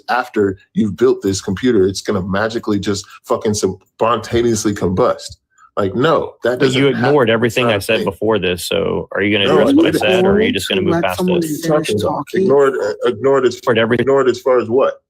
after you've built this computer, it's going to magically just fucking spontaneously combust. Like, no, that doesn't. But you ignored everything I said before this. So are you going to address what I said, or are you just going to move past it? Ignored as far as what?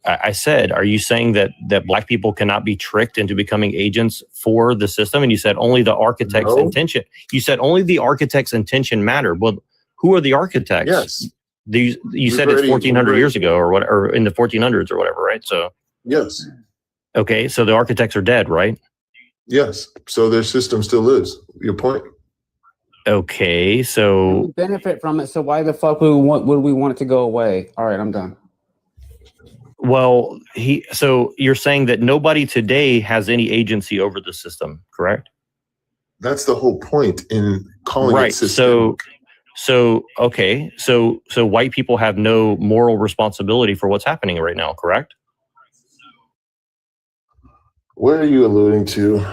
I said, are you saying that black people cannot be tricked into becoming agents for the system? And you said only the architect's intention. You said only the architect's intention matter. Well, who are the architects? Yes. You said it's 1400 years ago or what, or in the 1400s or whatever, right? So yes. Okay, so the architects are dead, right? Yes. So their system still lives. Your point. Okay, so we benefit from it. So why the fuck would we want it to go away? All right, I'm done. Well, so you're saying that nobody today has any agency over the system, correct? That's the whole point in calling it system. So white people have no moral responsibility for what's happening right now, correct? Where are you alluding to?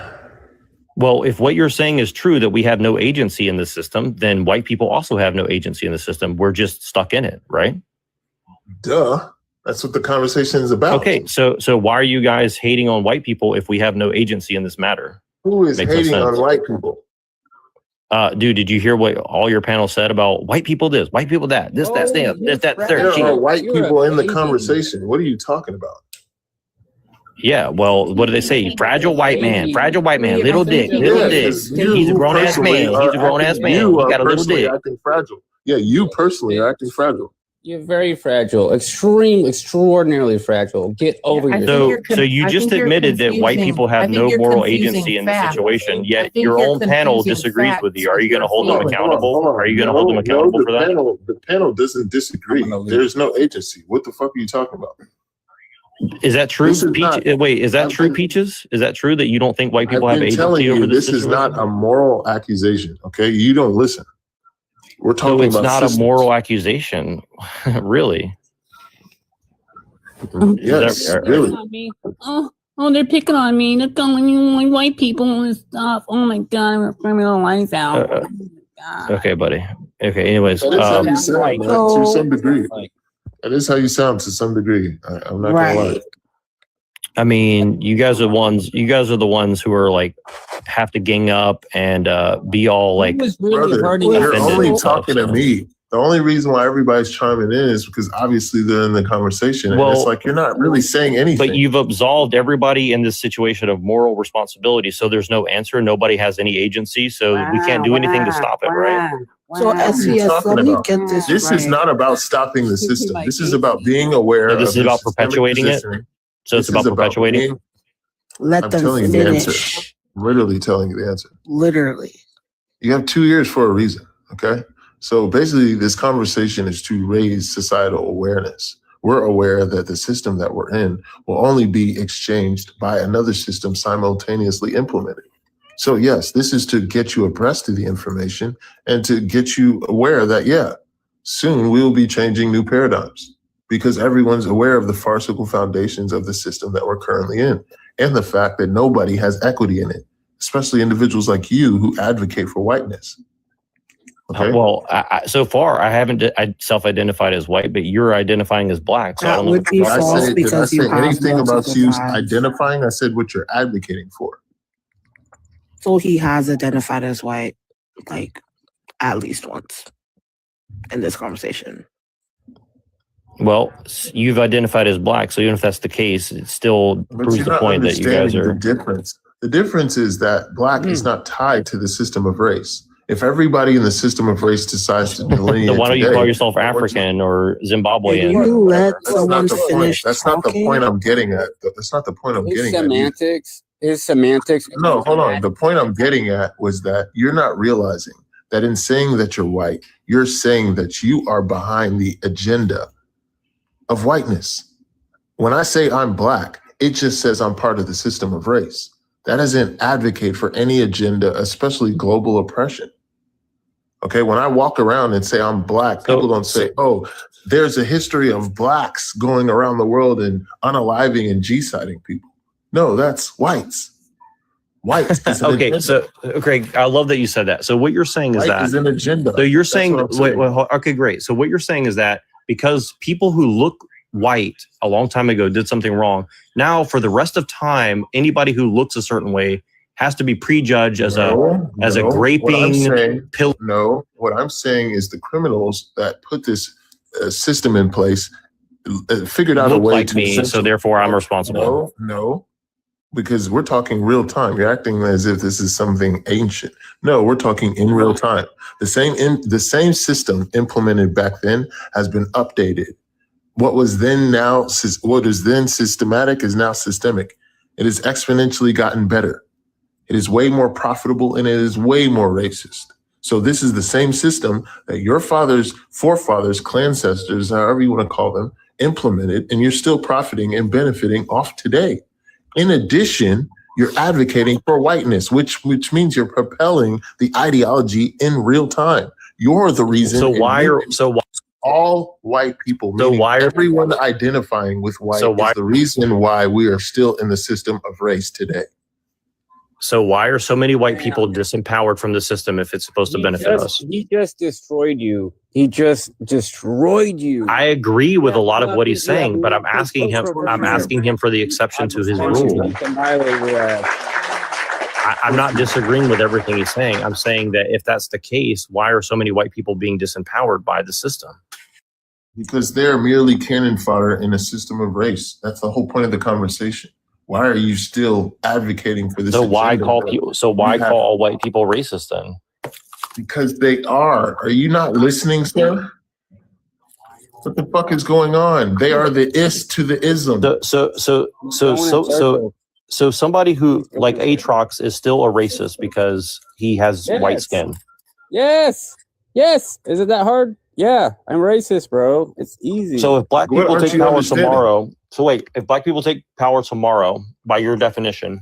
Well, if what you're saying is true, that we have no agency in the system, then white people also have no agency in the system. We're just stuck in it, right? Duh. That's what the conversation is about. Okay, so why are you guys hating on white people if we have no agency in this matter? Who is hating on white people? Dude, did you hear what all your panel said about white people this, white people that, this, that, third? There are white people in the conversation. What are you talking about? Yeah, well, what do they say? Fragile white man, little dick. Yes, He's a grown ass man. He's a grown ass man. He got a little dick. Acting fragile. Yeah, you personally are acting fragile. You're very fragile, extraordinarily fragile. Get over yourself. So you just admitted that white people have no moral agency in the situation, yet your own panel disagrees with you. Are you going to hold them accountable? Are you going to hold them accountable for that? The panel doesn't disagree. There's no agency. What the fuck are you talking about? Is that true? Wait, is that true, Peaches? Is that true that you don't think white people have agency over this situation? This is not a moral accusation, okay? You don't listen. We're talking about it's not systems. A moral accusation, really. Yes, really. Oh, they're picking on me. They're calling me white people and stuff. Oh my god, I'm bringing the lights out. Okay, buddy. Okay, anyways. That is how you sound, to some degree. That is how you sound to some degree. I'm not gonna lie. I mean, you guys are the ones who are like have to gang up and be all like. Brother, you're only talking to me. The only reason why everybody's chiming in is because obviously they're in the conversation. And it's like you're not really saying anything. But you've absolved everybody in this situation of moral responsibility. So there's no answer. Nobody has any agency. So we can't do anything to stop it, right? So SCS, let me get this. This is not about stopping the system. This is about being aware. So this is about perpetuating it. So it's about perpetuating. Let them telling finish. You the answer. Literally telling you the answer. Literally. You have 2 years for a reason. Okay. So basically, this conversation is to raise societal awareness. We're aware that the system that we're in will only be exchanged by another system simultaneously implemented. So yes, this is to get you abreast of the information and to get you aware that, soon we will be changing new paradigms because everyone's aware of the farcical foundations of the system that we're currently in and the fact that nobody has equity in it, especially individuals like you who advocate for whiteness. Okay. Well, so far I haven't self-identified as white, but you're identifying as black. So that would be false because you have anything about you identifying. I said what you're advocating for. So he has identified as white, like at least once in this conversation. Well, you've identified as black, so even if that's the case, it still proves the point that you guys are. The difference is that black is not tied to the system of race. If everybody in the system of race decides to delineate, then why don't you call yourself African or Zimbabwean? You let someone finish. That's not the point I'm getting at. That's not the point I'm getting at. Is semantics. No, hold on. The point I'm getting at was that you're not realizing that in saying that you're white, you're saying that you are behind the agenda of whiteness. When I say I'm black, it just says I'm part of the system of race. That doesn't advocate for any agenda, especially global oppression. Okay, when I walk around and say I'm black, people don't say, oh, there's a history of blacks going around the world and unaliving and G-siding people. No, that's whites. Whites is an agenda. So Craig, I love that you said that. So what you're saying is is an agenda. So you're saying, okay, great. So what you're saying is that because people who look white a long time ago, did something wrong. Now, for the rest of time, anybody who looks a certain way has to be prejudged as a What I'm graping saying, pill. no, what I'm saying is the criminals that put this system in place figured out a Look way like to me, so essentially- therefore I'm responsible. No, because we're talking real time. You're acting as if this is something ancient. No, we're talking in real time. The same system implemented back then has been updated. What is then systematic is now systemic. It has exponentially gotten better. It is way more profitable and it is way more racist. So this is the same system that your fathers, forefathers, clancestors, however you want to call them, implemented, and you're still profiting and benefiting off today. In addition, you're advocating for whiteness, which means you're propelling the ideology in real time. You're the reason. So why all white people, So meaning why are- everyone identifying with white, So why- is the reason why we are still in the system of race today. So why are so many white people disempowered from the system if it's supposed to benefit us? He just destroyed you. He just destroyed you. I agree with a lot of what he's saying, but I'm asking him for the exception to his rule. I'm not disagreeing with everything he's saying. I'm saying that if that's the case, why are so many white people being disempowered by the system? Because they're merely cannon fodder in a system of race. That's the whole point of the conversation. Why are you still advocating for this? So why agenda? call all white people racist then? Because they are. Are you not listening, sir? What the fuck is going on? They are the is to the ism. So somebody who like Atrox is still a racist because he has white skin. Yes. Yes. Is it that hard? Yeah. I'm racist, bro. It's easy. So if black What people aren't take you power understanding? tomorrow, if black people take power tomorrow, by your definition,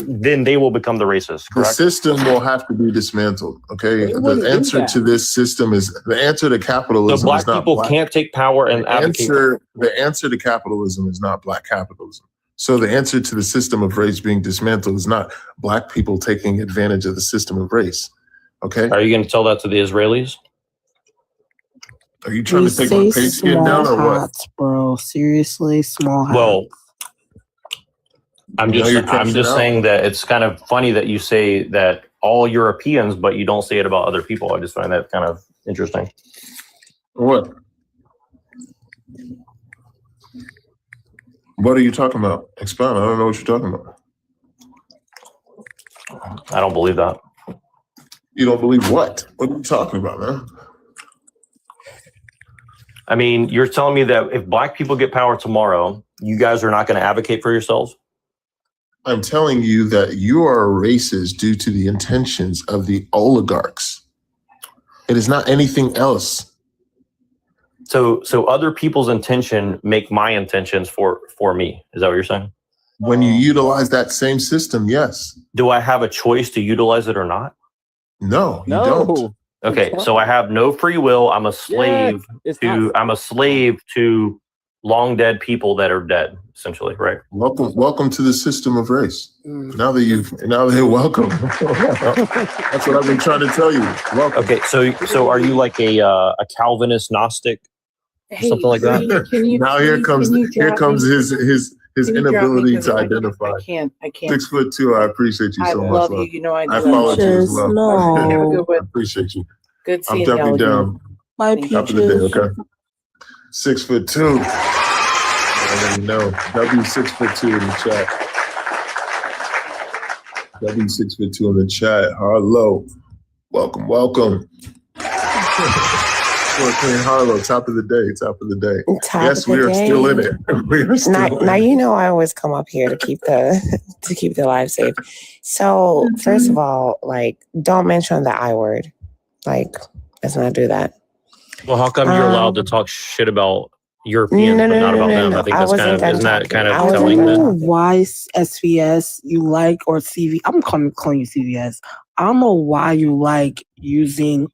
then they will become the racist, The correct? system will have to be dismantled. Okay. It wouldn't The do answer that. to this system is the answer to So capitalism black is not people black. can't take power and advocate. The answer to capitalism is not black capitalism. So the answer to the system of race being dismantled is not black people taking advantage of the system of race. Okay. Are you going to tell that to the Israelis? Are you trying to take my pay skin down or what? hats, bro. Seriously, small hats. Well, I'm You know you're just crashing out. saying that it's kind of funny that you say that all Europeans, but you don't say it about other people. I just find that kind of interesting. What? What are you talking about? Expound. I don't know what you're talking about. I don't believe that. You don't believe what? What are you talking about, man? I mean, you're telling me that if black people get power tomorrow, you guys are not going to advocate for yourselves? I'm telling you that you are racist due to the intentions of the oligarchs. It is not anything else. So other people's intention make my intentions for me. Is that what you're saying? When you utilize that same system, yes. Do I have a choice to utilize it or not? No, you don't. no. Okay, so I have no free will. I'm a slave It's not. I'm a slave to long dead people that are dead, essentially, right? Welcome to the system of race. Mm. Now they're welcome. That's what I've been trying to tell you. Welcome. Okay, so are you like a Calvinist Gnostic, something like that? Now here comes his inability to identify. I can't. 6'2". I appreciate you I so much. love love. you. You know I do. I follow you as Peaches, well. no. Have a good I one. appreciate you. Good I'm seeing definitely y'all. down. My Top of the day, peaches. okay? 6'2". I already know. W6'2" in the chat. W6'2" in the chat. Hello. Welcome. Queen Harlow, top of the day. Yes, we are still in it. We are still in Now it. you know I always come up here to keep the live safe. So first of all, like, don't mention the I word. Like, let's not do that. Well, how come you're allowed to talk shit about Europeans, but not about them? I think that's kind of, isn't that kind I of wasn't telling done that? talking. Why SVS you like or CV? I'm calling you CVS. I don't know why you like using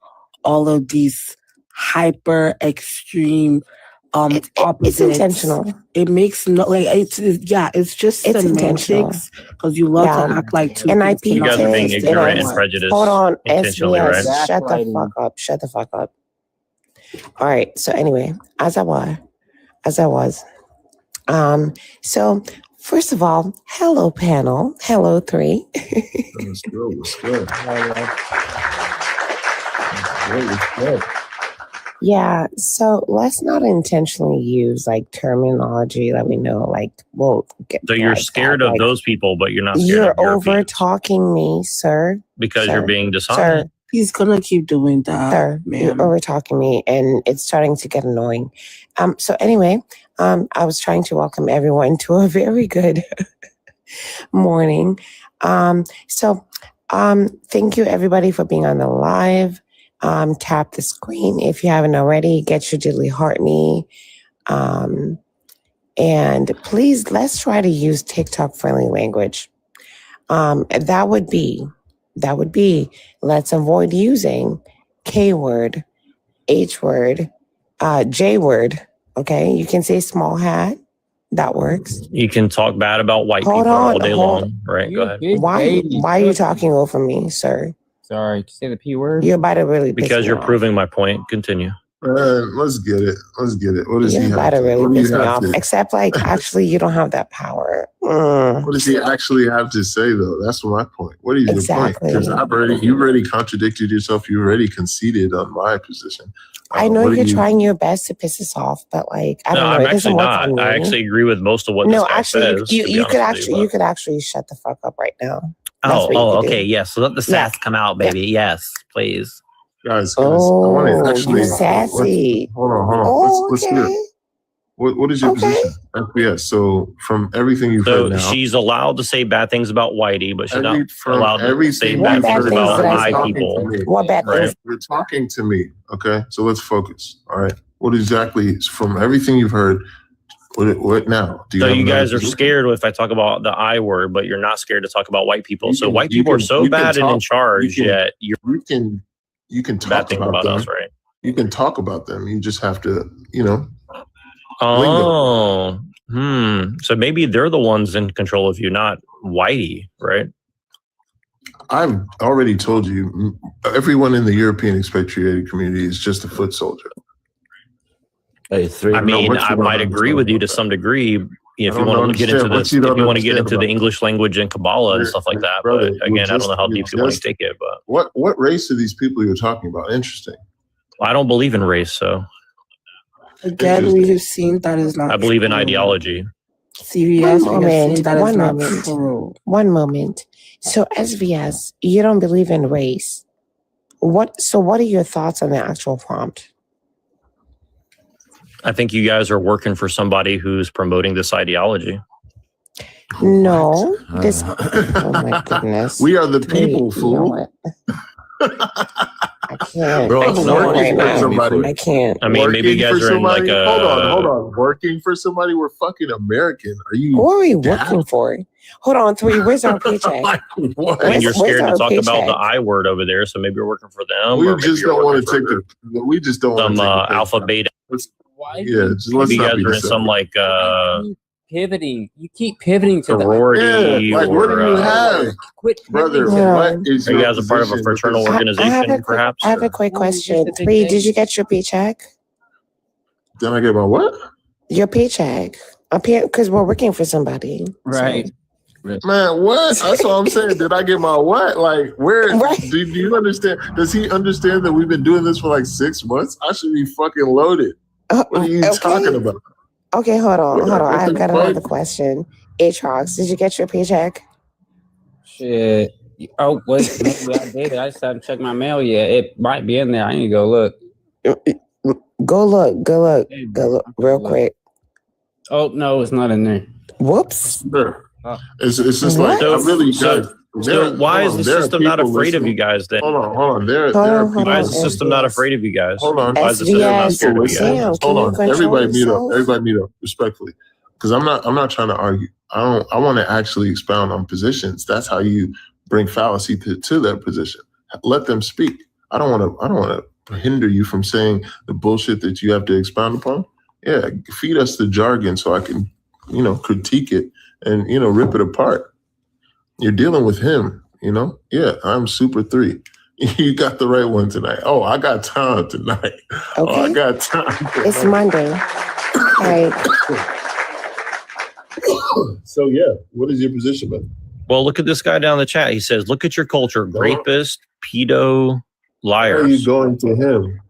all of these hyper extreme It's opposites. intentional. It makes no like it's just It's intentional. semantics because you love Yeah. to act like two And I things You guys are cannot being It's ignorant and intentional. prejudiced Hold on, intentionally, SVS. right? right? Shut the fuck up. All right. So anyway, as I was, So first of all, hello panel. Hello 3. Let's go. Let's go. Let's go. Yeah, so let's not intentionally use like terminology that we know, like, well, So you're like scared that, of like, those people, but you're not scared you're of Europeans over talking me, sir. because sir, you're being dishonest. Sir, He's gonna keep doing that, sir, you're man. over talking me, and it's starting to get annoying. So anyway, I was trying to welcome everyone to a very good morning. Thank you everybody for being on the live. Tap the screen if you haven't already. Get your diddly heart me. And please, let's try to use TikTok friendly language. That would be, let's avoid using K word, H word, J word. Okay. You can say small hat. That works. You can talk bad about white Hold people all on, day hold- long. Right. You Go ahead. big Why baby. are you talking over me, sir? Sorry, did you say the P word? You're about to really piss Because me you're off. proving my point. Continue. Let's get it. Let's get it. What does he You're about have to to? really What do you piss me have off. to? Except, like, actually, you don't have that power. What does he actually have to say, though? That's my point. What is Exactly. your point? Because you already contradicted yourself. You already conceded on my position. I know what do you're you- trying your best to piss us off, but like I don't know, I'm it doesn't actually work not. on me. I actually agree with most of what no, this guy actually, says. you, to be you could honest with actually but- you could actually shut the fuck up right now. That's what you Oh, could do. okay. Yes. So let the Yeah. sass come out, baby. Yes, please. Guys, I Oh, want to actually you sassy. Hold on. Oh, Let's hear it. okay. What is your Okay. position? FPS. So from everything you've So heard now, she's allowed to say bad things about whitey, but she's not allowed to say everything bad you've things heard things about did I my say? people. What bad Right. things? You're talking to me, okay? So let's focus. All right. What exactly from everything you've heard? What now? Do So have you another guys are position? scared if I talk about the I word, but you're not scared to talk about white people. You So can- white you people are can- so you can bad and in talk- charge, you can- yet you're You can bad talk thing about about them. us, right? You can talk about them. You just have to, Oh, So maybe they're the ones in control of you, not whitey, right? I've already told you, everyone in the European expatriated community is just a foot soldier. Hey, three. I don't know mean, what you I don't might agree with you to understand some degree. If you don't want to get into understand what this, you if don't you want to get understand into the about English language and Kabbalah and You're- stuff like that. brother, But you again, I don't know how just- deep you you want to just- take it. But What race are these people you're talking about? Interesting. I don't believe in race, so Again, we have seen that is not I believe in true. ideology. CVS, One we have seen moment, that is one not moment. true. One moment. So SVS, you don't believe in race. What are your thoughts on the actual prompt? I think you guys are working for somebody who's promoting this ideology. No. This oh my goodness. We are the Wait, people, you fool. know what? I can't. Bro, I it's can't not right working now. for somebody. I can't. I mean, maybe you Working guys for are in like somebody? a. Hold on. Working for somebody? We're fucking American. Are you? Who are we Yeah. working for? Hold on, three. Where's our paycheck? Like, what? I mean, you're Where's scared to our talk about the paycheck? I word over there, so maybe you're working for them. We or maybe just you're don't want working to take for the. We just don't want some to take the alpha beta. Why? Yeah, just let's Maybe you not guys be are in some deceptive. like Pivoting. You keep pivoting to the sorority Yeah, like what do or you have, quit brother? pivoting. Yeah. What is are you your guys a part of a position with fraternal this? I have organization, a quick, perhaps? I have a or- quick Oh, question. just a Three, big did you thing. get your paycheck? Then I get my what? Your paycheck. Because we're working for somebody. Right. Man, what? That's what I'm saying. Did I get my what? Like, where? Right. Do you understand? Does he understand that we've been doing this for like 6 months? I should be fucking loaded. What are you talking about? Okay, hold on. What I've the got fuck? another question. Aatrox, did you get your paycheck? Shit. Oh, wait. Maybe I did it. I just haven't checked my mail yet. It might be in there. I need to go look. Go look real quick. Oh, no, it's not in there. Whoops. Sure. Oh. It's just What? like, I really So- got. So why is the system not afraid of you guys then? Hold on. There Hold are on, people. Why is the on. system not afraid of you guys? Hold on. Why is the system not SVS. scared of you guys? Sam, Hold can you on. control Everybody mute up. yourself? Everybody mute up, respectfully. Because I'm not trying to argue. I want to actually expound on positions. That's how you bring fallacy to their position. Let them speak. I don't want to hinder you from saying the bullshit that you have to expound upon. Yeah, feed us the jargon so I can, critique it and, rip it apart. You're dealing with him, Yeah, I'm Super 3. You got the right one tonight. Oh, I got time tonight. Oh, I Okay. got time. It's Monday. Like, So yeah, what is your position, man? Well, look at this guy down the chat. He says, "Look at your culture: rapist, pedo, Why are you liars." going to him?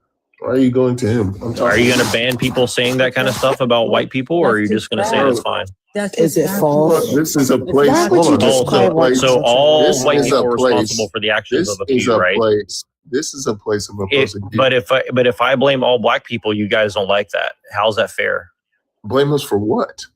Why are you going to him? I'm Are talking. you going to ban people saying that kind of stuff about white people, or are you just going to say it's fine? Is it false? This is a place. Why would hold you on, this is a describe place. So all This white is people a are place. responsible for the actions This of a is few, a right? place. This is a place of opposing people. But if I blame all black people, you guys don't like that. How's that fair? Blame us for what?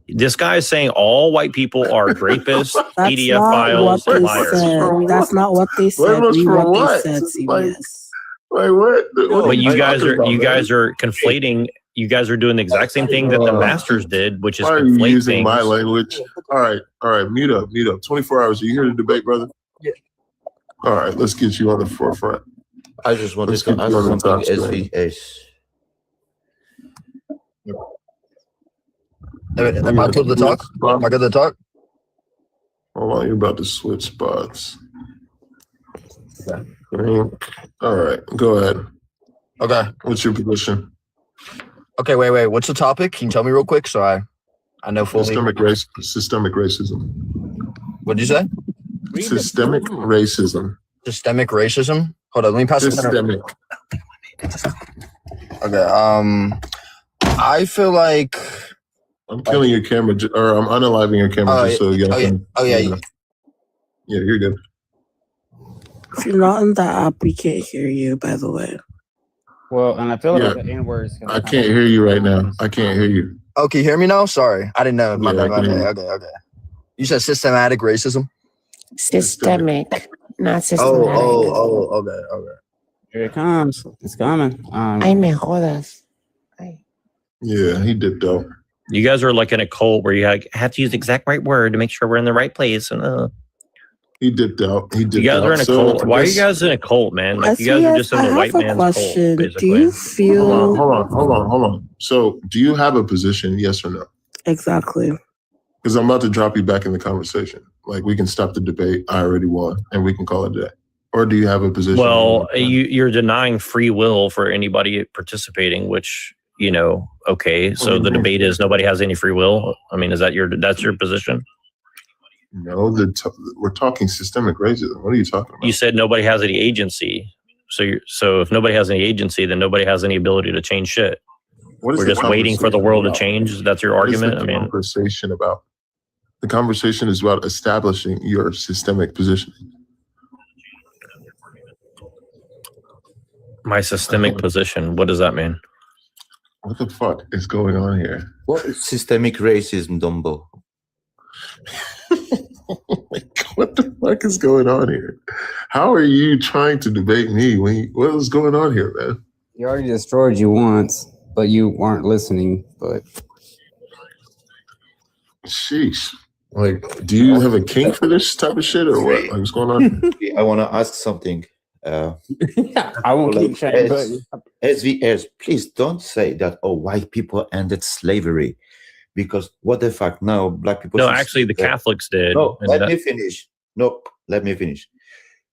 This guy is saying all white people are rapists, That's pedophiles, not what and they liars. said. That's not what they said. Blame us Read for what what? they said, Like, CBS. Like what? But you guys talking are about, you man? guys are conflating. You guys are doing the exact same thing that the masters did, which is Why are you conflate using things. my language? All right. Mute up. 24 hours. Are you here to debate, brother? Yeah. All right, let's get you on the forefront. I just wanted Let's to keep ask you on the something. top screen. Am I good to talk? Am I good to talk? Hold on, you're about to switch spots. All right, go ahead. Okay. What's your position? Okay, wait. What's the topic? Can you tell me real quick so I know fully? Systemic racism. What'd you say? Systemic racism. Systemic racism? Hold on, let me pass the pen. Systemic. Okay, I feel like I'm killing your camera, or I'm unaliving your camera just so you can. yeah. Yeah, you're good. If you're not in the app, we can't hear you, by the way. Well, and I feel Yeah. like the N-words. I can't hear you right now. I can't hear you. Oh, can you hear me now? Sorry. I didn't know. My Yeah, I bad. can hear you. Okay. You said systematic racism? Systemic, not systematic. Okay. Here it comes. It's coming. Ay, me jodas. Ay. Yeah, he dipped out. You guys are like in a cult where you have to use the exact right word to make sure we're in the right place. And He dipped out. He dipped you guys out. are in a So, cult. Why are you this- guys in a cult, man? Like you guys are just in I the white have a man's question. cult, Do you basically. feel Hold on. So, do you have a position? Yes or no? exactly? Because I'm about to drop you back in the conversation. Like we can stop the debate. I already won, and we can call it a day. Or do you have a position? Well, you're denying free will for anybody participating, which, okay. So the debate is nobody has any free will. I mean, that's your position? No, we're talking systemic racism. What are you talking about? You said nobody has any agency. So if nobody has any agency, then nobody has any ability to change shit. What is We're the just waiting for the world to conversation change. That's your about? What is argument. the I mean, conversation about? The conversation is about establishing your systemic position. my systemic position. What does that mean? What the fuck is going on here? What is systemic racism, Dumbo? What the fuck is going on here? How are you trying to debate me? What is going on here, man? He already destroyed you once, but you weren't listening. But Sheesh. Like, do you have a kink for this type of shit or what? Like, what's going on? I want to ask something. I won't keep saying. But SVS, please don't say that, white people ended slavery. Because what the fuck? Now, black people... No, actually, the Catholics did. No, And let that- me finish. No, let me finish.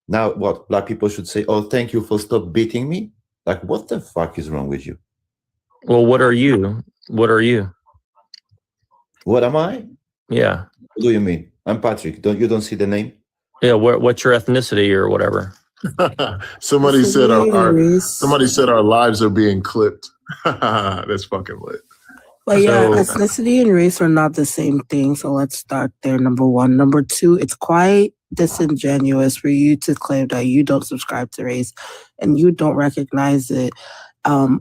Now, what? Black people should say, thank you for stop beating me? Like, what the fuck is wrong with you? Well, what are you? What are you? What am I? Yeah. What do you mean? I'm Patrick. You don't see the name? Yeah. What's your ethnicity or whatever? Somebody said Race. somebody said our lives are being clipped. That's fucking lit. But yeah, So- ethnicity and race are not the same thing. So let's start there. Number one. Number two, it's quite disingenuous for you to claim that you don't subscribe to race and you don't recognize it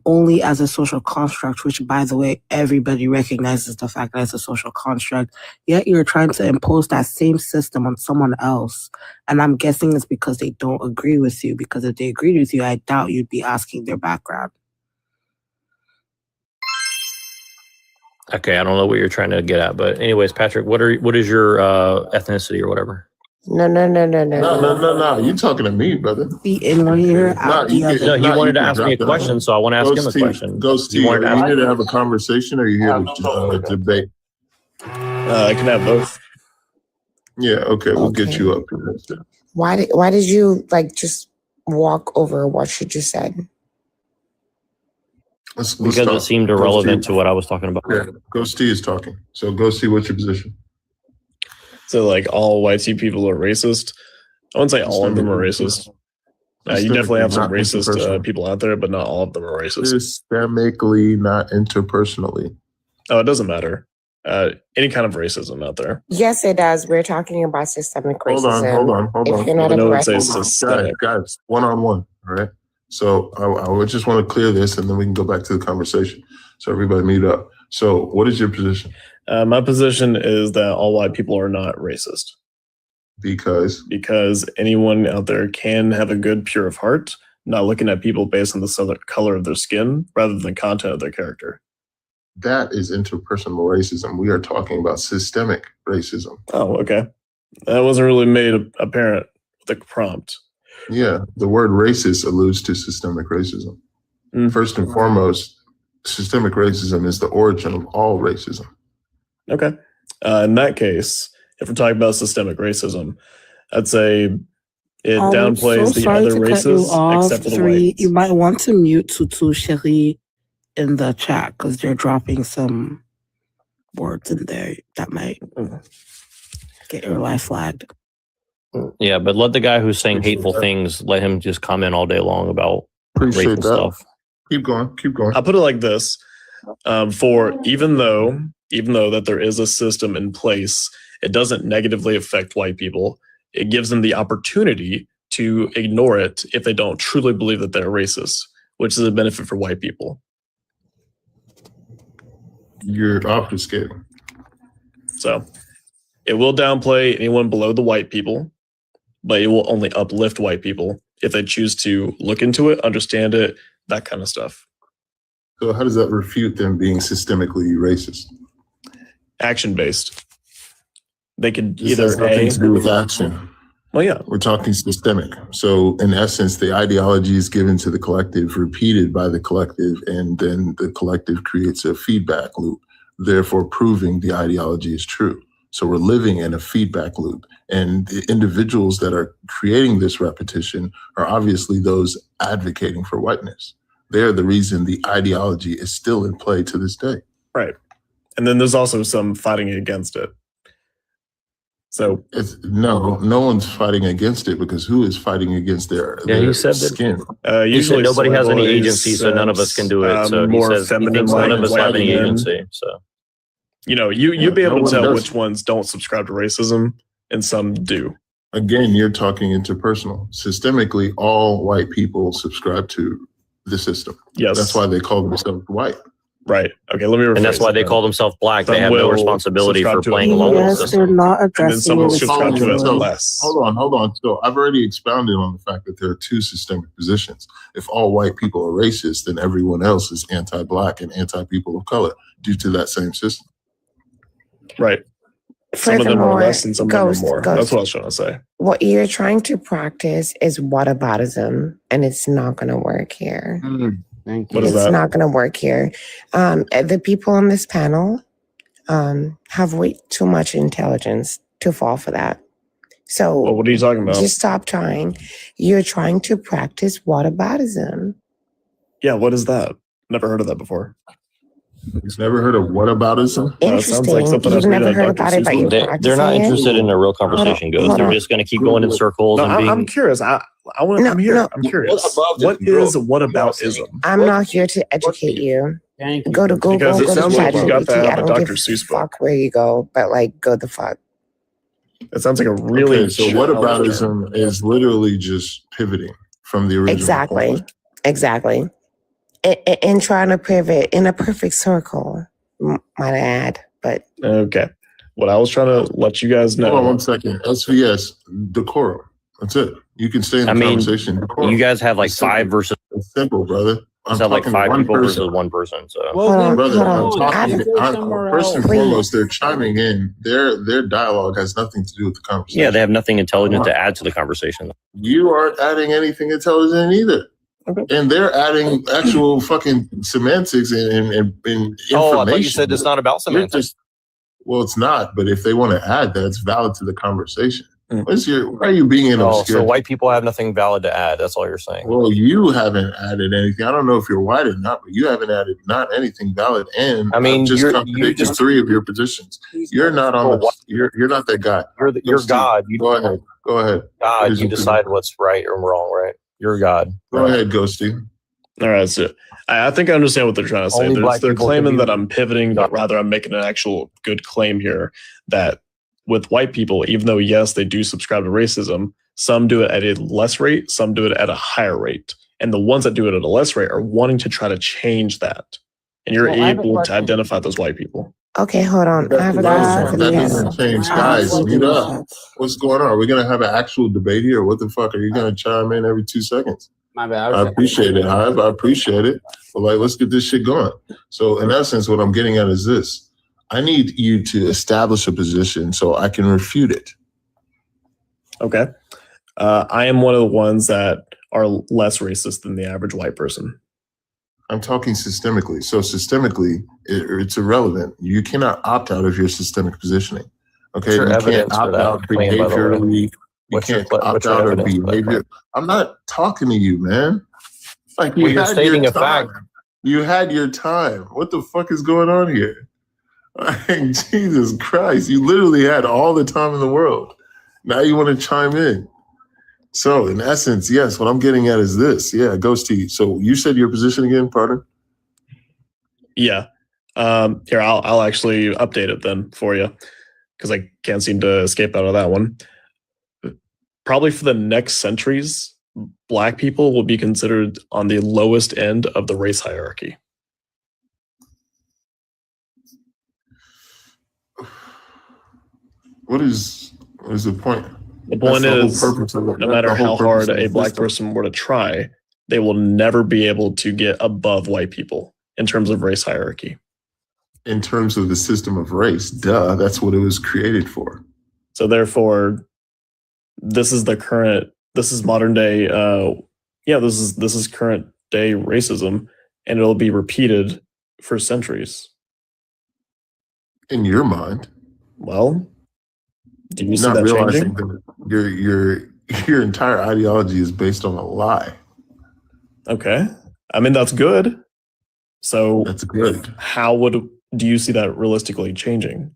only as a social construct, which, by the way, everybody recognizes the fact that it's a social construct. Yet you're trying to impose that same system on someone else. And I'm guessing it's because they don't agree with you. Because if they agreed with you, I doubt you'd be asking their background. Okay, I don't know what you're trying to get at, but anyways, Patrick, what is your ethnicity or whatever? No. No. You talking to me, brother? Be in one ear, out the you other. get- No, he Nah, wanted you to can ask me a drop that. question, so I want to ask him a question. Ghost You T, wanted are to you ask- here to have a conversation or are you here to debate? I can have both. Yeah, okay, we'll get Okay. you up. Why did you just walk over what she just said? Let's Because stop. it seemed Ghost irrelevant T. to what I was talking about. Yeah, Ghost T is talking. So Ghost T, what's your position? So like all white people are racist. I wouldn't say all of them are racist. You definitely have some Not racist interpersonal. people out there, but not all of them are racist. Systemically, not interpersonally. Oh, it doesn't matter. Any kind of racism out there. Yes, it does. We're talking about systemic racism. Hold on. If you're not I know it aggressive, says systemic. Guys, one-on-one, all right? So I would just want to clear this, and then we can go back to the conversation. So everybody meet up. So what is your position? My position is that all white people are not racist Because because anyone out there can have a good, pure of heart, not looking at people based on the color of their skin rather than the content of their character. that is interpersonal racism. We are talking about systemic racism. Oh, okay. That wasn't really made apparent with the prompt. Yeah, the word racist alludes to systemic racism. Mm. First and foremost, systemic racism is the origin of all racism. Okay. In that case, if we're talking about systemic racism, I'd say it downplays the other races except for the whites. You might want to mute Tutu Cherie in the chat because they're dropping some words in there that might get your life flagged. Yeah, but let the guy who's saying hateful things, let him just comment all day long about Appreciate racial that. stuff. Keep going. I'll put it like this: for even though that there is a system in place, it doesn't negatively affect white people. It gives them the opportunity to ignore it if they don't truly believe that they're racist, which is a benefit for white people. You're obfuscating. So it will downplay anyone below the white people, but it will only uplift white people if they choose to look into it, understand it, that kind of stuff. So how does that refute them being systemically racist? Action-based. They could This has either nothing to do with action. well, yeah, We're talking systemic. So in essence, the ideology is given to the collective, repeated by the collective, and then the collective creates a feedback loop, therefore proving the ideology is true. So we're living in a feedback loop. And the individuals that are creating this repetition are obviously those advocating for whiteness. They're the reason the ideology is still in play to this day. right. And then there's also some fighting against it. So No one's fighting against it because who is fighting against their He said that skin? he usually said nobody has any soy agency, boys, so none of us can do it. So he more says he feminine thinks none of us like have any white men. agency. So you'd be no able to one tell does. which ones don't subscribe to racism and some do. Again, you're talking interpersonal. Systemically, all white people subscribe to the system. Yes. That's why they call themselves white. Right. Okay, let me rephrase and that's why it they then. call themselves black. Some They have no will responsibility for subscribe to it playing along with the Yes, system. they're not And then addressing some it will with subscribe to it children. less. Hold on. So I've already expounded on the fact that there are two systemic positions. If all white people are racist, then everyone else is anti-black and anti-people of color due to that same system. Right. Some of them are Furthermore, less and some of them are Ghost, more. Ghost. That's what I was trying to say. what you're trying to practice is whataboutism, and it's not going to work here. Thank What you. is It's that? not going to work here. The people on this panel have way too much intelligence to fall for that. So Well, what are you talking about? just stop trying. You're trying to practice whataboutism. Yeah, what is that? Never heard of that before. You've never heard of whataboutism? Well, it sounds Interesting. like something You've I'd read never on heard Dr. about it, but Seuss you're book. They're not practicing it? interested in a real conversation, Goes. hold They're on. just going to keep going in circles No, and I'm being. curious. I'm here. No. I'm curious. Whataboutism, What bro. is whataboutism? I'm not here to educate you. Thank you. Go to Google, Because it go to sounds like you got ChatGPT. that I out of don't Dr. give a Seuss book. fuck where you go, but like, go the fuck. It sounds like a really Okay, so whataboutism is literally just pivoting from the original. Exactly. And trying to pivot in a perfect circle, might I add. But Okay. What I was trying to let you guys Hold on know. 1 second. SVS, decorum. That's it. You can stay in the I mean, conversation. Decorum. You guys have like It's simple. five versus It's simple, brother. I'm have like talking to five one people person. versus one person. So Well, Hold on, then, Brother, I'm hold on. talking. First and Please. foremost, they're chiming in. Their dialogue has nothing to do with the conversation. yeah, they have nothing intelligent to add to the conversation. You aren't adding anything intelligent either. Okay. And they're adding actual fucking semantics and information. Oh, I thought you said it's not about You're semantics. just- well, it's not. But if they want to add that, it's valid to the conversation. Why are you being Oh, obscure? so white people have nothing valid to add. That's all you're saying. Well, you haven't added anything. I don't know if you're white or not, but you haven't added not anything valid. And I mean, I've just you contradicted just 3 of your positions. You're not on the. You're not that guy. You're God. You Go ahead. Go ahead. God. Here's You your decide what's right or wrong. Right? You're God. Go ahead, Ghosty. All right, so I think I understand what they're trying to say. Only black They're people claiming can be- that I'm pivoting, but rather I'm making an actual good claim here that with white people, even though yes, they do subscribe to racism, some do it at a less rate, some do it at a higher rate. And the ones that do it at a less rate are wanting to try to change that. And you're Well, I have a able to question. identify those white people. Okay, hold on. I have a question. That Yes. doesn't change. Guys, mute up. What's going on? Are we going to have an actual debate here? What the fuck? Are you going to chime in every 2 seconds? My bad. I appreciate it, Hive. I appreciate it. But like, let's get this shit going. So in essence, what I'm getting at is this. I need you to establish a position so I can refute it. Okay. I am one of the ones that are less racist than the average white person. I'm talking systemically. So systemically, it's irrelevant. You cannot opt out of your systemic positioning. Okay, What's your you evidence can't for opt that out claim, by the way? behaviorally. You What's your can't opt out of evidence for that behavior. I'm not talking to you, man. Like Well, you're had stating your a fact. time. You had your time. What the fuck is going on here? Like, Jesus Christ! You literally had all the time in the world. Now you want to chime in. So in essence, yes, what I'm getting at is this. Yeah, Ghosty. So you said your position again, pardon? Yeah. Here, I'll actually update it then for you because I can't seem to escape out of that one. Probably for the next centuries, black people will be considered on the lowest end of the race hierarchy. What is the point? The point That's is, the whole purpose of it. no That's matter the whole how hard purpose of a the black system. person were to try, they will never be able to get above white people in terms of race hierarchy. In terms of the system of race, duh, that's what it was created for. So therefore, this is modern day, this is current day racism, and it'll be repeated for centuries. In your mind, Well, do you see not that realizing changing? that your entire ideology is based on a lie. Okay. I mean, that's good. So That's good. Do you see that realistically changing?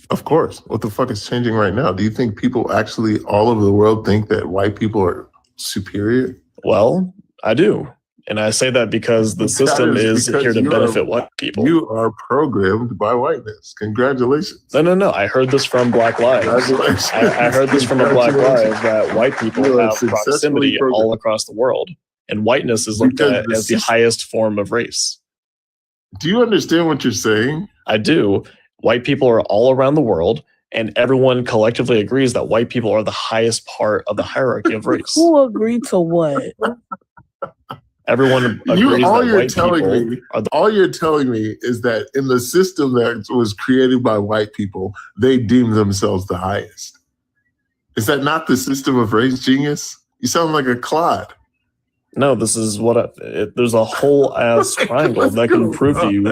Of course. What the fuck is changing right now? Do you think people actually all over the world think that white people are superior? Well, I do. And I say that because the system is because here to you benefit are- white people. You are programmed by whiteness. Congratulations. No. I heard this from Black Lives. I heard this from a Black Live that white people You are have successfully proximity programmed. all across the world. And whiteness is looked Because at the as the system- highest form of race. Do you understand what you're saying? I do. White people are all around the world, and everyone collectively agrees that white people are the highest part of the hierarchy of race. Who agreed to what? Everyone agrees all that you're white telling people me, are the all you're telling me is that in the system that was created by white people, they deem themselves the highest. Is that not the system of race, genius? You sound like a clod. No, this is what there's a whole ass triangle that can prove to you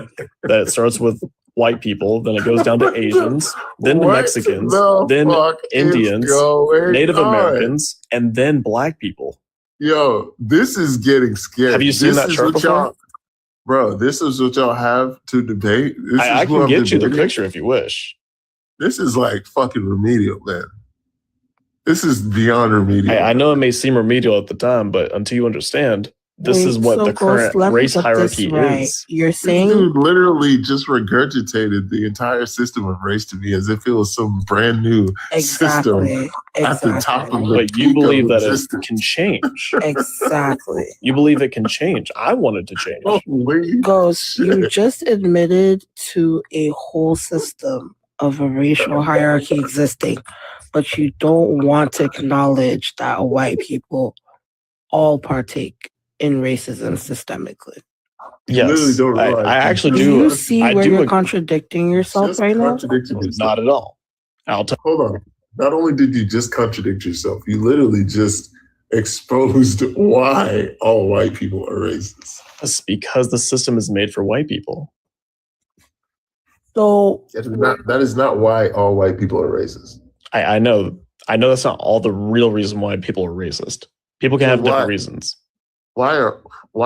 that it starts with white people, then it goes down to Asians, then to What Mexicans, the then fuck is Indians, going Native on? Americans, and then black people. Yo, this is getting scary. Have you seen This that is chart what before? y'all- Bro, this is what y'all have to debate. This I is who can I'm get you the debating. picture if you wish. This is like fucking remedial, man. This is beyond remedial. I know it may seem remedial at the time, but until you understand, this Wait, is what so the current Ghost, let me race get this hierarchy right. is. You're This saying dude literally just regurgitated the entire system of race to me as if it was some brand new system exactly. at the top of the But you peak believe of that it existence. can change. Exactly. You believe it can change. I wanted to change. Holy Ghost, you shit. just admitted to a whole system of a racial hierarchy existing, but you don't want to acknowledge that white people all partake in racism systemically. You literally Yes, don't realize I actually Do do. you see I where do you're ag- contradicting yourself Just right now? contradicted yourself. Not at all. I'll tell. Hold on. Not only did you just contradict yourself, you literally just exposed why all white people are racist. It's because the system is made for white people. So That is not why all white people are racist. I know I know that's not all the real reason why people are racist. People can So have different why- reasons. Why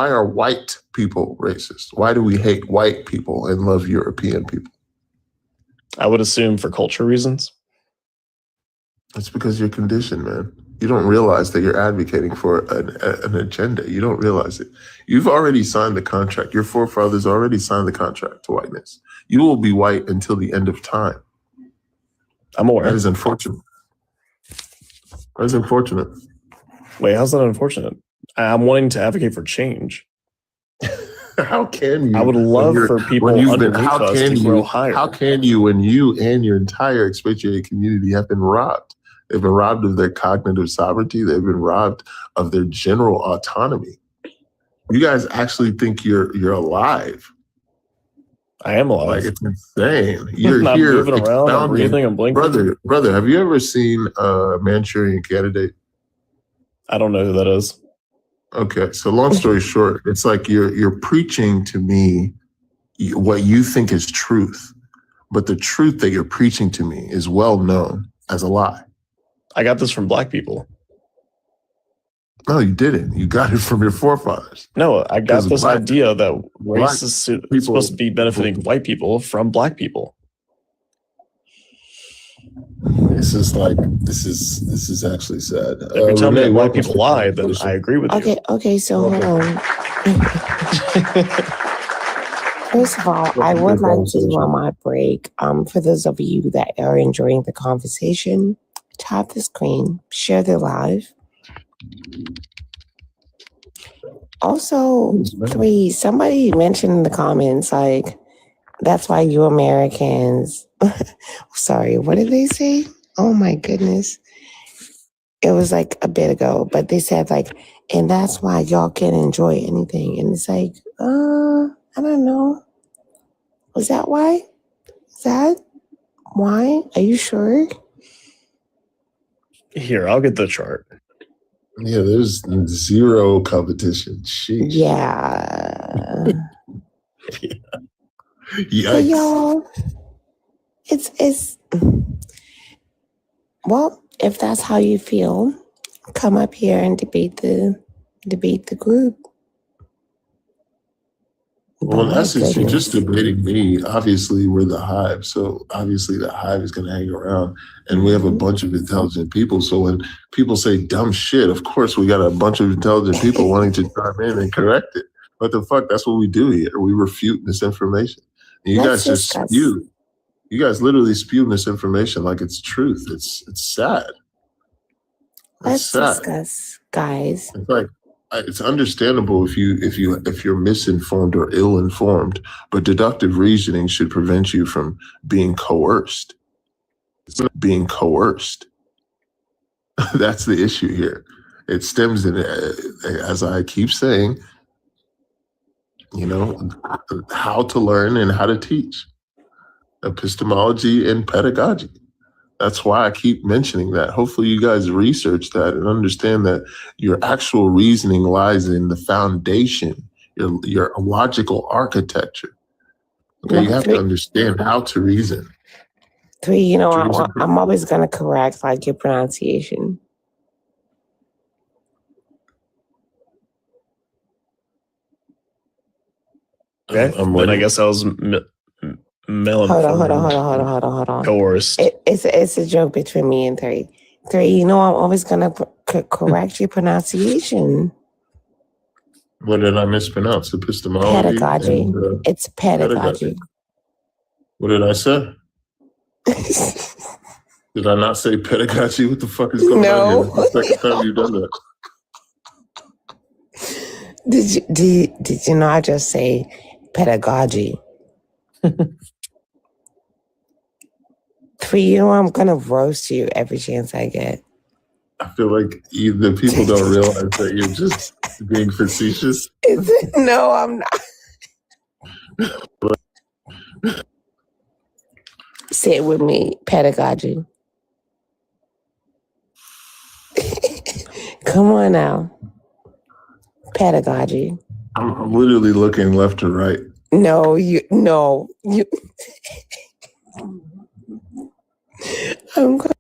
are white people racist? Why do we hate white people and love European people? I would assume for culture reasons. It's because you're conditioned, man. You don't realize that you're advocating for an agenda. You don't realize it. You've already signed the contract. Your forefathers already signed the contract to whiteness. You will be white until the end of time. I'm aware. That is unfortunate. That is unfortunate. Wait, how's that unfortunate? I'm wanting to advocate for change. How can you? I would love for people underneath us to grow higher. How can you when you and your entire expatriated community have been robbed? They've been robbed of their cognitive sovereignty. They've been robbed of their general autonomy. You guys actually think you're alive. I am alive. Like, it's insane. You're I'm here moving around, I'm expounding. breathing, I'm blinking. Brother, have you ever seen Manchurian Candidate? I don't know who that is. Okay, so long story short, it's like you're preaching to me what you think is truth, but the truth that you're preaching to me is well known as a lie. I got this from black people. No, you didn't. You got it from your forefathers. No, I got Because this black- idea that race is people- supposed to be benefiting white people from black people. This is actually sad. If you tell me Renee, that white welcome people to the lie, then conversation. I agree with you. Okay, so hold on. First of all, I would like to on my break. For those of you that are enjoying the conversation, tap the screen, share the live. Also, somebody mentioned in the comments, like, that's why you Americans, sorry, what did they say? Oh my goodness. It was like a bit ago, but they said like, and that's why y'all can't enjoy anything. And it's like, I don't know. Was that why? Is that why? Are you sure? Here, I'll get the chart. Yeah, there's zero competition. Sheesh. Yeah. But Yikes. y'all, it's well, if that's how you feel, come up here and debate the group. Well, in My essence, you're just goodness. debating me. Obviously, we're the hive. So obviously the hive is going to hang around. And we have a bunch of intelligent people. So when people say dumb shit, of course, we got a bunch of intelligent people wanting to chime in and correct it. What the fuck? That's what we do here. We refute misinformation. And you Let's guys just discuss. spew. You guys literally spew misinformation like it's truth. It's sad. It's Let's sad. discuss, guys. It's like it's understandable if you're misinformed or ill-informed, but deductive reasoning should prevent you from being coerced. It's not being coerced. That's the issue here. It stems in, as I keep saying, how to learn and how to teach. Epistemology and pedagogy. That's why I keep mentioning that. Hopefully you guys research that and understand that your actual reasoning lies in the foundation, your logical architecture. Okay, you have to understand how to reason. 3, I'm always gonna correct like your pronunciation. Okay, I'm then I waiting. guess I was Hold on. coerced. It's a joke between me and 3. 3, I'm always gonna correct your pronunciation. What did I mispronounce? Epistemology? Pedagogy. and, It's pedagogy. what did I say? Did I not say pedagogy? What the fuck is going No. on here? It's the second time you've done that. Did you not just say pedagogy? 3, I'm gonna roast you every chance I get. I feel like the people don't realize that you're just being facetious. No, I'm not. Say it with me, pedagogy. Come on now. Pedagogy. I'm literally looking left to right. No, you. I'm going.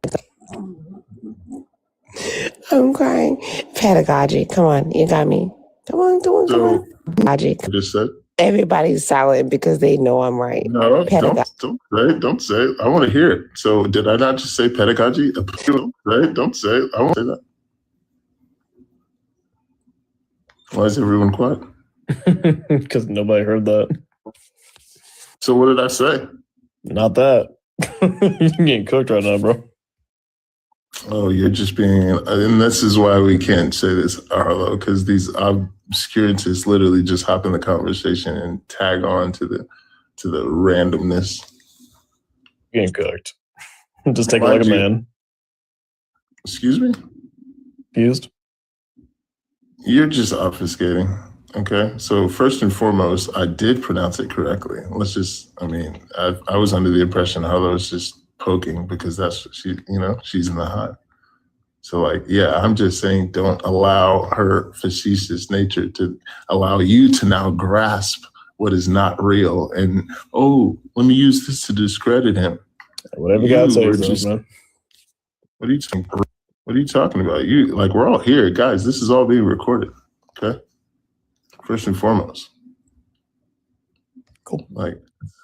I'm crying. Pedagogy. Come on, you got me. Come on. So Pedagogy. I just said, Everybody's silent because they know I'm right. no, Pedagogy. don't say it. I want to hear it. So did I not just say pedagogy? Don't say it. I won't say that. Why is everyone quiet? Because nobody heard that. So what did I say? Not that. You're getting cooked right now, bro. Oh, you're just being, and this is why we can't say this, Arlo, because these obscurantists literally just hop in the conversation and tag on to the randomness. You're getting cooked. Just take it Mind like a you- man. Excuse me? Fused. You're just obfuscating. Okay. So first and foremost, I did pronounce it correctly. I was under the impression Harlow was just poking because that's what she's in the hot. So I'm just saying, don't allow her facetious nature to allow you to now grasp what is not real. And, let me use this to discredit him. Whatever God You were says, just- man. What are you talking about? What are you talking about? We're all here, guys. This is all being recorded. Okay. First and foremost. Cool.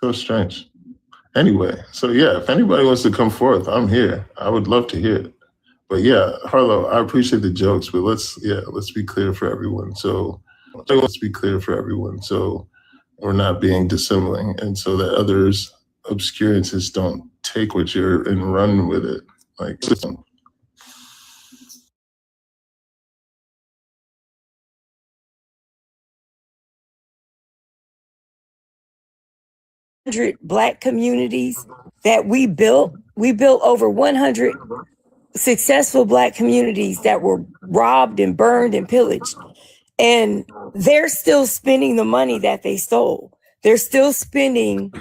So strange. Anyway, so if anybody wants to come forth, I'm here. I would love to hear it. But Harlow, I appreciate the jokes, but let's be clear for everyone. So we're not being dissembling, and so that others obscurantists don't take what you're and run with it. Black communities that we built over 100 successful Black communities that were robbed and burned and pillaged. And they're still spending the money that they stole. They're still spending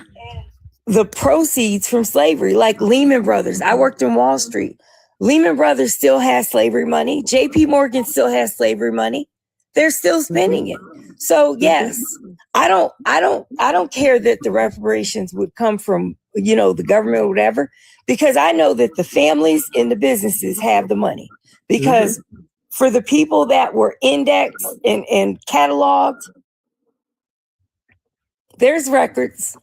the proceeds from slavery, like Lehman Brothers. I worked in Wall Street. Lehman Brothers still has slavery money. JP Morgan still has slavery money. They're still spending it. So yes, I don't care that the reparations would come from, the government or whatever, because I know that the families and the businesses have the money. Because for the people that were indexed and cataloged, there's records.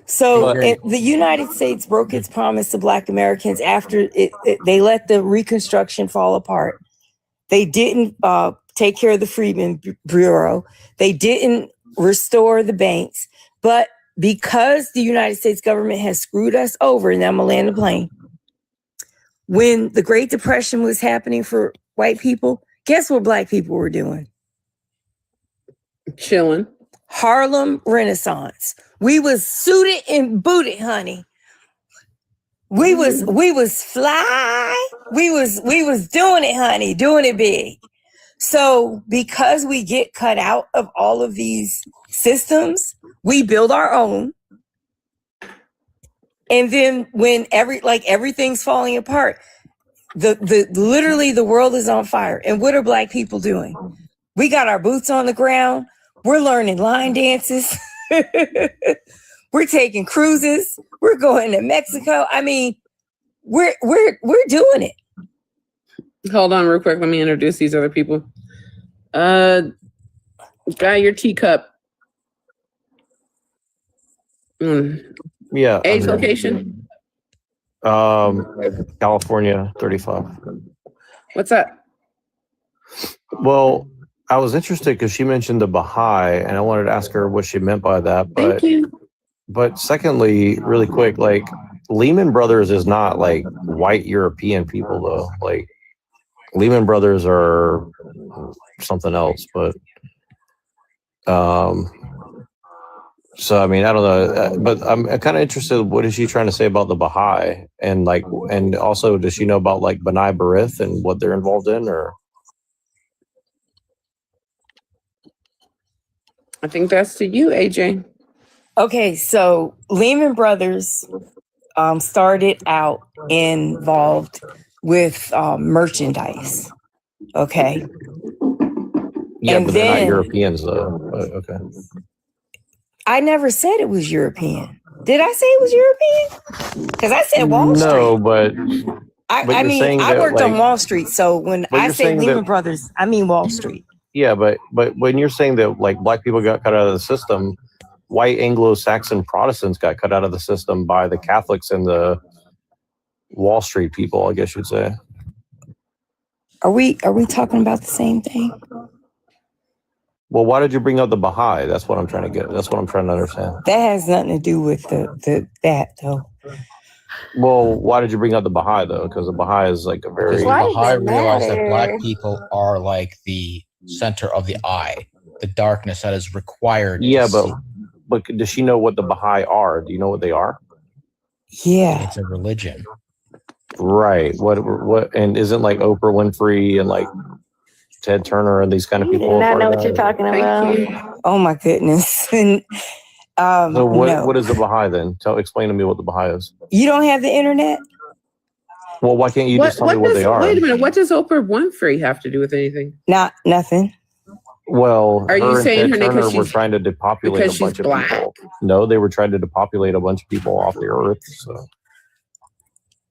So the United States broke its promise to Black Americans after they let the Reconstruction fall apart. They didn't take care of the Freedmen Bureau. They didn't restore the banks. But because the United States government has screwed us over, and I'm gonna land the plane, when the Great Depression was happening for white people, guess what Black people were doing? Chilling. Harlem Renaissance. We was suited and booted, honey. We was fly. We was doing it, honey, doing it big. So because we get cut out of all of these systems, we build our own. And then when everything's falling apart, literally the world is on fire. And what are Black people doing? We got our boots on the ground. We're learning line dances. We're taking cruises. We're going to Mexico. I mean, we're doing it. Hold on real quick. Let me introduce these other people. Guy, your teacup. Yeah. Age, location. California, 35. What's up? Well, I was interested because she mentioned the Baha'i, and I wanted to ask her what she meant by that. Thank you. But secondly, really quick, Lehman Brothers is not white European people though. Lehman Brothers are something else, but so I mean, I don't know, but I'm kind of interested. What is she trying to say about the Baha'i, and and also does she know about B'nai B'rith and what they're involved in, or? I think that's to you, AJ. Okay, so Lehman Brothers started out involved with merchandise. Okay. Yeah, And but they're not then- Europeans though. But, okay. I never said it was European. Did I say it was European? Because I said Wall Street. No, but But I you're mean, saying I that, worked on like- Wall Street, so when But I you're say saying Lehman that- Brothers, I mean Wall Street. Yeah, but when you're saying that like black people got cut out of the system, white Anglo-Saxon Protestants got cut out of the system by the Catholics and the Wall Street people, I guess you'd say. Are we talking about the same thing? Well, why did you bring up the Baha'i? That's what I'm trying to get. That's what I'm trying to understand. That has nothing to do with that though. Well, why did you bring up the Baha'i though? Because the Baha'i is like a very Because Why the does Baha'i it realize that matter? black people are like the center of the eye, the darkness that is required. to yeah, see. but does she know what the Baha'i are? Do you know what they are? Yeah. It's a religion. Right. What? And isn't like Oprah Winfrey and like Ted Turner and these kind of people? And I a part know of what you're that? talking about. Oh my goodness. So what? No. What is the Baha'i then? Explain to me what the Baha'i is. You don't have the internet? Well, why can't you just tell me what they are? Wait a minute. What does Oprah Winfrey have to do with anything? Nothing. Well, Are you her and saying Ted her name Turner 'cause were she's- trying to depopulate because a bunch she's of black? people? No, they were trying to depopulate a bunch of people off the earth. So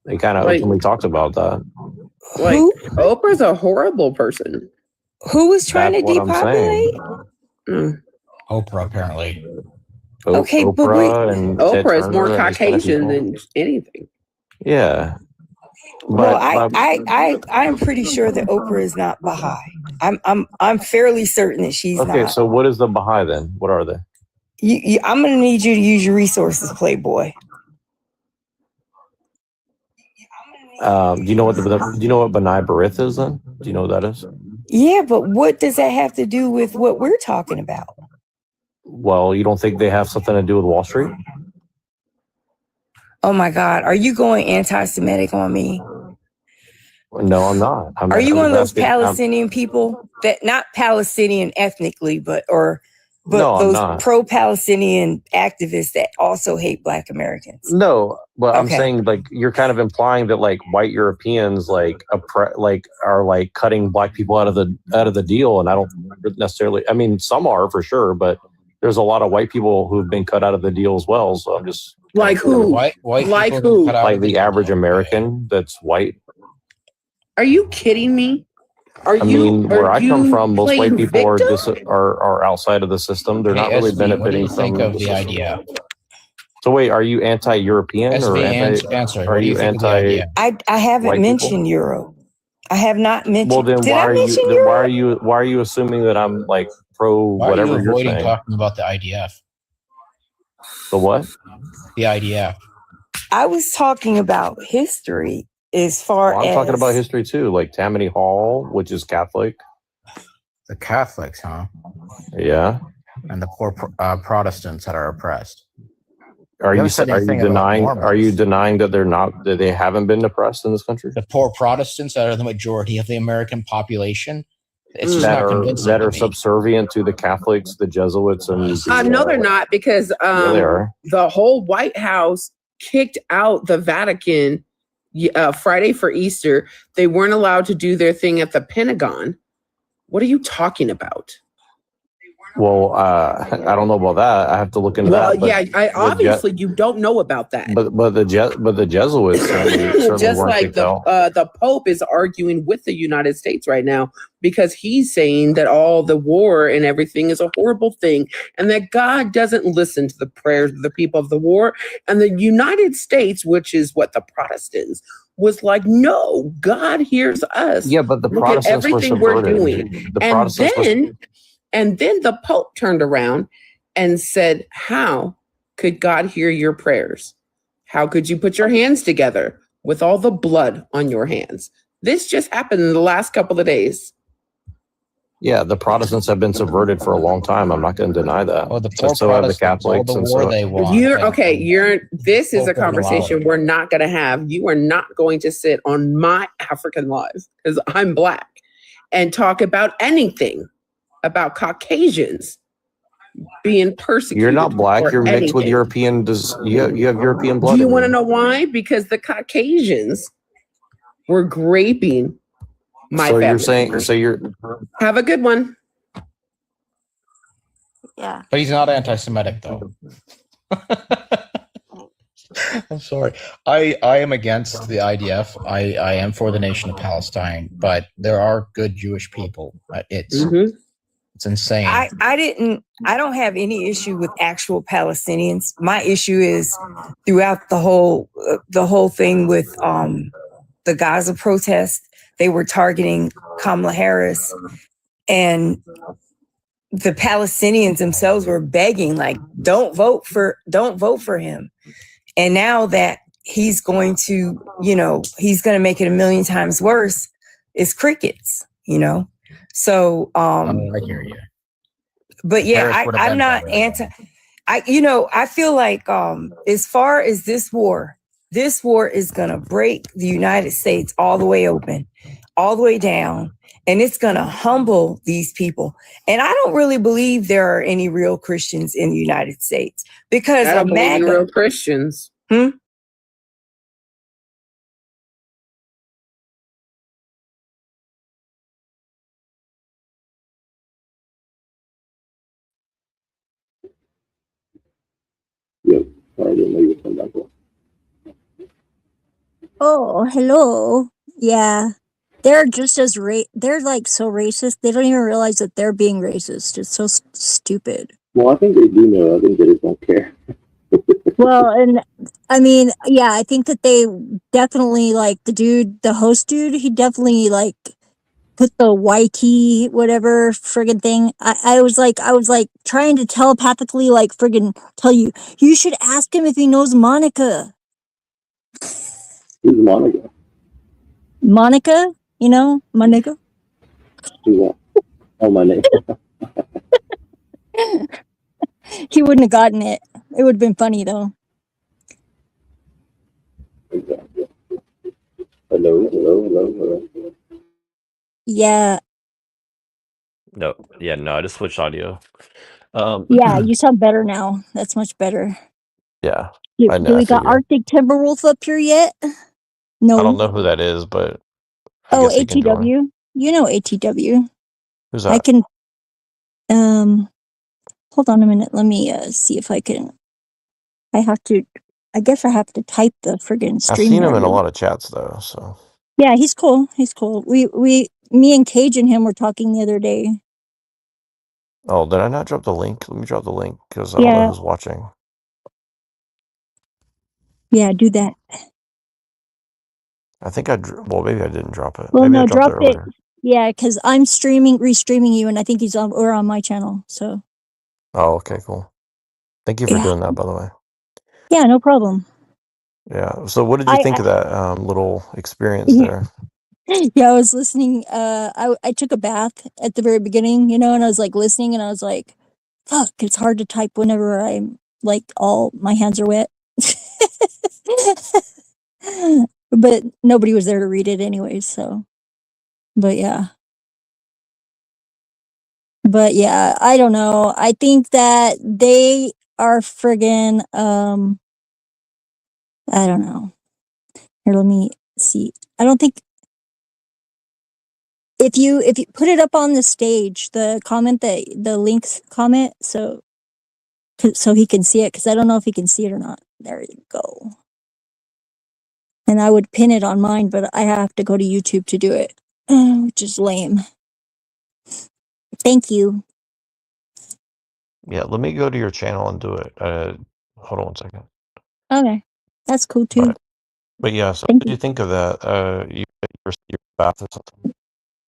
they kind of Like- openly talked about that. Like Who? Oprah's a horrible person. Who was trying That's to what I'm saying. depopulate? Mm. Oprah, apparently. Okay, but Oprah and Ted Oprah is more Turner and these kind of Caucasian people. than anything. Yeah. Well, But I'm pretty sure that Oprah is not Baha'i. I'm fairly certain that she's okay, not. so what is the Baha'i then? What are they? I'm gonna need you to use your resources, Playboy. Do you know what B'nai B'rith is then? Do you know what that is? Yeah, but what does that have to do with what we're talking about? Well, you don't think they have something to do with Wall Street? Oh my God, are you going anti-Semitic on me? No, I'm not. Are you one of those just asking- Palestinian people that not Palestinian ethnically, but No, I'm those not. pro-Palestinian activists that also hate Black Americans? No, but I'm Okay. saying like you're kind of implying that like white Europeans are like cutting black people out of the deal, and I don't necessarily. I mean, some are for sure, but there's a lot of white people who've been cut out of the deal as well. So I'm just Like who? White Like people who? cut out like of the average American that's white. Are you kidding me? Are I you? mean, where are I come you from, most white playing people are victim? are outside of the system. They're not really KSV, benefiting what do you from think of the system. idea? So wait, are you anti-European or SV, anti? answer. Are What do you think of the anti? idea? I haven't White mentioned Euro. I have not mentioned. Well, then Did why I are mention you? Then Euro? why are you assuming that I'm like pro Why are whatever you you're avoiding saying? talking about the IDF? The what? The IDF. I was talking about history as far Well, I'm as talking about history too, like Tammany Hall, which is Catholic. The Catholics, huh? Yeah. And the poor Protestants that are oppressed. Are You you haven't said anything about denying? Mormons. Are you denying that they haven't been oppressed in this country? The poor Protestants that are the majority of the American population. It's just That not are convincing. that to are me. subservient to the Catholics, the Jesuits, and No, they're not, because Yeah, they are. the whole White House kicked out the Vatican Friday for Easter. They weren't allowed to do their thing at the Pentagon. What are you talking about? Well, I don't know about that. I have to look into Well, that. but yeah, the Je- obviously you don't know about that. but the Jesuits certainly Just weren't like kicked out. the Pope is arguing with the United States right now because he's saying that all the war and everything is a horrible thing and that God doesn't listen to the prayers of the people of the war. And the United States, which is what the Protestants was like, no, God hears us. Yeah, but the Look at Protestants were everything we're subverted. doing. The And Protestants were then the Pope turned around and said, how could God hear your prayers? How could you put your hands together with all the blood on your hands? This just happened in the last couple of days. Yeah, the Protestants have been subverted for a long time. I'm not going to deny that. Oh, the So, poor so have the Protestants, all Catholics. the And war so, they want. This is a Pope won't allow conversation it. we're not going to have. You are not going to sit on my African lives because I'm Black and talk about anything about Caucasians being persecuted. you're not black. or You're mixed with anything. European. You have European blood. Do you in want to you. know why? Because the Caucasians were graping my So family. you're saying. So you're. Have a good one. Yeah. But he's not anti-Semitic though. I'm sorry. I am against the IDF. I am for the nation of Palestine, but there are good Jewish people. It's insane. I don't have any issue with actual Palestinians. My issue is throughout the whole thing with the Gaza protest, they were targeting Kamala Harris, and the Palestinians themselves were begging, like, don't vote for him. And now that he's going to, he's going to make it a million times worse, it's crickets, So, I hear you. But yeah, Harris would have I'm been not better. I feel like as far as this war is gonna break the United States all the way open, all the way down, and it's gonna humble these people. And I don't really believe there are any real Christians in the United States because I don't of believe in MAGA. real Christians. Yep. Sorry, I didn't know you were coming back up. Oh, hello. Yeah. They're just as they're like so racist. They don't even realize that they're being racist. It's so stupid. Well, I think they do know. I think they just don't care. Well, and I mean, yeah, I think that they definitely like the host dude, he definitely like put the YT whatever friggin' thing. I was like trying to telepathically like friggin' tell you should ask him if he knows Monica. Who's Monica? Monica, my nigga. Who's that? Oh, my name. He wouldn't have gotten it. It would have been funny though. Exactly. Hello. Yeah. No, I just switched audio. Yeah, you sound better now. That's much better. Yeah, Do I know. we I got figured. Arctic Timberwolf up here yet? No. I don't know who that is, but I Oh, guess he can join. ATW. You know ATW. Who's that? I can. Hold on a minute. Let me see if I can. I guess I have to type the friggin' I've stream. seen him in a name. lot of chats though. So Yeah, he's cool. Me and Cage and him were talking the other day. oh, did I not drop the link? Let me drop the link because I don't know Yeah. who's watching. Yeah, do that. I think well, maybe I didn't drop it. Well, Maybe no, I dropped drop it it. earlier. Yeah, because I'm restreaming you, and I think he's on my channel. So Oh, okay, cool. Thank you for Yeah. doing that, by the way. yeah, no problem. Yeah. So, what did you think of that little experience Yeah. there? Yeah, I was listening. I took a bath at the very beginning, and I was like listening, and I was like, "Fuck, it's hard to type whenever I'm like all my hands are wet." But nobody was there to read it anyways, so. But yeah. I don't know. I think that they are friggin' I don't know. Here, let me see. I don't think if you put it up on the stage, the links comment, so he can see it, because I don't know if he can see it or not. There you go. And I would pin it on mine, but I have to go to YouTube to do it, which is lame. Thank you. Yeah. Let me go to your channel and do it. Hold on 1 second. Okay, that's cool too. But yeah. So, Thank what did you think of that? Your bath or something?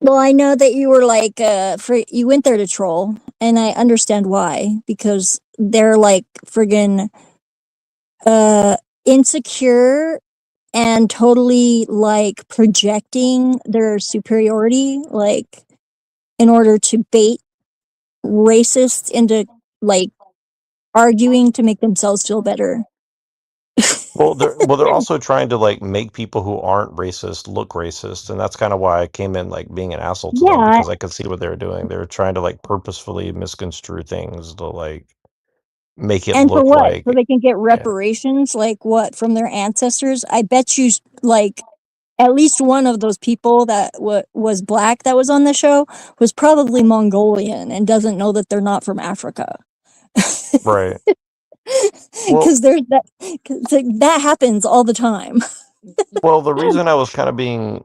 Well, I know that you were like, you went there to troll, and I understand why, because they're like friggin' insecure and totally like projecting their superiority, like in order to bait racists into like arguing to make themselves feel better. Well, they're also trying to like make people who aren't racist look racist, and that's kind of why I came in like being an asshole to them, Yeah. because I could see what they were doing. They were trying to like purposefully misconstrue things to like make it And for look what? like So they can get reparations, like what, from their ancestors? I bet you like at least one of those people that was black that was on the show was probably Mongolian and doesn't know that they're not from Africa. right. Because there's that. 'Cause like, that happens all the time. Well, the reason I was kind of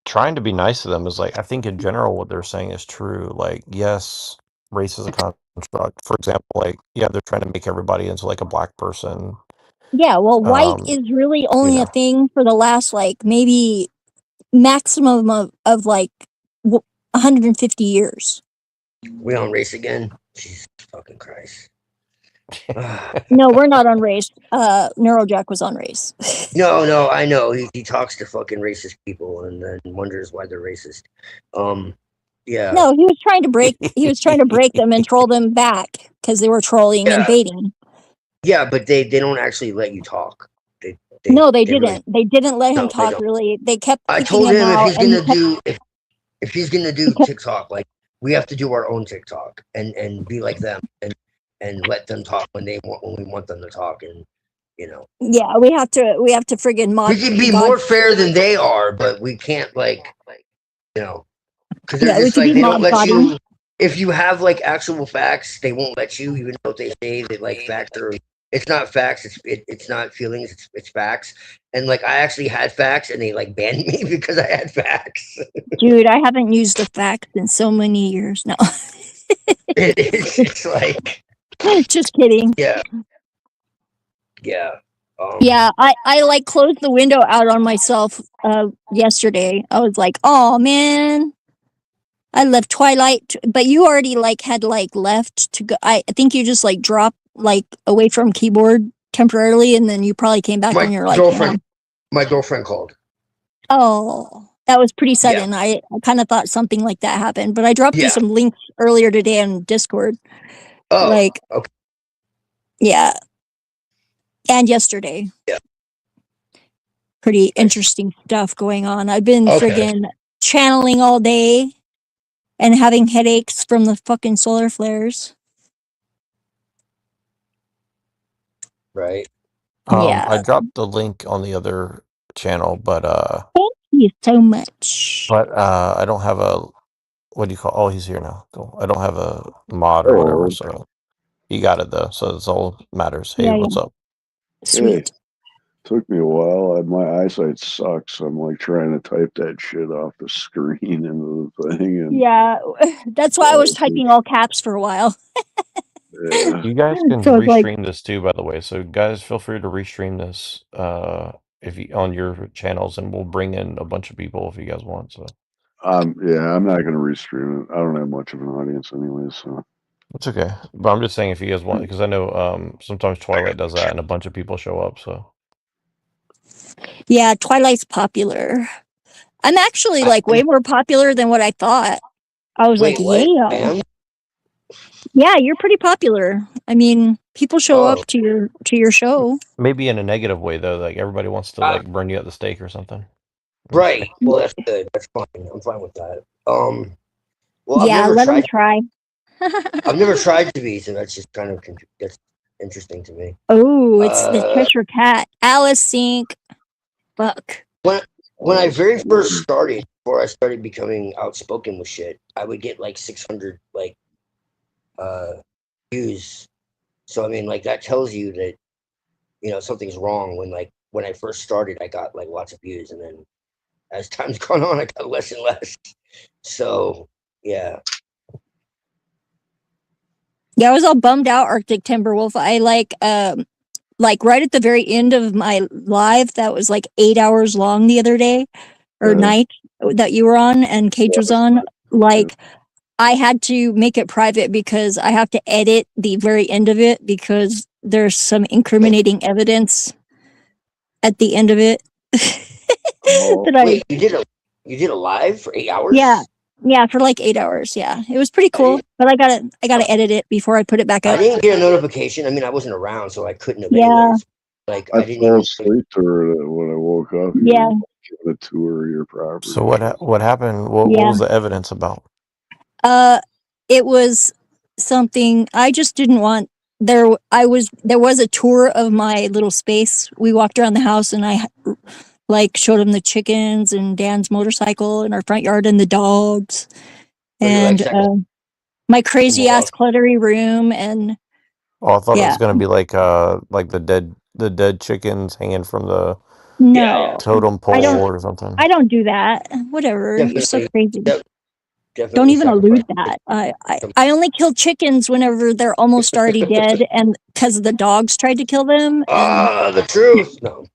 trying to be nice to them is like I think in general what they're saying is true. Like, yes, race is a construct. For example, like yeah, they're trying to make everybody into like a black person. Yeah, well, white is really only a thing for the last like maybe maximum of like 150 years. We on race again? Jesus fucking Christ. No, we're not on race. Neurojack was on race. No, I know. He talks to fucking racist people and then wonders why they're racist. Yeah. No, he was trying to break them and troll them back because they were trolling and baiting. Yeah, but they don't actually let you talk. They didn't. really- They didn't let No, him they talk don't. really. They kept I kicking told him out if he's and gonna he kept- do if he's gonna do TikTok, like we have to do our own TikTok and be like them and let them talk when we want them to talk, and you know Yeah, we have to friggin' mod. we can be God- more fair than they are, but we can't like you know because they're Yeah, we just can like be they don't let mod you. If you have like actual facts, they won't let you, even though they say that like facts are. It's not facts. It's not feelings. It's facts. And like I actually had facts, and they like banned me because I had facts. Dude, I haven't used the fact in so many years now. It's like just kidding. yeah. Yeah, I like closed the window out on myself yesterday. I was like, oh man, I left Twilight, but you already like had like left to go. I think you just like dropped like away from keyboard temporarily, and then you probably came back and you're like, My girlfriend called. oh, that was pretty sudden. I kind of thought something like that happened, but I dropped you Yeah. some links earlier today on Discord. Oh, like okay. Yeah. And yesterday. Yeah. Pretty interesting stuff going on. I've been Okay. friggin' channeling all day and having headaches from the fucking solar flares. Right. Yeah. I dropped the link on the other channel, but Thank you so much. I don't have a what do you call? Oh, he's here now. Cool. I don't have a mod or whatever, so you got it though. So it's all matters. Hey, Yeah, what's yeah. up? Sweet. Took me a while. My eyesight sucks. I'm like trying to type that shit off the screen into the thing, and Yeah. That's why I was typing all caps for a while. You guys can So it's like- restream this too, by the way. So guys, feel free to restream this if you on your channels, and we'll bring in a bunch of people if you guys want. So yeah, I'm not gonna restream it. I don't have much of an audience anyway, so it's okay. But I'm just saying if you guys want, because I know sometimes Twilight does that, and a bunch of people show up. So Yeah, Twilight's popular. I'm actually like way more popular than what I thought. I was Wait, like, what? yeah. I am? Yeah, you're pretty popular. I mean, people show up to your show. maybe in a negative way though, like everybody wants to like burn you at the stake or something. Right. Well, that's good. That's fine. I'm fine with that. Well, yeah, I've never let them tried. try. I've never tried to be, so that's just kind of that's interesting to me. Oh, it's the Uh, Cheshire Cat. Alice Sink. Fuck. When I very first started, before I started becoming outspoken with shit, I would get like 600 like views. So I mean, like that tells you that you know something's wrong. When I first started, I got like lots of views, and then as time's gone on, I got less and less. So yeah. Yeah, I was all bummed out, Arctic Timberwolf. I like right at the very end of my live that was like 8 hours long the other day or night that you were on and Cage was on. Like I had to make it private because I have to edit the very end of it because there's some incriminating evidence at the end of it. Wait, you did a live for 8 hours? Yeah, for like 8 hours. Yeah, it was pretty cool. But I gotta edit it before I put it back I up. didn't get a notification. I mean, I wasn't around, so I couldn't have. Yeah. Anyways. Like I I didn't fell even. asleep to her when I woke up. You Yeah. know, giving a tour of your property. So what happened? What Yeah. was the evidence about? It was something I just didn't want. There was a tour of my little space. We walked around the house and I like showed him the chickens and Dan's motorcycle in our front yard and the dogs Were you, like, and second- my crazy Well, ass cluttery room and Oh, I thought it Yeah. was gonna be like the dead chickens hanging from the No, totem I don't. pole or something. I don't do that. Whatever. You're so Definitely, crazy. Don't definitely even sacrifice. allude that. I only kill chickens whenever they're almost already dead, and because the dogs tried to kill them. And The truth. No.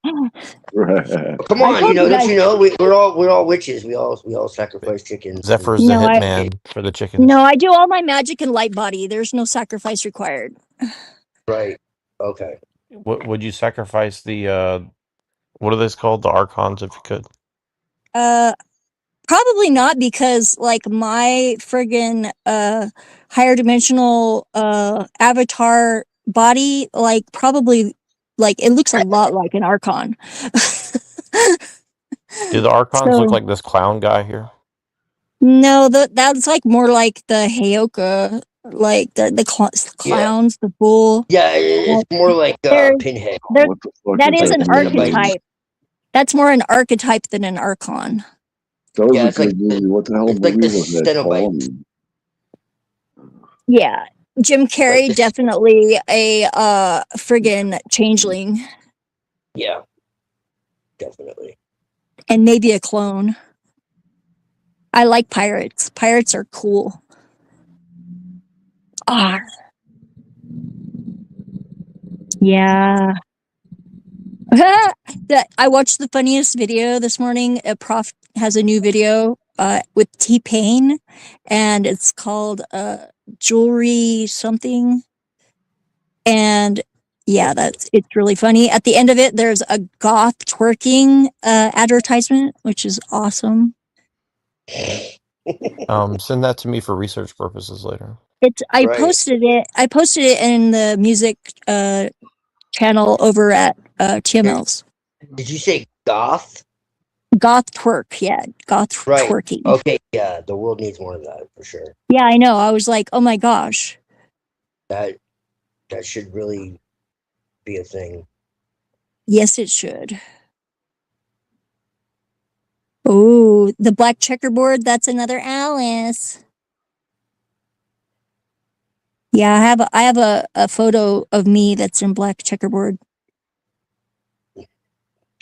Come I on, told you don't guys. you know we're all witches. We all sacrifice chickens. Zephyr's the No, hitman for the chickens. No, I do all my magic in light body. There's no sacrifice required. Right. Okay. What would you sacrifice the what are those called? The archons, if you could. Probably not, because like my friggin' higher dimensional avatar body, like probably like it looks a lot like an archon. Do the archons look So- like this clown guy here? No, that's like more like the Heyoka, like the clowns, the bull. Yeah, it's more like There's- Pinhead. there- What the fuck that is is that an movie? archetype. That's more an archetype than an archon. That was Yeah, a it's good like movie. What the hell it's like movie the was that Cenobite. called? Yeah, Jim Carrey definitely a friggin' changeling, Yeah. Definitely. and maybe a clone. I like pirates. Pirates are cool. Ah. Yeah. I watched the funniest video this morning. A prof has a new video with T-Pain, and it's called jewelry something. And yeah, it's really funny. At the end of it, there's a goth twerking advertisement, which is awesome. Send that to me for research purposes later. I posted it in the music channel over at TML's. Did you say goth? Goth twerk, yeah, goth twerking. Okay, yeah, the world needs more of that for sure. Yeah, I know. I was like, oh my gosh. That should really be a thing. Yes, it should. Oh, the black checkerboard. That's another Alice. Yeah, I have a photo of me that's in black checkerboard.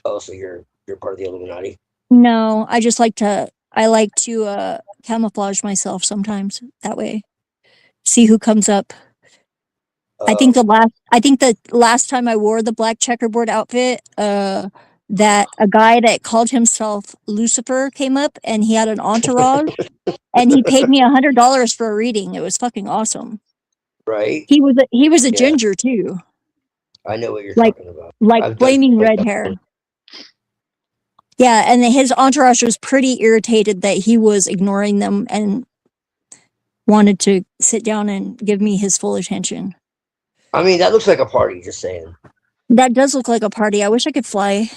Oh, so you're part of the Illuminati. No, I like to camouflage myself sometimes that way. See who comes up. I think the last time I wore the black checkerboard outfit, that a guy that called himself Lucifer came up, and he had an entourage, and he paid me $100 for a reading. It was fucking awesome. Right. He was a ginger too, I know what you're like talking about. like I've done- flaming red hair. Yeah, and his entourage was pretty irritated that he was ignoring them and wanted to sit down and give me his full attention. I mean, that looks like a party. Just saying. That does look like a party. I wish I could fly.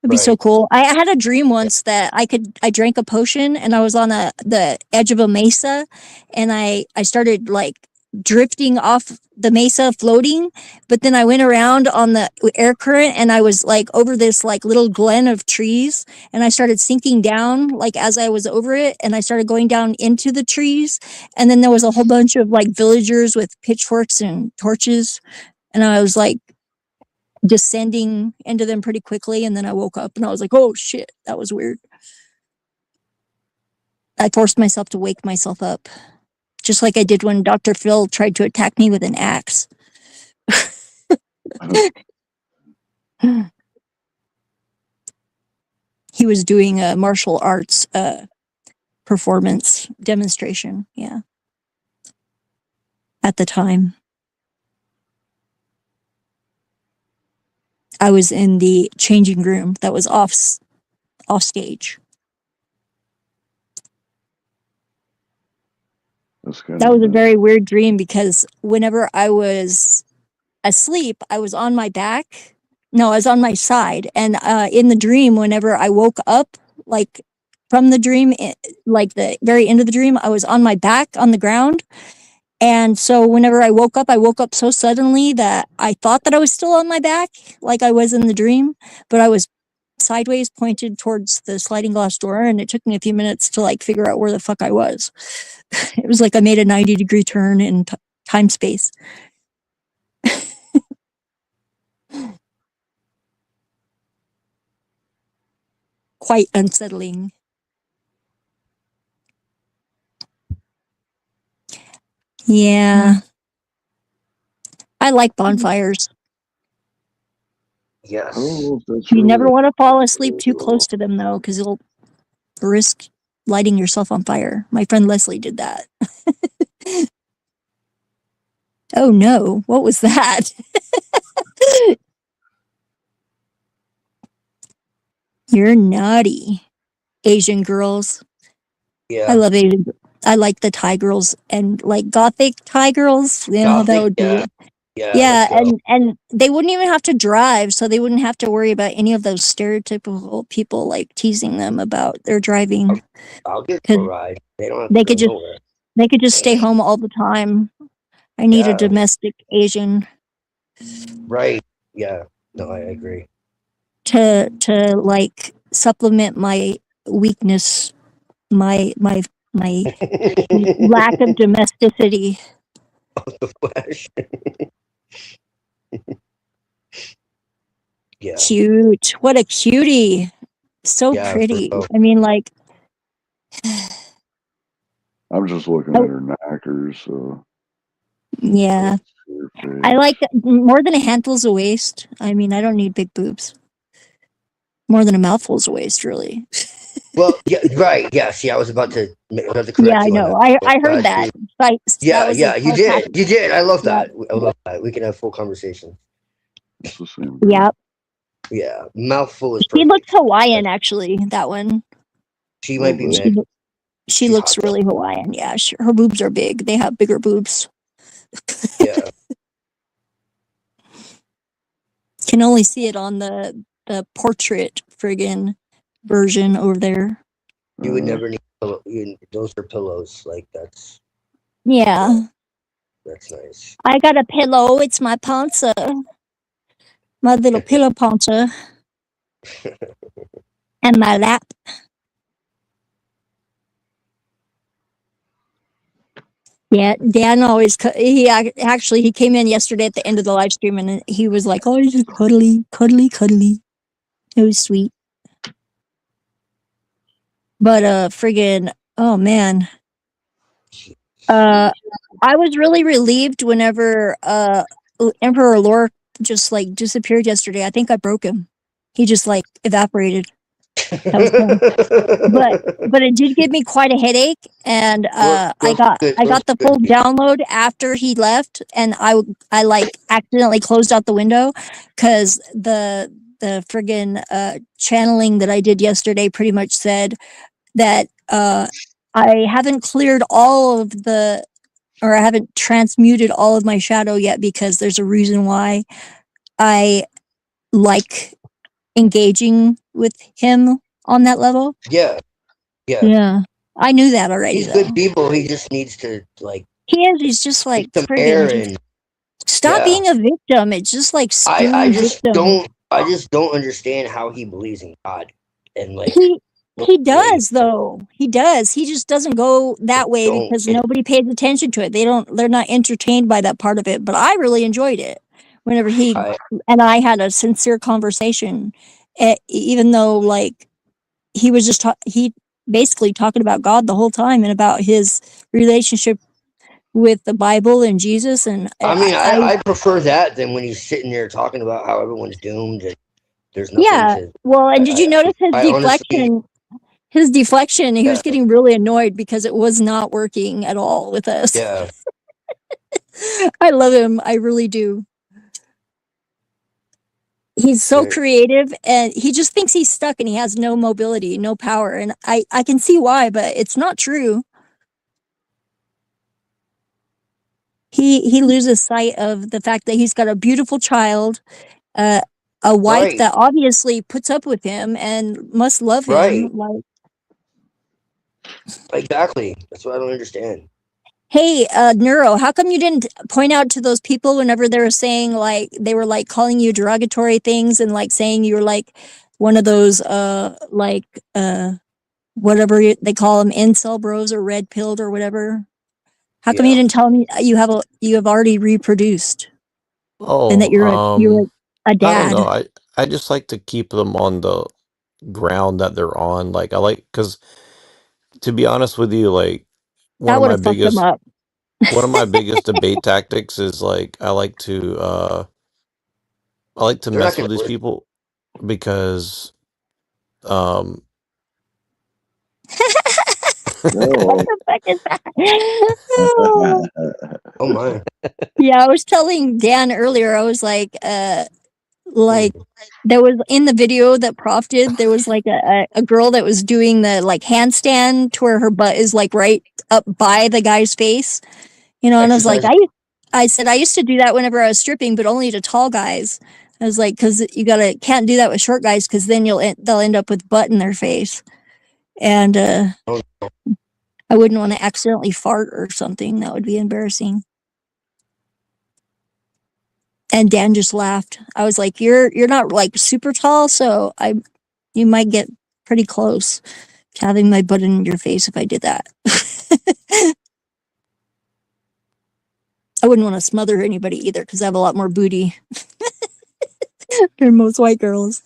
It'd be so Right. cool. I had a dream once that I drank a potion, and I was on the edge of a mesa, and I started like drifting off the mesa, floating, but then I went around on the air current, and I was like over this like little glen of trees, and I started sinking down like as I was over it, and I started going down into the trees, and then there was a whole bunch of like villagers with pitchforks and torches, and I was like descending into them pretty quickly, and then I woke up and I was like, oh shit, that was weird. I forced myself to wake myself up, just like I did when Dr. Phil tried to attack me with an axe. He was doing a martial arts performance demonstration, yeah, at the time. I was in the changing room that was off stage. That was a very weird dream, because whenever I was asleep, I was on my back. No, I was on my side. And in the dream, whenever I woke up, like from the dream, like the very end of the dream, I was on my back on the ground. And so whenever I woke up so suddenly that I thought that I was still on my back, like I was in the dream, but I was sideways pointed towards the sliding glass door, and it took me a few minutes to like figure out where the fuck I was. It was like I made a 90-degree turn in time space. Quite unsettling. Yeah. I like bonfires. Yes. You never want to fall asleep too close to them though, because you'll risk lighting yourself on fire. My friend Leslie did that. Oh no, what was that? You're naughty. Asian girls. Yeah. I love Asian. I like the Thai girls and like gothic Thai girls. You know how that Gothic, would be. yeah. Yeah, Yeah, let's go. and they wouldn't even have to drive, so they wouldn't have to worry about any of those stereotypical people like teasing them about their driving. I'll get a 'Cause ride. They don't have They to could go just nowhere. they could just stay home all the time. I need a Yeah. domestic Asian Right. Yeah. No, I agree. to like supplement my weakness, my lack of domesticity. The flesh. Yeah. Cute. What a cutie. So Yeah, for pretty. real. I mean, like, I'm just looking Oh. at her knackers. So yeah. her I face. like more than a handful's a waist. I mean, I don't need big boobs. More than a mouthful's a waist, really. Well, yeah, right. Yeah. See, I was about to correct Yeah, I you on know. that. I heard that. Like, Yeah, that was yeah, a you did. You did. I love Yeah. that. I love that. We can have full conversation. It's the same. Yep. Yeah. Mouthful is She perfect. looks Hawaiian, actually. That one. She might be She, mixed. loo- she looks really Hawaiian. Yeah, her boobs are big. They have bigger boobs. Yeah. Can only see it on the portrait friggin' version over there. You would never need pillow. Those are pillows. Like that's Yeah. nice. I got a pillow. It's my panza. My little pillow panza. And my lap. Yeah, Dan always, he came in yesterday at the end of the live stream and he was like, oh, you're cuddly, cuddly, cuddly. It was sweet. But, friggin', oh man. I was really relieved whenever, Emperor Lore just like disappeared yesterday. I think I broke him. He just like evaporated. That was fun. But it did give me quite a headache, and I got the full download after he left, and I like accidentally closed out the window because the friggin' channeling that I did yesterday pretty much said that I haven't cleared all of the, or I haven't transmuted all of my shadow yet because there's a reason why I like engaging with him on that level. Yeah. Yeah. Yeah. I knew that already. He's though. good people. He just needs to like He is. He's just like some friggin' air just and stop yeah. being a victim. It's just like I just victim. don't understand how he believes in God and like He does though. He does. He just doesn't go that way Don't. because nobody pays attention to it. They're not entertained by that part of it. But I really enjoyed it whenever he and I had a sincere conversation, even though like he was just he basically talking about God the whole time and about his relationship with the Bible and Jesus. And I mean, I prefer that than when he's sitting there talking about how everyone's doomed and there's nothing yeah. to. Well, and did you notice his I deflection? His deflection, he was Yeah. getting really annoyed because it was not working at all with us. Yeah. I love him. I really do. He's so Right. creative and he just thinks he's stuck and he has no mobility, no power. And I can see why, but it's not true. He loses sight of the fact that he's got a beautiful child, a wife Right. that obviously puts up with him and must love him. Right. Like, Exactly. That's what I don't understand. hey, Neuro, how come you didn't point out to those people whenever they were saying like they were like calling you derogatory things and like saying you were like one of those whatever they call them, incel bros or red pilled or whatever? How come you didn't tell me you have already reproduced and that you're a I don't dad? know. I just like to keep them on the ground that they're on. Like I like because to be honest with you, like one That of would my have fucked them biggest up. one of my biggest debate tactics is like I like to They're not mess gonna with these listen. people because um What the fuck is that? Oh. Oh my. Yeah, I was telling Dan earlier, I was like there was in the video that Prof did, there was like a girl that was doing the like handstand to where her butt is like right up by the guy's face. You know, and I was like, Exercise. I said I used to do that whenever I was stripping, but only to tall guys. I was like, because you can't do that with short guys, because then they'll end up with butt in their face, and Oh, I wouldn't want to accidentally fart or something. That would be embarrassing. And Dan just laughed. I was like, you're not like super tall, so you might get pretty close to having my butt in your face if I did that. I wouldn't want to smother anybody either because I have a lot more booty than most white girls.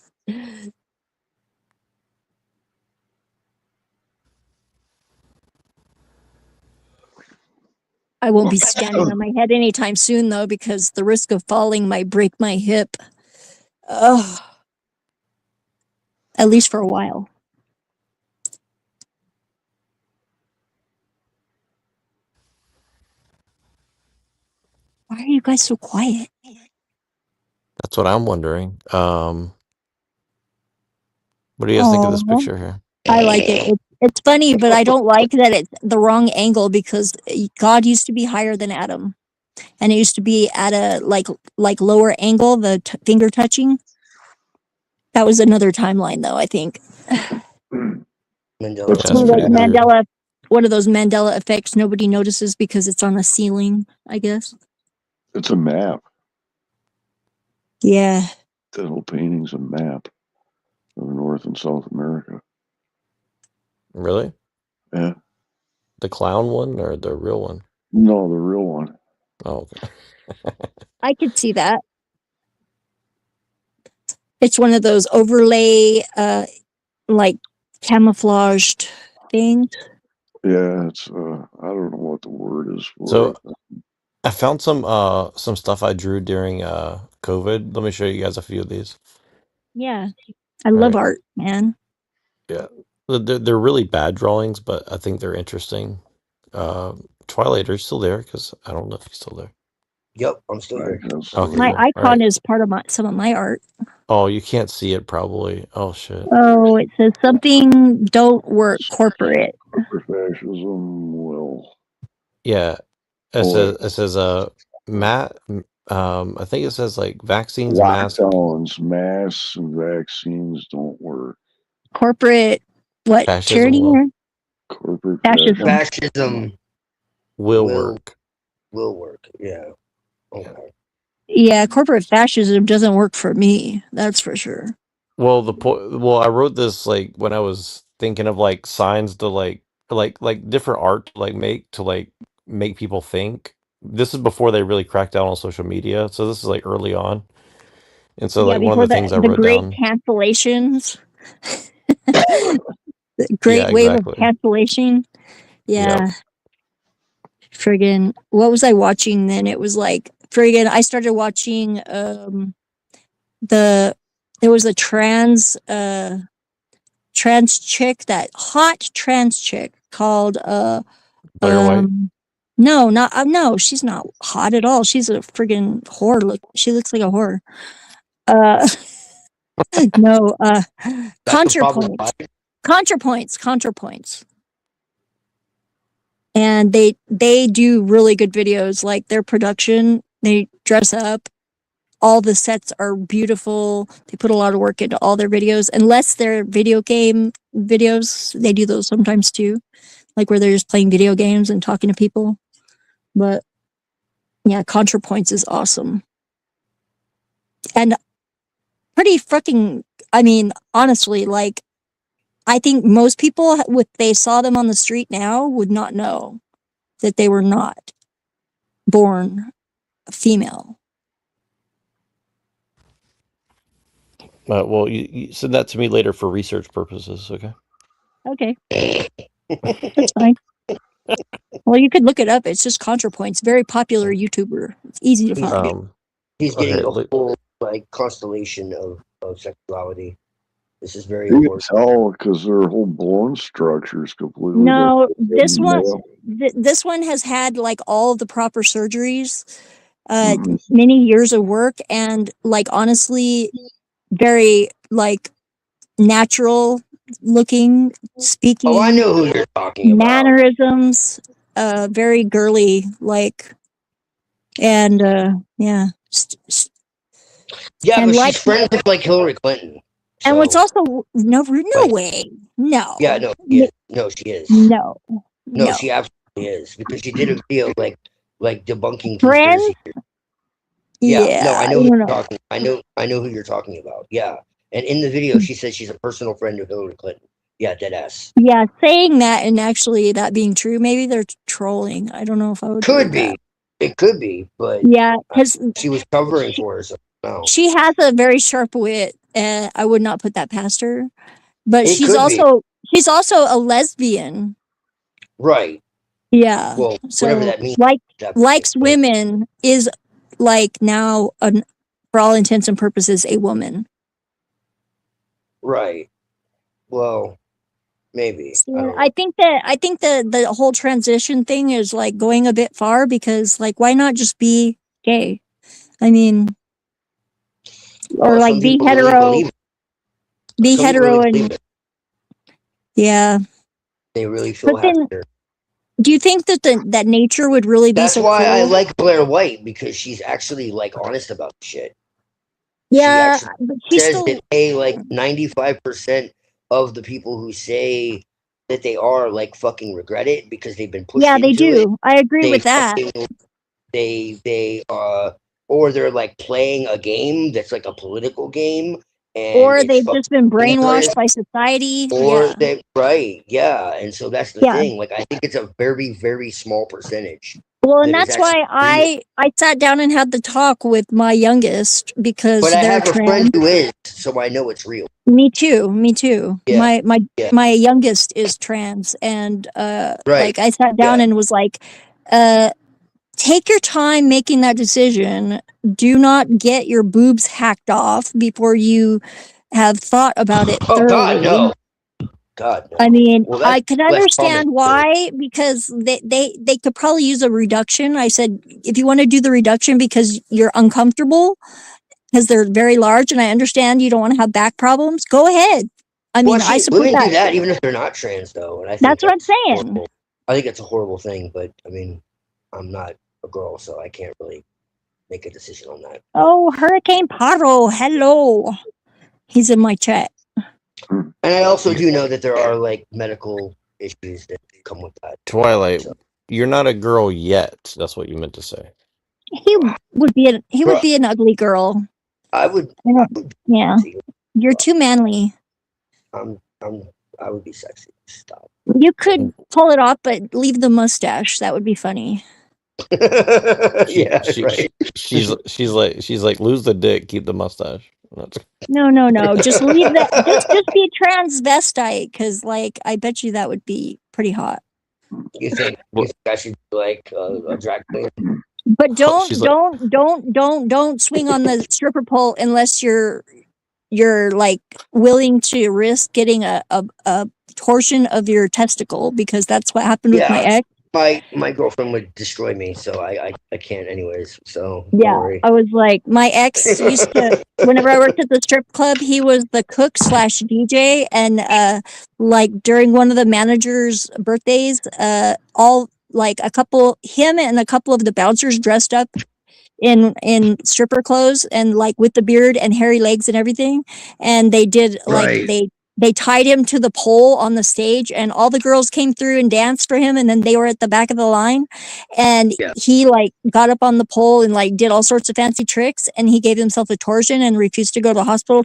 I won't be standing on my head anytime soon though, because the risk of falling might break my hip. Ugh. At least for a while. Why are you guys so quiet? that's what I'm wondering. What do you guys think of this Aw. picture here? I like it. It's funny, but I don't like that it's the wrong angle because God used to be higher than Adam, and it used to be at a like lower angle. The finger touching. That was another timeline, though. I think Mandela. That's one of those pretty weird. Mandela, one of those Mandela effects nobody notices because it's on a ceiling. I guess. It's a map. Yeah. That whole painting's a map of North and South America. Really? Yeah. The clown one or the real one? No, the real one. Oh, okay. I could see that. It's one of those overlay, like camouflaged things. Yeah, it's I don't know what the word is for So it. I found some stuff I drew during COVID. Let me show you guys a few of these. Yeah, I love Alright. art, man. Yeah. They're really bad drawings, but I think they're interesting. Twilight, are you still there? Because I don't know if he's still there. Yep, I'm still here. Okay, My cool. icon Alright. is part of some of my art. Oh, you can't see it probably. Oh shit. Oh, it says something don't work corporate. Fascism will. Yeah. It Oh, says Matt I think it says like vaccines, masks. lockdowns, masks, and vaccines don't work. Corporate what Fascism charity? will. here? Corporate Fascism. Fascism Will work. will work. Yeah. Okay. Yeah, corporate fascism doesn't work for me. That's for sure. Well, I wrote this like when I was thinking of like signs to like different art to make people think. This is before they really cracked down on social media, so this is like early on. And so Yeah, like one of before the things I the wrote great down. cancellations. The great Yeah, wave of exactly. cancellation. Yeah. Yep. Friggin', what was I watching then? It was like friggin', I started watching there was a trans chick, that hot trans chick called Blair White. no, she's not hot at all. She's a friggin' whore. She looks like a whore. No, That's the problem. ContraPoints. And they do really good videos. Like their production, they dress up. All the sets are beautiful. They put a lot of work into all their videos. Unless they're video game videos, they do those sometimes too. Like where they're just playing video games and talking to people. But yeah, ContraPoints is awesome. And pretty fucking, I mean, honestly, like, I think most people, if they saw them on the street now, would not know. that they were not born female. Well, you send that to me later for research purposes. Okay. Okay. That's fine. Well, you could look it up. It's just ContraPoints. Very popular YouTuber. It's easy to find. He's getting okay, a whole like constellation of sexuality. This is very You can important. tell because their whole bone structure is completely No, different. this one has had like all of the proper surgeries, Mhm. many years of work, and like honestly, very like natural looking, speaking. Oh, I know who you're talking about. Mannerisms, very girly, like, and yeah. Yeah, and but like, she's friends with like Hillary Clinton. and what's so- also no way, no, Yeah, no, she is. No, she is. no, No, she absolutely is because she did a video like debunking Friend? conspiracy theories. Yeah, no, I know who no, you're no. talking. I know who you're talking about. Yeah, and in the video, she says she's a personal friend of Hillary Clinton. Yeah, dead ass. Yeah, saying that and actually that being true, maybe they're trolling. I don't know if I would. Could believe be. It could be, but that. Yeah, because she was covering for herself. No. she has a very sharp wit, and I would not put that past her. But It she's could be. also a lesbian. Right. Yeah. Well, so whatever that means. likes women is like now for all intents and purposes a woman. Right. Well, maybe. Yeah, I think that the whole transition thing is like going a bit far because like why not just be gay? I mean, or Well, like some be people really hetero, believe it. be Some people hetero really and believe it. yeah. They really feel But then, happier. do you think that that nature would really be That's so why I cruel? like Blair White because she's actually like honest about shit. Yeah, She but actually she's says still that hey, like 95% of the people who say that they are like fucking regret it because they've been pushed yeah, they into it. do. I agree They with that. fucking they or they're like playing a game that's like a political game and Or it's they've fucking just been brainwashed dangerous. by society. Or Yeah. they right, yeah. And so that's the Yeah. thing. Like I think it's a very, very small percentage. Well, and that is that's why actually I sat down and had the talk with my youngest because But I they're have a trans. friend who is, so I know it's real. Me too. Yeah. My my youngest is trans, and Right. like I sat down and was like, take your time making that decision. Do not get your boobs hacked off before you have thought about it Oh thoroughly. God, no. God, no. I mean, Well, I that's can less understand common. why because they could probably use a reduction. I said, if you want to do the reduction because you're uncomfortable, because they're very large, and I understand you don't want to have back problems, go ahead. I mean, Well, I support women that. do that even if they're not trans, though. And I think That's what I'm saying. horrible. I think it's a horrible thing, but I mean, I'm not a girl, so I can't really make a decision on that. Oh, Hurricane Paro, hello. He's in my chat. And I also do know that there are like medical issues that come with that. Twilight, you're not a girl yet. That's what you meant to say. He would be an ugly girl. I would. Yeah, you're too manly. I would be sexy. Stop. You could pull it off, but leave the mustache. That would be funny. Yeah, right. She's like lose the dick, keep the mustache. No. Just leave that. Just be transvestite, because like I bet you that would be pretty hot. You think I should be like a drag queen? But don't She's like- don't swing on the stripper pole unless you're like willing to risk getting a torsion of your testicle, because that's what happened with my ex. My girlfriend would destroy me, so I can't anyways. So don't Yeah, worry. I was like, my ex used to, whenever I worked at the strip club, he was the cook / DJ. And like during one of the manager's birthdays, all like him and a couple of the bouncers dressed up in stripper clothes and like with the beard and hairy legs and everything. And they did like, Right. they tied him to the pole on the stage, and all the girls came through and danced for him, and then they were at the back of the line, and he like got up on the pole and like did all sorts of fancy tricks, and he gave himself a torsion and refused to go to the hospital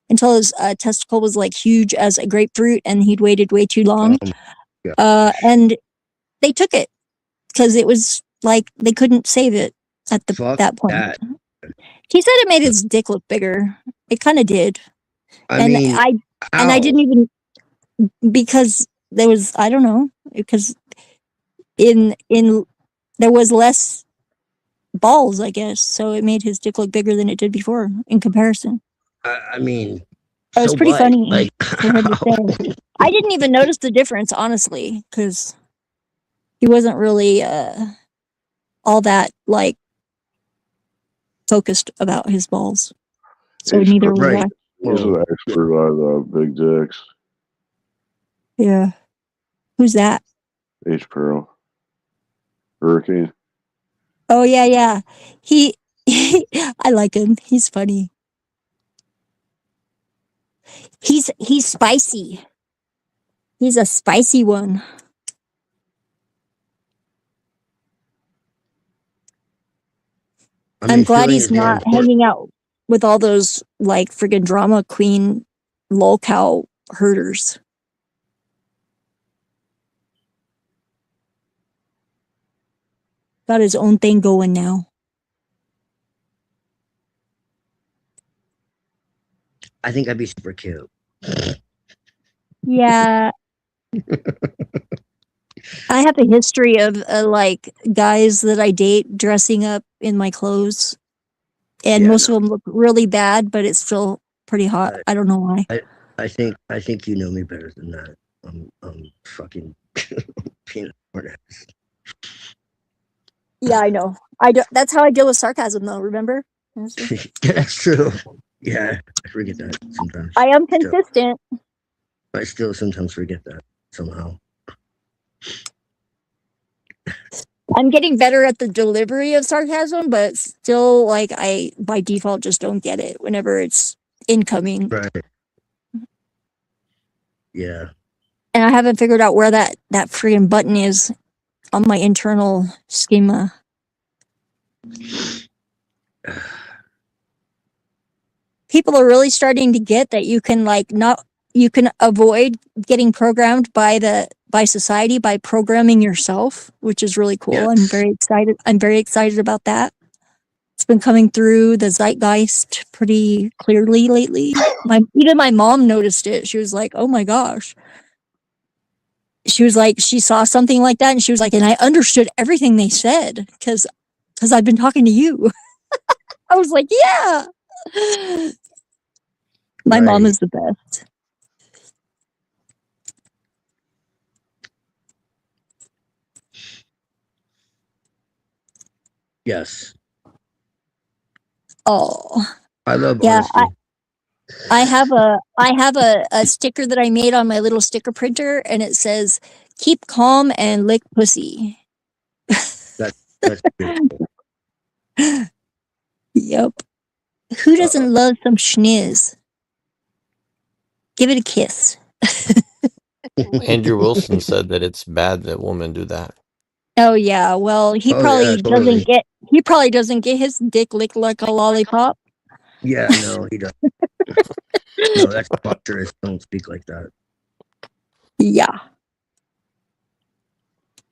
until his testicle was like huge as a grapefruit, and he'd waited way too long. And they took it, because it was like they couldn't save it at that point. that. He said it made his dick look bigger. It kind of did. I mean, I how? didn't even, because there was, I don't know, because in there was less balls, I guess, so it made his dick look bigger than it did before in comparison. I mean, It was so pretty what? funny Like, for him to say. I didn't even notice the difference, honestly, because he wasn't really all that like focused about his balls. So He's neither was right. I. He's an expert on big dicks. Yeah. Who's that? H. Pearl. Hurricane. Oh yeah. He I like him. He's funny. He's spicy. He's a spicy one. I mean, I'm glad feeling he's is more not important. hanging out with all those like friggin' drama queen lolcow herders. Got his own thing going now. I think I'd be super cute. Yeah. I have a history of like guys that I date dressing up in my clothes, and Yeah, most of them look really bad, but it's still pretty hot. I don't know why. I think you know me better than that. I'm fucking peanut butter. Yeah, I know. That's how I deal with sarcasm, though. Remember? That's true. Yeah, I forget that sometimes. I am consistent. I still sometimes forget that somehow. I'm getting better at the delivery of sarcasm, but still, like, I by default just don't get it whenever it's incoming. Right. Yeah. And I haven't figured out where that freaking button is on my internal schema. People are really starting to get that you can you can avoid getting programmed by society by programming yourself, which is really cool. Yes. I'm very excited about that. It's been coming through the zeitgeist pretty clearly lately. Even my mom noticed it. She was like, "Oh my gosh." She was like, she saw something like that, and she was like, and I understood everything they said because I've been talking to you. I was like, yeah. My mom is the best. Yes. Oh. I love Yeah, honesty. I have a sticker that I made on my little sticker printer, and it says, "Keep calm and lick pussy." That's beautiful. Yep. Who doesn't love some schniz? Give it a kiss. Andrew Wilson said that it's bad that women do that. Oh yeah, well he Oh, probably yeah, totally. doesn't get his dick licked like a lollipop. Yeah, no, he doesn't. No, that's butcherous. Don't speak like that. Yeah.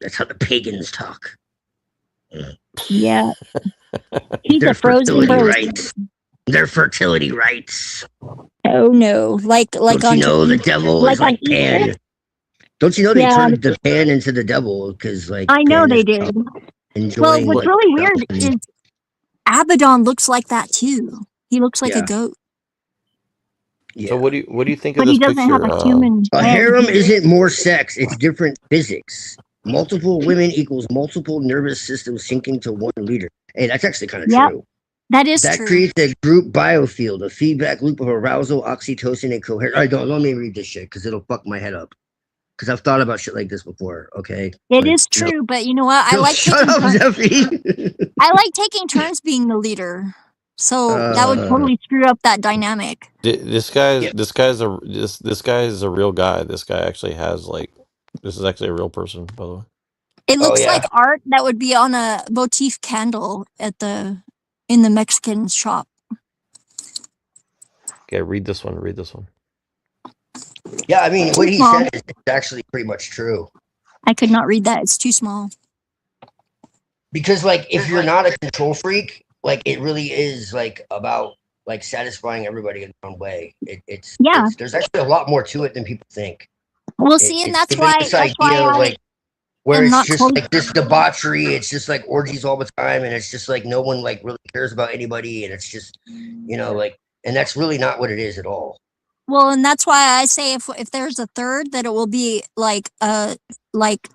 That's how the pagans talk. Yeah. He's Their a frozen fertility rose. rights. Their fertility rights. Oh no. Like Don't on you know the devil is like on Pan? Easter? Don't you know they Yeah. turned the Pan into the devil because like I know Pan they is did. enjoying Well, what's like, really weird stuff is and- Abaddon looks like that too. He looks like Yeah. a goat, So what do you think but of he this doesn't have picture? a human A head. harem isn't more sex, it's different physics. Multiple women equals multiple nervous systems syncing to one leader. Hey, that's actually kind of Yep. true. That is That true. creates a group biofield, a feedback loop of arousal, oxytocin, and coherence. All right, don't let me read this shit because it'll fuck my head up. Because I've thought about shit like this before. Okay, It is true, but you know what? I like shut taking up, turns. Zeffy. I like taking turns being the leader. So that would totally screw up that dynamic. This guy is a real guy. This guy actually has this is actually a real person, by the way. It looks yeah. like art that would be on a motif candle in the Mexican shop. Okay, read this one. Read this one. Yeah, I mean, what he Small. said is actually pretty much true. I could not read that. It's too small. because like if you're not a control freak, like it really is like about like satisfying everybody in their own way. It's there's actually a lot more to it than people think. Well, see, and It's that's given why this idea of like where am it's not just close. like this debauchery, it's just like orgies all the time, and it's just like no one like really cares about anybody, and it's just like, and that's really not what it is at all. Well, and that's why I say if there's a third, that it will be like like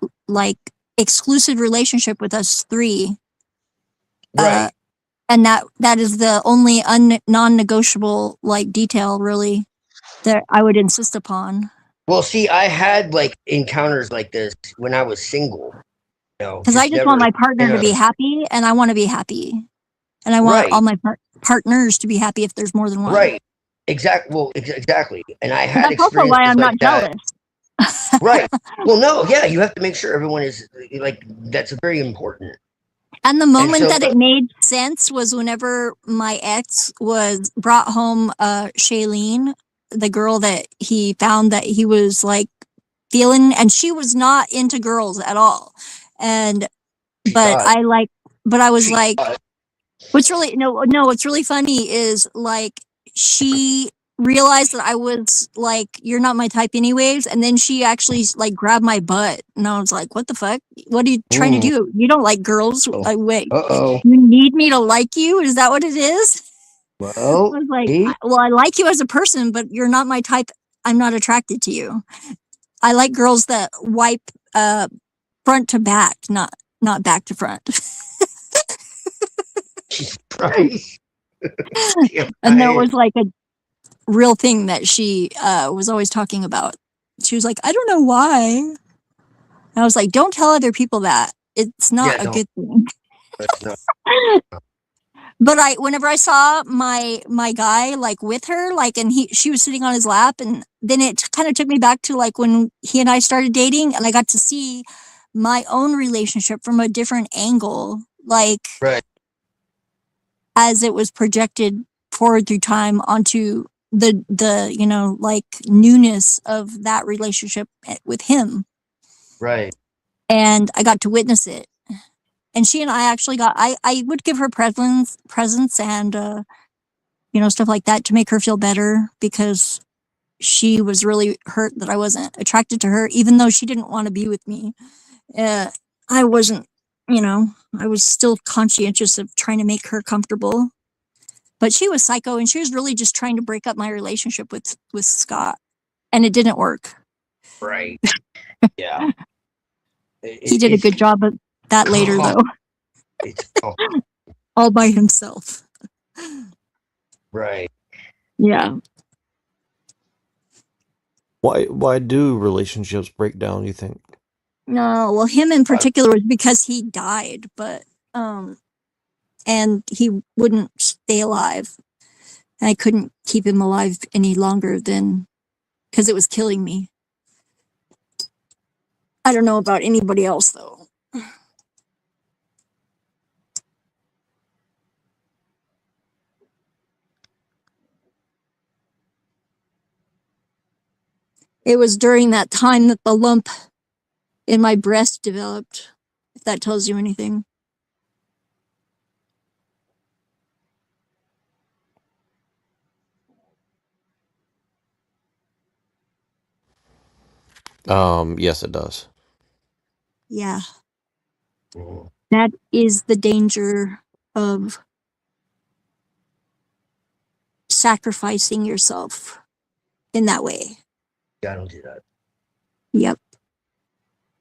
exclusive relationship with us three. Right. And that is the only non-negotiable like detail really that I would insist upon. Well, see, I had like encounters like this when I was single. Because I just want my partner to be happy, and I want to be happy, and I want all my partners to be happy if there's more than one. Right. Exactly. Well, exactly. And I had That's also why I'm not jealous. Right. Well, no, yeah, you have to make sure everyone is like, that's very important. And the moment that it made sense was whenever my ex brought home Shailene, the girl that he found that he was like feeling, and she was not into girls at all. And I was like, what's really funny is like she realized that I was like, you're not my type anyways, and then she actually like grabbed my butt, and I was like, what the fuck, what are you trying to do? You don't like girls? Like, wait, you need me to like you? Is that what it is? Well, I was like, I like you as a person, but you're not my type. I'm not attracted to you. I like girls that wipe front to back, not back to front. Jesus Christ. And that was like a real thing that she was always talking about. She was like, I don't know why. And I was like, don't tell other people that. It's not a good thing. But whenever I saw my guy like with her, like, and she was sitting on his lap, and then it kind of took me back to like when he and I started dating, and I got to see my own relationship from a different angle, like as it was projected forward through time onto the like newness of that relationship with him. Right. And I got to witness it. And she and I actually I would give her presents and stuff like that to make her feel better, because she was really hurt that I wasn't attracted to her, even though she didn't want to be with me. I wasn't, I was still conscientious of trying to make her comfortable. But she was psycho, and she was really just trying to break up my relationship with Scott, and it didn't work. Right. Yeah. He did a good job of that later, though. All by himself. Right. Yeah. Why do relationships break down, you think? No, well, him in particular was because he died, but and he wouldn't stay alive. And I couldn't keep him alive any longer because it was killing me. I don't know about anybody else, though. It was during that time that the lump in my breast developed, if that tells you anything. Yes, it does. Yeah. That is the danger of sacrificing yourself in that way. Yeah, I don't do that. Yep.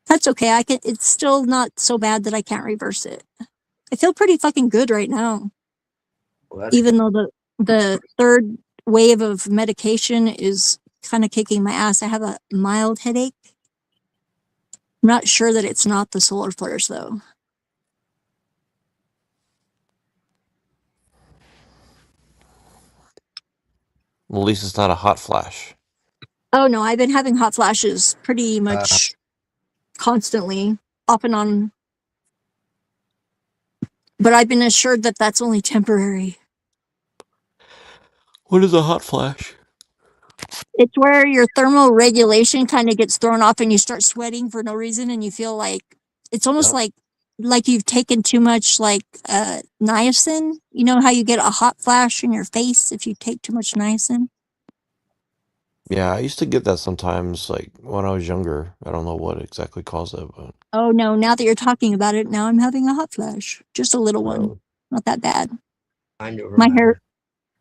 That's okay. It's still not so bad that I can't reverse it. I feel pretty fucking good right now. Well, even though the third wave of medication is kind of kicking my ass. I have a mild headache. I'm not sure that it's not the solar flares, though. Well, at least it's not a hot flash. Oh, no, I've been having hot flashes pretty much constantly, off and on. But I've been assured that that's only temporary. What is a hot flash? It's where your thermal regulation kind of gets thrown off and you start sweating for no reason, and you feel like it's almost like like you've taken too much like niacin. You know how you get a hot flash in your face if you take too much niacin? Yeah, I used to get that sometimes, like when I was younger. I don't know what exactly caused it, but Oh no, now that you're talking about it, now I'm having a hot flash. Just a little one. Not that bad. Kind of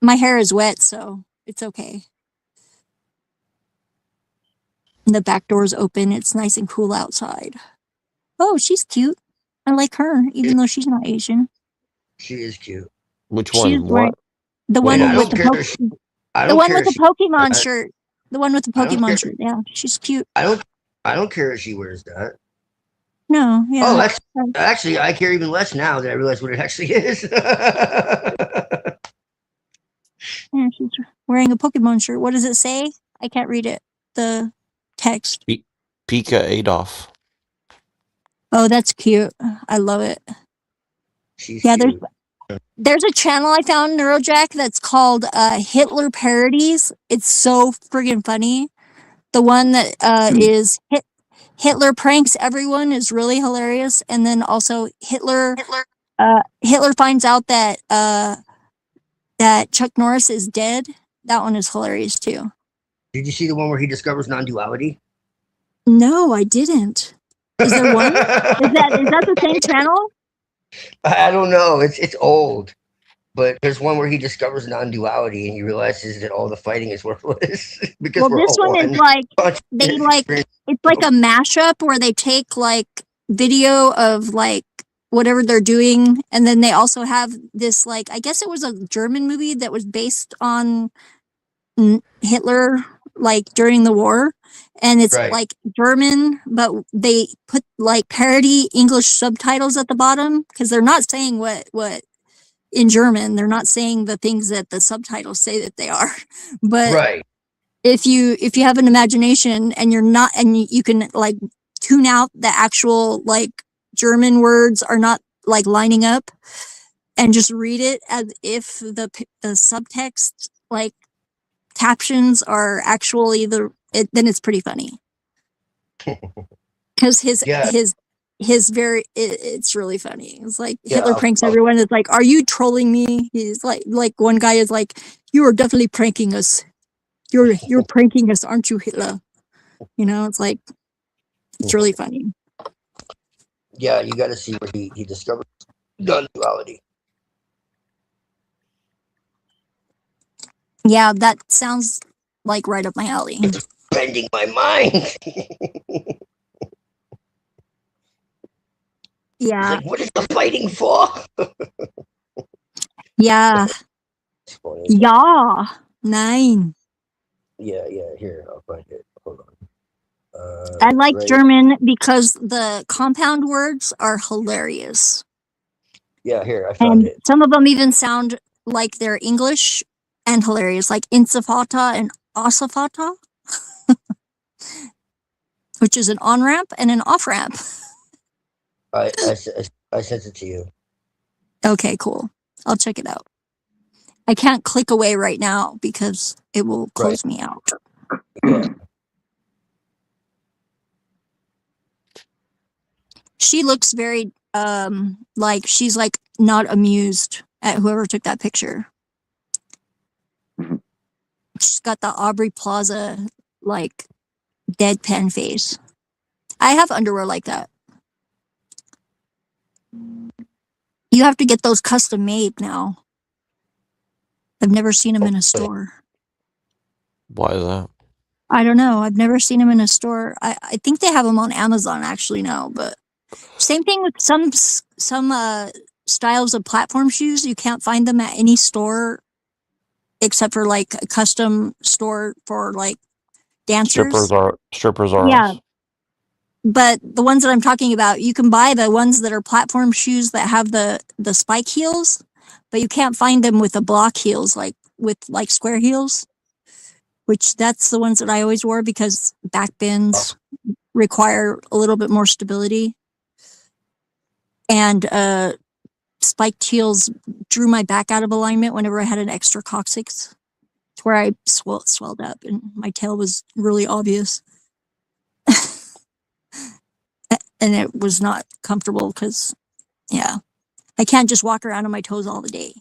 My hair is wet, so it's okay. And the back door's open. It's nice and cool outside. Oh, she's cute. I like her, even though she's not Asian. She is cute. which She's one? wearing What? the Wait, one I with don't the care. I the don't one care with if the Pokemon she. shirt. The one with the I don't care. Pokemon shirt. Yeah, she's cute. I don't care if she wears that. No, yeah. Oh, that's actually I care even less now that I realize what it actually is. Yeah, she's wearing a Pokemon shirt. What does it say? I can't read it. The text. Pika Adolf. Oh, that's cute. I love it. She's Yeah, cute. there's a channel I found, Neurojack, that's called Hitler Parodies. It's so friggin' funny. The one that is Hitler pranks everyone is really hilarious, and then also Hitler finds out that that Chuck Norris is dead. That one is hilarious too. Did you see the one where he discovers non-duality? No, I didn't. Is there one? Is that the same channel? I don't know. It's old, but there's one where he discovers non-duality and he realizes that all the fighting is worthless because Well, we're this all one is like they like it's like a mashup where they take like video of like whatever they're doing, and then they also have this like I guess it was a German movie that was based on Hitler like during the war, and it's Right. like German, but they put like parody English subtitles at the bottom because they're not saying what in German, they're not saying the things that the subtitles say that they are. But right. if you have an imagination and you're not, and you can like tune out the actual like German words are not like lining up, and just read it as if the subtext like captions are actually then it's pretty funny. Because his very it's really funny. It's like Hitler pranks everyone. It's like, are you trolling me? He's like one guy is like, you are definitely pranking us. You're pranking us, aren't you, Hitler? You know, it's like it's really funny. Yeah, you got to see where he discovers non-duality. Yeah, that sounds like right up my alley. Bending my mind. Yeah. Like, what is the fighting for? Yeah. Yeah. Nine. Yeah. Here, I'll find it. Hold on. I like right. German because the compound words are hilarious. Yeah, here, I found And it. some of them even sound like they're English and hilarious, like Insafata and Asafata, which is an on-ramp and an off-ramp. I sent it to you. Okay, cool. I'll check it out. I can't click away right now because it will close me out. She looks very like she's like not amused at whoever took that picture. She's got the Aubrey Plaza like deadpan face. I have underwear like that. You have to get those custom made now. I've never seen them in a store. Why is that? I don't know. I've never seen them in a store. I think they have them on Amazon actually now, but same thing with some styles of platform shoes. You can't find them at any store except for like a custom store for like dancers. Strippers are Yeah. us. But the ones that I'm talking about, you can buy the ones that are platform shoes that have the spike heels, but you can't find them with the block heels, like with like square heels, which that's the ones that I always wore because back bends require a little bit more stability. And spiked heels drew my back out of alignment whenever I had an extra coccyx, to where I swelled up and my tail was really obvious. And it was not comfortable because Yeah. I can't just walk around on my toes all the day.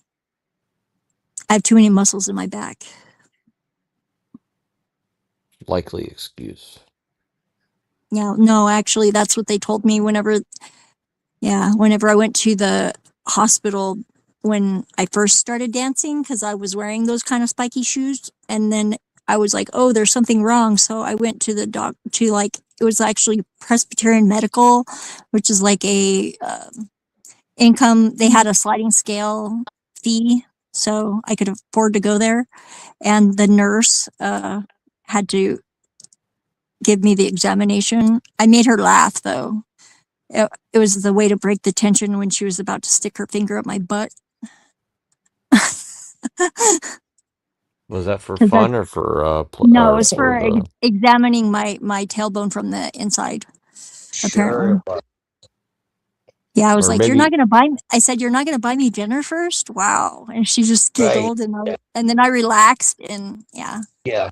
I have too many muscles in my back. Likely excuse. Yeah, no, actually, that's what they told me whenever I went to the hospital when I first started dancing, because I was wearing those kind of spiky shoes. And then I was like, oh, there's something wrong. So I went to the it was actually Presbyterian Medical, which is like a income. They had a sliding scale fee, so I could afford to go there. And the nurse had to give me the examination. I made her laugh, though. It was the way to break the tension when she was about to stick her finger up my butt. Was that for 'Cause fun or for No, it or was for the examining my tailbone from the inside, apparently. Yeah, I was or like, "You're maybe not gonna buy me," I said, "You're not gonna buy me dinner first? Wow." And she just Right. giggled, and Yeah. then I relaxed, and yeah, Yeah.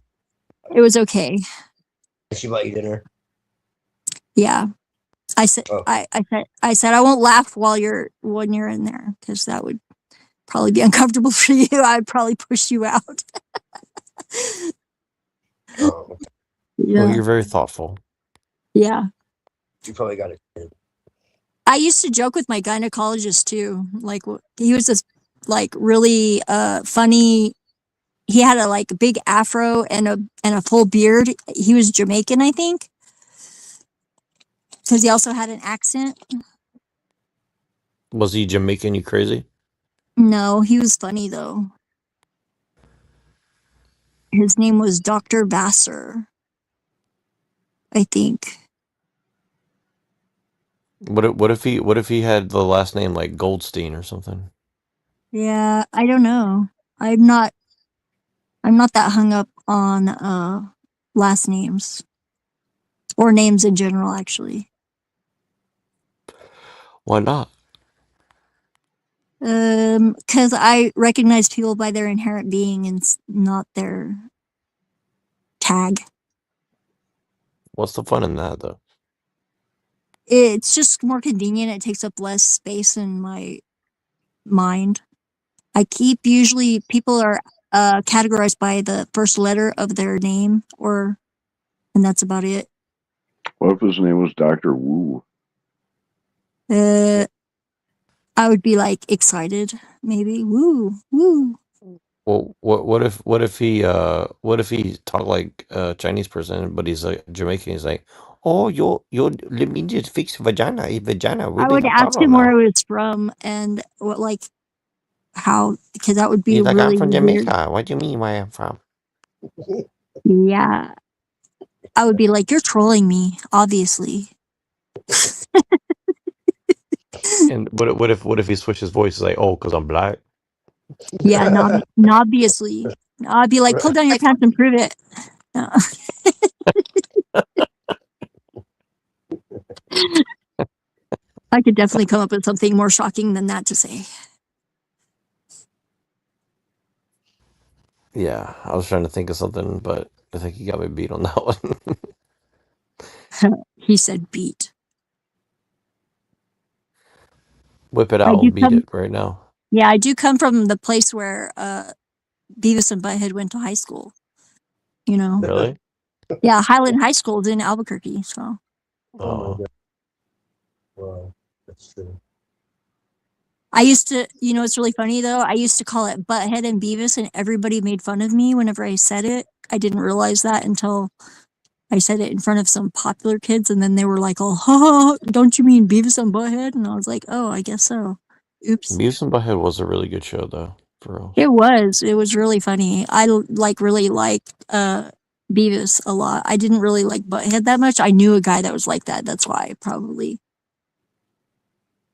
it was okay. She bought you dinner. Yeah. I said, Oh. I said, "I won't laugh when you're in there, because that would probably be uncomfortable for you. I'd probably push you out." Oh. well, Yeah. you're very thoughtful. Yeah. You probably got it. I used to joke with my gynecologist too. Like he was this like really funny. He had a like big afro and a full beard. He was Jamaican, I think, because he also had an accent. Was he Jamaican you crazy? No, he was funny though. His name was Dr. Vassar, I think. What if he had the last name like Goldstein or something? Yeah, I don't know. I'm not that hung up on last names or names in general, actually. Why not? Because I recognize people by their inherent being and not their tag. What's the fun in that though? It's just more convenient. It takes up less space in my mind. Usually people are categorized by the first letter of their name, and that's about it. What if his name was Dr. Wu? I would be like excited, maybe. Woo, woo. Well, what if he talked like a Chinese person, but he's like Jamaican? He's like, oh, let me just fix vagina. Is vagina I really would a ask problem him now? where he was from and what, like, how, because that would be He's like, I'm really from weird. Jamaica. What do you mean where I'm from? Yeah. I would be like, you're trolling me, obviously. And what if he switched his voice? He's like, oh, because I'm black. Yeah, obviously. I'd be like, pull down your pants and prove it. No. I could definitely come up with something more shocking than that to say. Yeah, I was trying to think of something, but I think he got me beat on that one. He said beat. Whip it I out, do I'll beat come- it right now. Yeah, I do come from the place where Beavis and Butthead went to high school. You know? Really? Yeah, Highland High School is in Albuquerque, so. Oh, Wow, that's true. I used to, it's really funny though. I used to call it Butthead and Beavis, and everybody made fun of me whenever I said it. I didn't realize that until I said it in front of some popular kids, and then they were like, "Oh, ha, don't you mean Beavis and Butthead?" And I was like, "Oh, I guess so." Oops. Beavis and Butthead was a really good show, though, for real. It was really funny. I really liked Beavis a lot. I didn't really like Butthead that much. I knew a guy that was like that. That's why probably.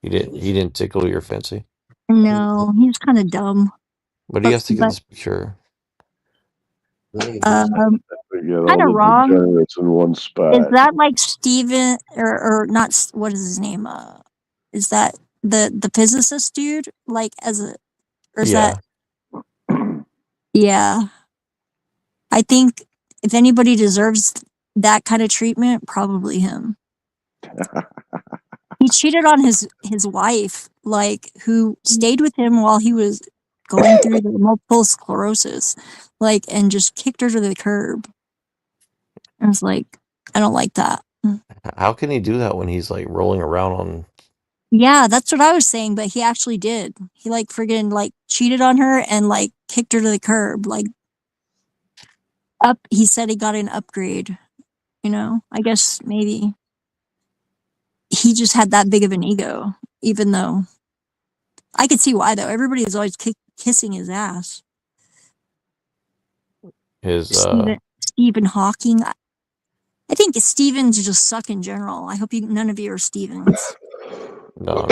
He didn't tickle your fancy. No, he was kind of dumb. But he has to get But- this picture. They Kind get all of the wrong. degenerates in one spot. Is that like Steven or not? What is his name? Is that the physicist dude? Like or is Yeah. that? Yeah. I think if anybody deserves that kind of treatment, probably him. he cheated on his wife, like, who stayed with him while he was going through the multiple sclerosis, like, and just kicked her to the curb. I was like, I don't like that. How can he do that when he's like rolling around on? Yeah, that's what I was saying, but he actually did. He like friggin' like cheated on her and like kicked her to the curb. Like he said he got an upgrade. You know, I guess maybe he just had that big of an ego, even though I could see why though. Everybody is always kissing his ass. His Stephen Hawking. I think Stevens just suck in general. I hope none of you are Stevens. No.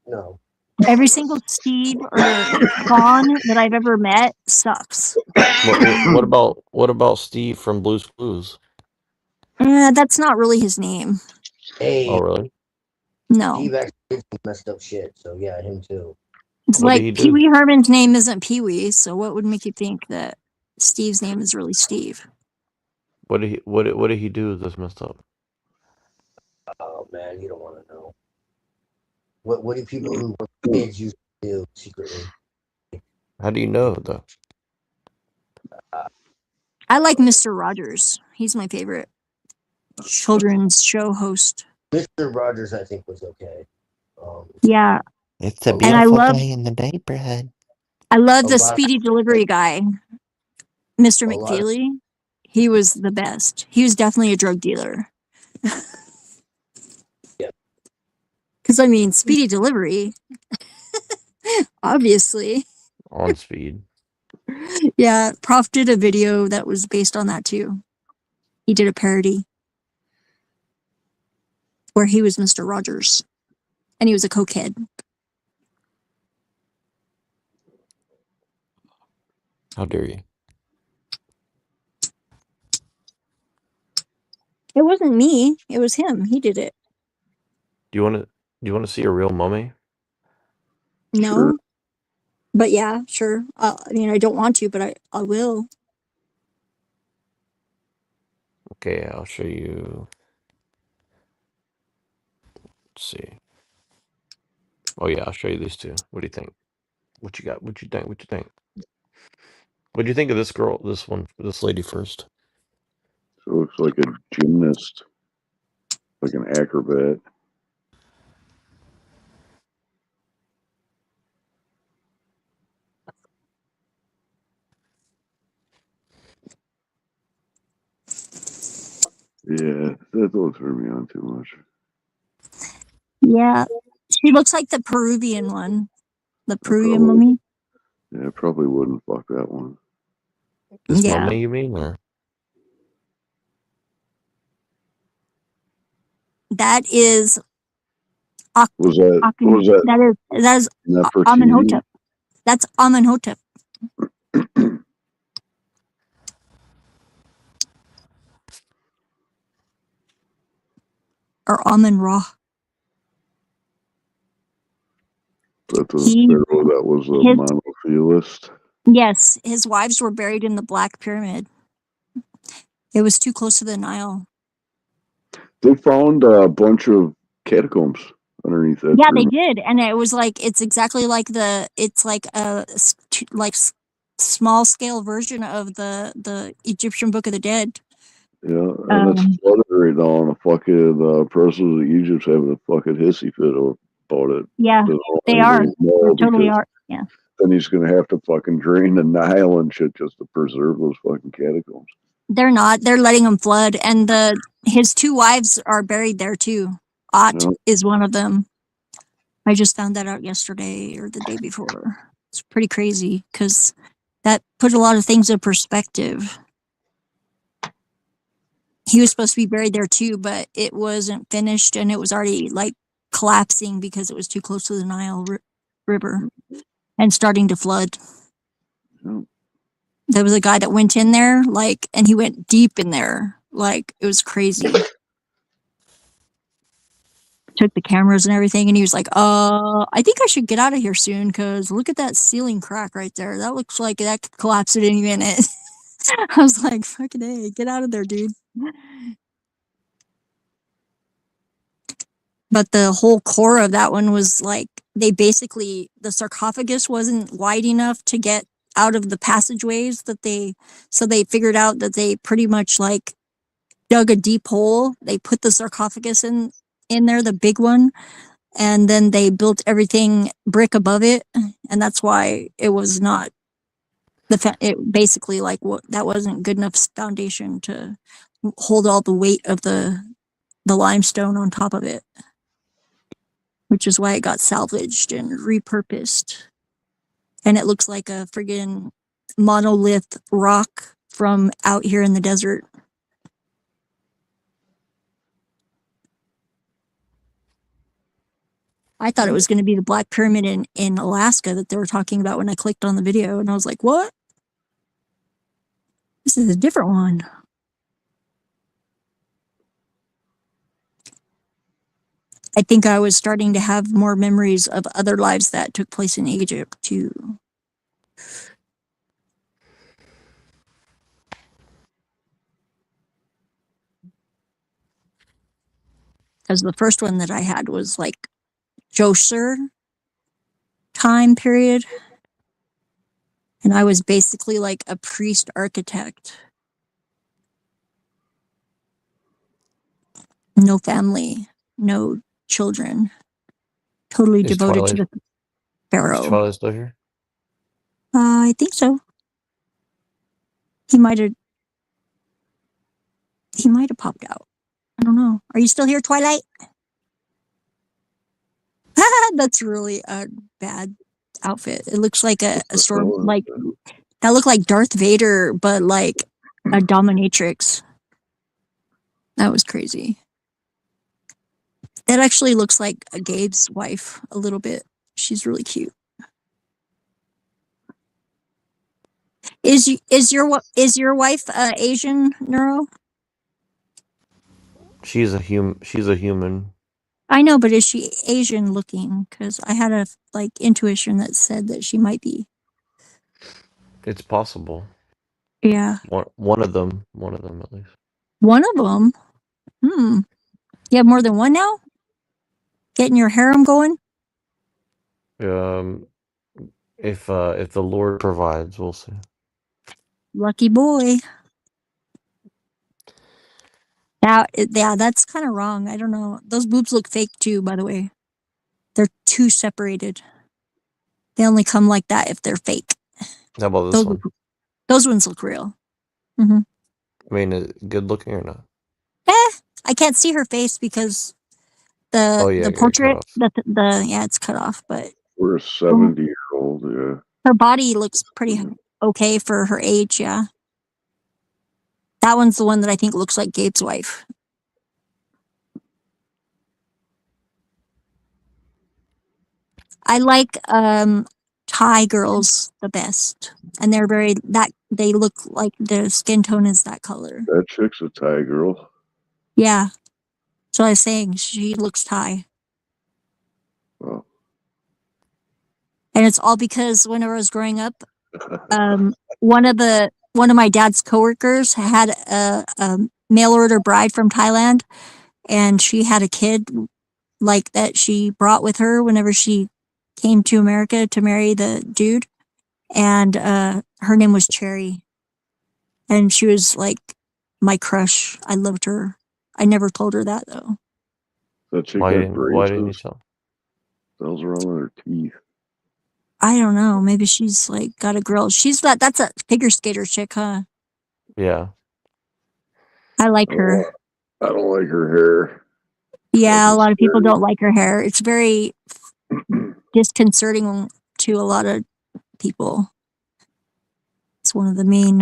No. Every single Steve or Vaughn that I've ever met sucks. What about Steve from Blue's Clues? That's not really his name. Hey. Oh, really? No. Steve actually did some messed up shit. So yeah, him too. It's What did he like do? Pee Wee Herman's name isn't Pee Wee, so what would make you think that Steve's name is really Steve? What did he do that's messed up? Oh man, you don't want to know. What do people who were kids used to do secretly? How do you know though? I like Mr. Rogers. He's my favorite children's show host. Mr. Rogers, I think, was okay. Yeah. It's a And I beautiful love day in the neighborhood. I love the A lot. speedy delivery guy, Mr. A lot of- McFeely. He was the best. He was definitely a drug dealer. Yeah. Because I mean, speedy delivery, obviously. On speed. Yeah, Prof did a video that was based on that too. He did a parody where he was Mr. Rogers, and he was a cokehead. How dare you? It wasn't me. It was him. He did it. Do you want to see a real mummy? No. Sure. But yeah, sure. I mean, I don't want to, but I will. Okay, I'll show you. Let's see. Oh yeah, I'll show you these two. What do you think? What you got? What you think? What you think? What do you think of this girl? This lady first. So it looks like a gymnast, like an acrobat. Yeah, that don't turn me on too much. Yeah. She looks like the Peruvian one. The Peruvian probably- mummy. Yeah, I probably wouldn't fuck that one. This Yeah. mummy, you mean? Or That is Was that? Aken- What was that? that is Nefertiti? Amenhotep. That's Amenhotep. Or Amen Ra. That He- that was a his- monotheist. Yes, his wives were buried in the Black Pyramid. It was too close to the Nile. They found a bunch of catacombs underneath that. Yeah, they pyramid. did, and it was like it's like a small scale version of the Egyptian Book of the Dead. Yeah, and it's flooded right now, and the fucking president of Egypt's having a fucking hissy fit about it. Yeah, Doesn't want they are. anybody to know They totally because are. Yeah. Then he's gonna have to fucking drain the Nile and shit just to preserve those fucking catacombs. They're not. They're letting them flood, and his two wives are buried there too. Ot Yeah. is one of them. I just found that out yesterday or the day before. It's pretty crazy because that put a lot of things in perspective. He was supposed to be buried there too, but it wasn't finished, and it was already like collapsing because it was too close to the Nile River and starting to flood. Yeah. There was a guy that went in there, like, and he went deep in there. Like, it was crazy. Took the cameras and everything, and he was like, I think I should get out of here soon, because look at that ceiling crack right there. That looks like that could collapse at any minute. I was like, fucking A, get out of there, dude. But the whole core of that one was like they basically the sarcophagus wasn't wide enough to get out of the passageways so they figured out that they pretty much like dug a deep hole. They put the sarcophagus in there, the big one, and then they built everything brick above it, and that's why it was not it basically like that wasn't good enough foundation to hold all the weight of the limestone on top of it, which is why it got salvaged and repurposed. And it looks like a friggin' monolith rock from out here in the desert. I thought it was going to be the Black Pyramid in Alaska that they were talking about when I clicked on the video, and I was like, what? This is a different one. I think I was starting to have more memories of other lives that took place in Egypt too. Because the first one that I had was like Djoser time period. And I was basically like a priest architect. No family, no children. Totally Is devoted to Twilight, the is pharaoh. Twilight still here? I think so. He might have popped out. I don't know. Are you still here, Twilight? That's really a bad outfit. It looks like a storm, like that looked like Darth Vader, but like a dominatrix. That was crazy. That actually looks like a Gabe's wife a little bit. She's really cute. Is your wife Asian, Neuro? She's a human. I know, but is she Asian looking? Because I had a like intuition that said that she might be. It's possible. Yeah, One of them at least. one of them. You have more than one now? Getting your harem going? If the Lord provides, we'll see. Lucky boy. Now, yeah, that's kind of wrong. I don't know. Those boobs look fake too, by the way. They're too separated. They only come like that if they're fake. How about this one? Those ones look real. Hmm. I mean, good looking or not? I can't see her face because Oh yeah, the cut portrait, off. yeah, it's cut off, but We're a 70-year-old, yeah. her body looks pretty okay for her age, yeah. That one's the one that I think looks like Gabe's wife. I like Thai girls the best, and they're they look like their skin tone is that color. That chick's a Thai girl. Yeah, so I was saying she looks Thai. Wow. And it's all because whenever I was growing up, one of my dad's coworkers had a mail order bride from Thailand, and she had a kid like that she brought with her whenever she came to America to marry the dude, and her name was Cherry, and she was like my crush. I loved her. I never told her that though. That chick Why had didn't you braces. tell? Those were on her teeth. I don't know. Maybe she's like got a girl. That's a figure skater chick, huh? Yeah. I like her. I don't like her hair. Yeah, a lot of people don't like her hair. It's very disconcerting to a lot of people. It's one of the main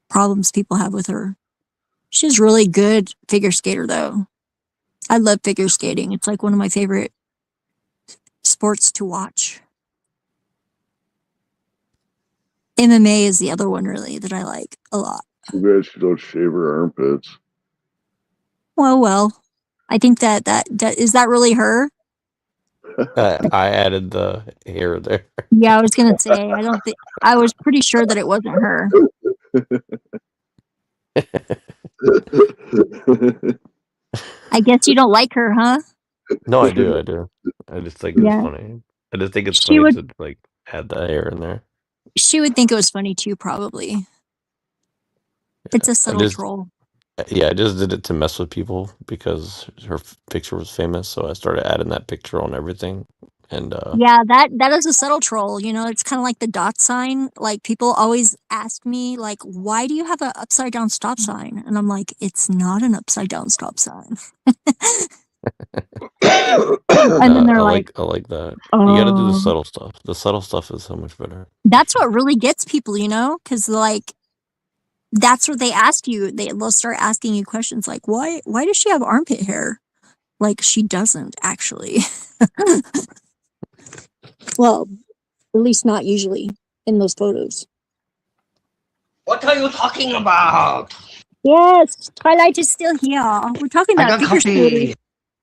problems people have with her. She's really good figure skater though. I love figure skating. It's like one of my favorite sports to watch. MMA is the other one really that I like a lot. Too bad she don't shave her armpits. Well, I think that is that really her? I added the hair there. Yeah, I was gonna say I was pretty sure that it wasn't her. I guess you don't like her, huh? No, I do. I do. I just think it's Yeah. funny. I just think it's She funny would to like add the hair in there. she would think it was funny too, probably. It's a I subtle just troll. yeah, I just did it to mess with people because her picture was famous, so I started adding that picture on everything. And Yeah, that is a subtle troll. You know, it's kind of like the dot sign. Like people always ask me, like, why do you have an upside down stop sign? And I'm like, it's not an upside down stop sign. And then they're like, I like that. You got to do the oh, subtle stuff. The subtle stuff is so much better. that's what really gets people, you know, because like that's what they ask you. They'll start asking you questions like, why does she have armpit hair? Like she doesn't actually. Well, at least not usually in those photos. What are you talking about? Yes, Twilight is still here. We're talking I about got figure coffee. skaters,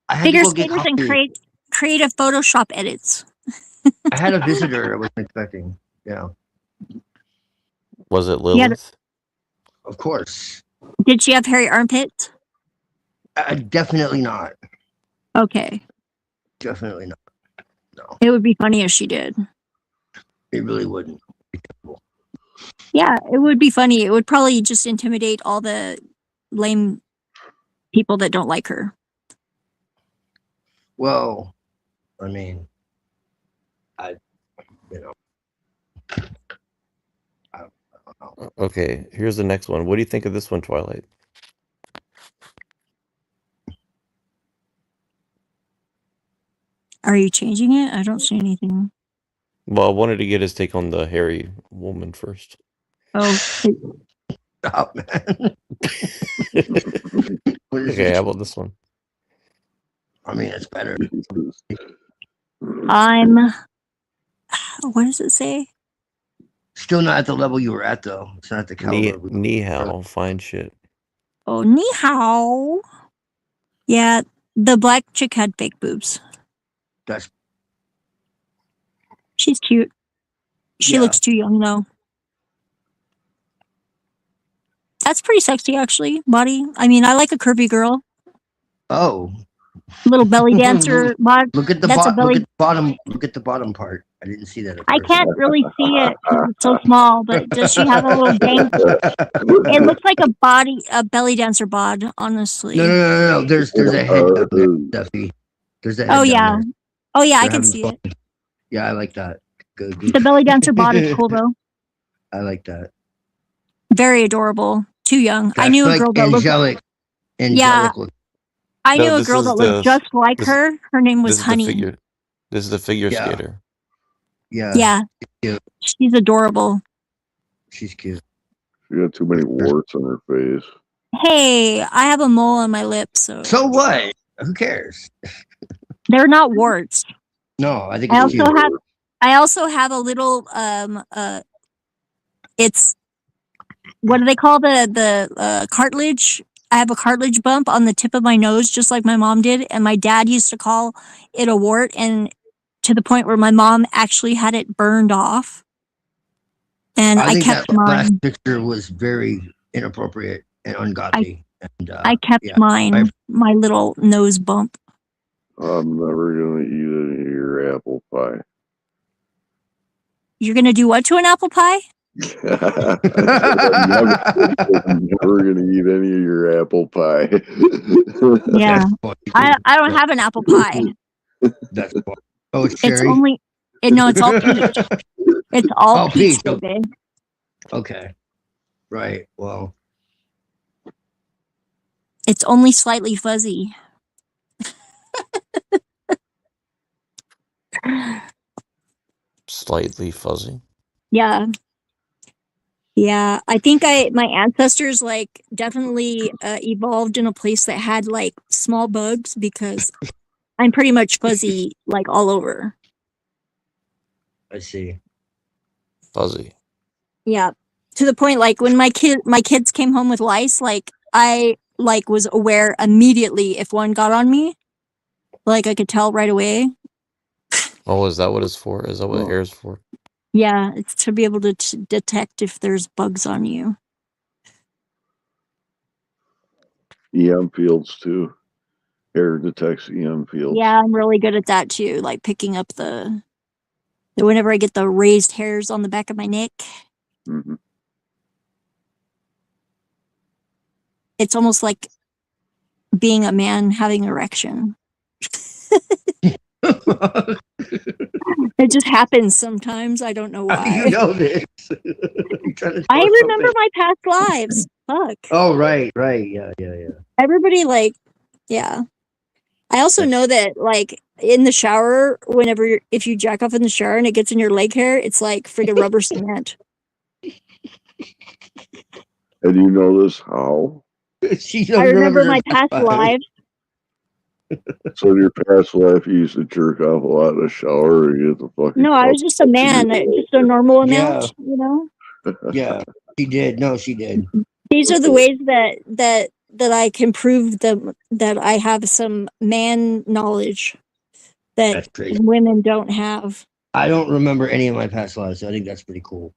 I had figure to go get skaters, and coffee. creative Photoshop edits. I had a visitor I wasn't expecting. Yeah, Was it Yeah. Lilith? of course. Did she have hairy armpits? Definitely not. Okay, Definitely not. it would be funny if she did. It really wouldn't. Yeah, it would be funny. It would probably just intimidate all the lame people that don't like her. Well, I mean, you know, I don't know. Okay, here's the next one. What do you think of this one, Twilight? Are you changing it? I don't see anything. Well, I wanted to get his take on the hairy woman first. Oh, Stop, man. What is Okay, this? how about this one? I mean, it's better. what does it say? Still not at the level you were at, though. It's not the caliber. Ni hao, fine shit. Oh, ni hao. Yeah, the black chick had fake boobs. That's She's cute. She Yeah. looks too young though. That's pretty sexy, actually. Body. I mean, I like a curvy girl. oh. Little belly dancer bod. Look at the That's a belly. Look at the bottom. Look at the bottom part. I didn't see that. At I first. can't really see it 'cause it's so small, but does she have a little dang? It looks like a belly dancer bod, honestly. No. There's a head down there, Duffy. There's a head Oh down yeah. there. Oh yeah, I They're can having see fun. it. Yeah, I like that. Good. The belly dancer bod is cool though. I like that. Very adorable. Too young. I That's knew a like girl that looked. angelic. Yeah. Look. I No, knew a this girl is that the- looked just like this- her. Her name was This is Honey. the figure. This is the figure Yeah. skater. Yeah. Yeah, Cute. she's adorable. She's cute. She got too many warts on her face. Hey, I have a mole on my lip, so So what? Who cares? they're not warts. No, I think I it's also cute. have I also have a little it's what do they call the cartilage? I have a cartilage bump on the tip of my nose, just like my mom did, and my dad used to call it a wart, and to the point where my mom actually had it burned off. And I think kept that last mine. picture was very inappropriate and ungodly. And I kept yeah, mine, my little nose bump. I'm never gonna eat any of your apple pie. You're gonna do what to an apple pie? I'm never gonna eat any of your apple pie. Yeah, I don't have an apple pie. That's oh, it's It's cherry. only no, it's all peach. It's all Oh, peach, peach. baby. Okay, right. Well, It's only slightly fuzzy. Slightly fuzzy. Yeah. Yeah, I think my ancestors like definitely evolved in a place that had like small bugs because I'm pretty much fuzzy like all over. I see. Fuzzy. Yeah. To the point like when my kids came home with lice, like I like was aware immediately if one got on me. Like I could tell right away. Oh, is that what it's for? Is that what hair is for? Yeah, it's to be able to detect if there's bugs on you. EM fields too. Air detects EM fields. Yeah, I'm really good at that too. Like picking up the whenever I get the raised hairs on the back of my neck. Mm-hmm. It's almost like being a man having erection. It just happens sometimes. I don't know How do you why. know this? You trying to I tell us remember something? my past lives. Fuck. Oh, right. Yeah. Everybody like, yeah. I also know that like in the shower, if you jack off in the shower and it gets in your leg hair, it's like friggin' rubber cement. And you know this how? She I remember my past lives. So in your past life, you used to jerk off a lot in the shower and get the fucking. No, I was just a man, just a normal amount, Yeah. you know? Yeah, she did. No, she did. These are the ways that I can prove that I have some man knowledge that That's crazy. women don't have. I don't remember any of my past lives, so I think that's pretty cool.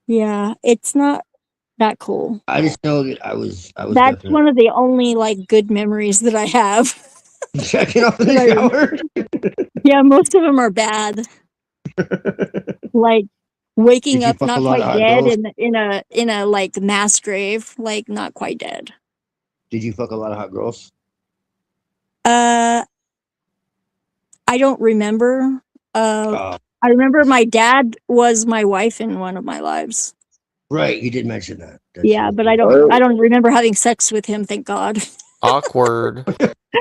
Yeah, it's not that cool. I just know that I was That's definitely one of the only like good memories that I have. checking off in the shower. Yeah, most of them are bad. Like waking Did you up fuck a not lot quite of hot dead girls? in a like mass grave, like not quite dead. Did you fuck a lot of hot girls? I don't remember. I remember my dad was my wife in one of my lives. Right, you did mention that. That's Yeah, but I don't remember having sex with him, thank God. Awkward.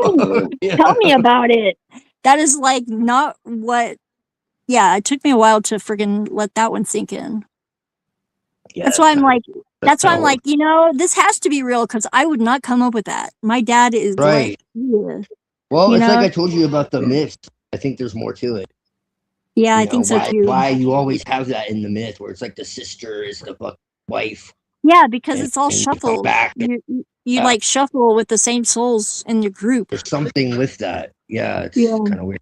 Tell me about it. That is like not what. Yeah, it took me a while to friggin' let that one sink in. Yeah, that's why I'm like, that's why I'm kinda like, you know, this has to be real because I would not come up with that. My dad is Right. like, yeah, Well, you it's know? like I told you about the myth. I think there's more to it. Yeah, I You know, think so too. Why you always have that in the myth where it's like the sister is the fuck wife. Yeah, because and- it's all and you come shuffled. back and- You Yeah. like shuffle with the same souls in your group. There's something with that. Yeah, it's Yeah. kind of weird.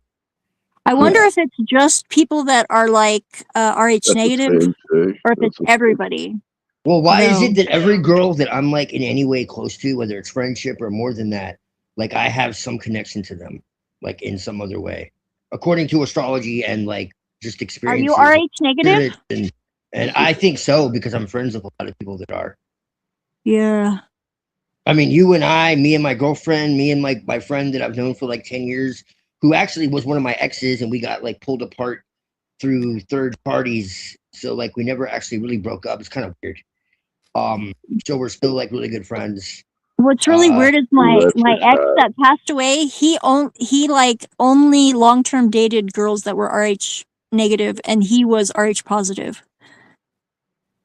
I wonder if it's just people that are like RH negative, or if it's everybody. Well, why is No. it that every girl that I'm like in any way close to, whether it's friendship or more than that, like I have some connection to them, like in some other way, according to astrology and like just Are experiences. you RH negative? And I think so because I'm friends with a lot of people that are. Yeah. I mean, you and I, me and my girlfriend, me and my friend that I've known for like 10 years, who actually was one of my exes, and we got like pulled apart through third parties. So like we never actually really broke up. It's kind of weird. So we're still like really good friends. What's really weird is my that's my your ex that passed away. He like only long term dated girls that were RH negative, and he was RH positive.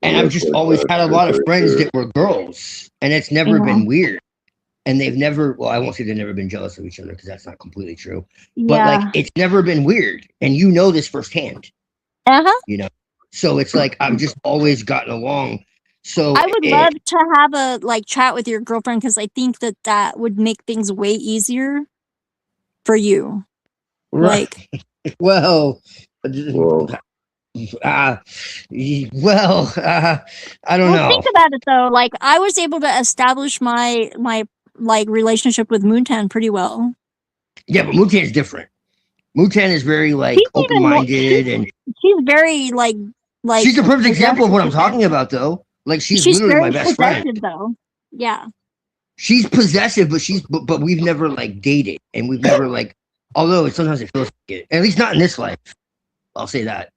And I've just always had a lot of friends that were girls, and it's never Yeah. been weird. And they've never, well, I won't say they've never been jealous of each other because that's not completely true. But Yeah. like, it's never been weird. And you know this firsthand, you know? So it's like, I've just always gotten along. So I would love to have a like chat with your girlfriend because I think that would make things way easier for you. Right. Well, I don't know. Think about it though. Like I was able to establish my like relationship with Moontan pretty well. Yeah, but Mutan is different. Mutan is very like She's even more- open-minded, and She's very like she's a perfect example of what I'm talking about, though. Like she's literally my best friend. possessive, though. Yeah. She's possessive, but we've never like dated, and we've never like. Although sometimes it feels like it, at least not in this life. I'll say that.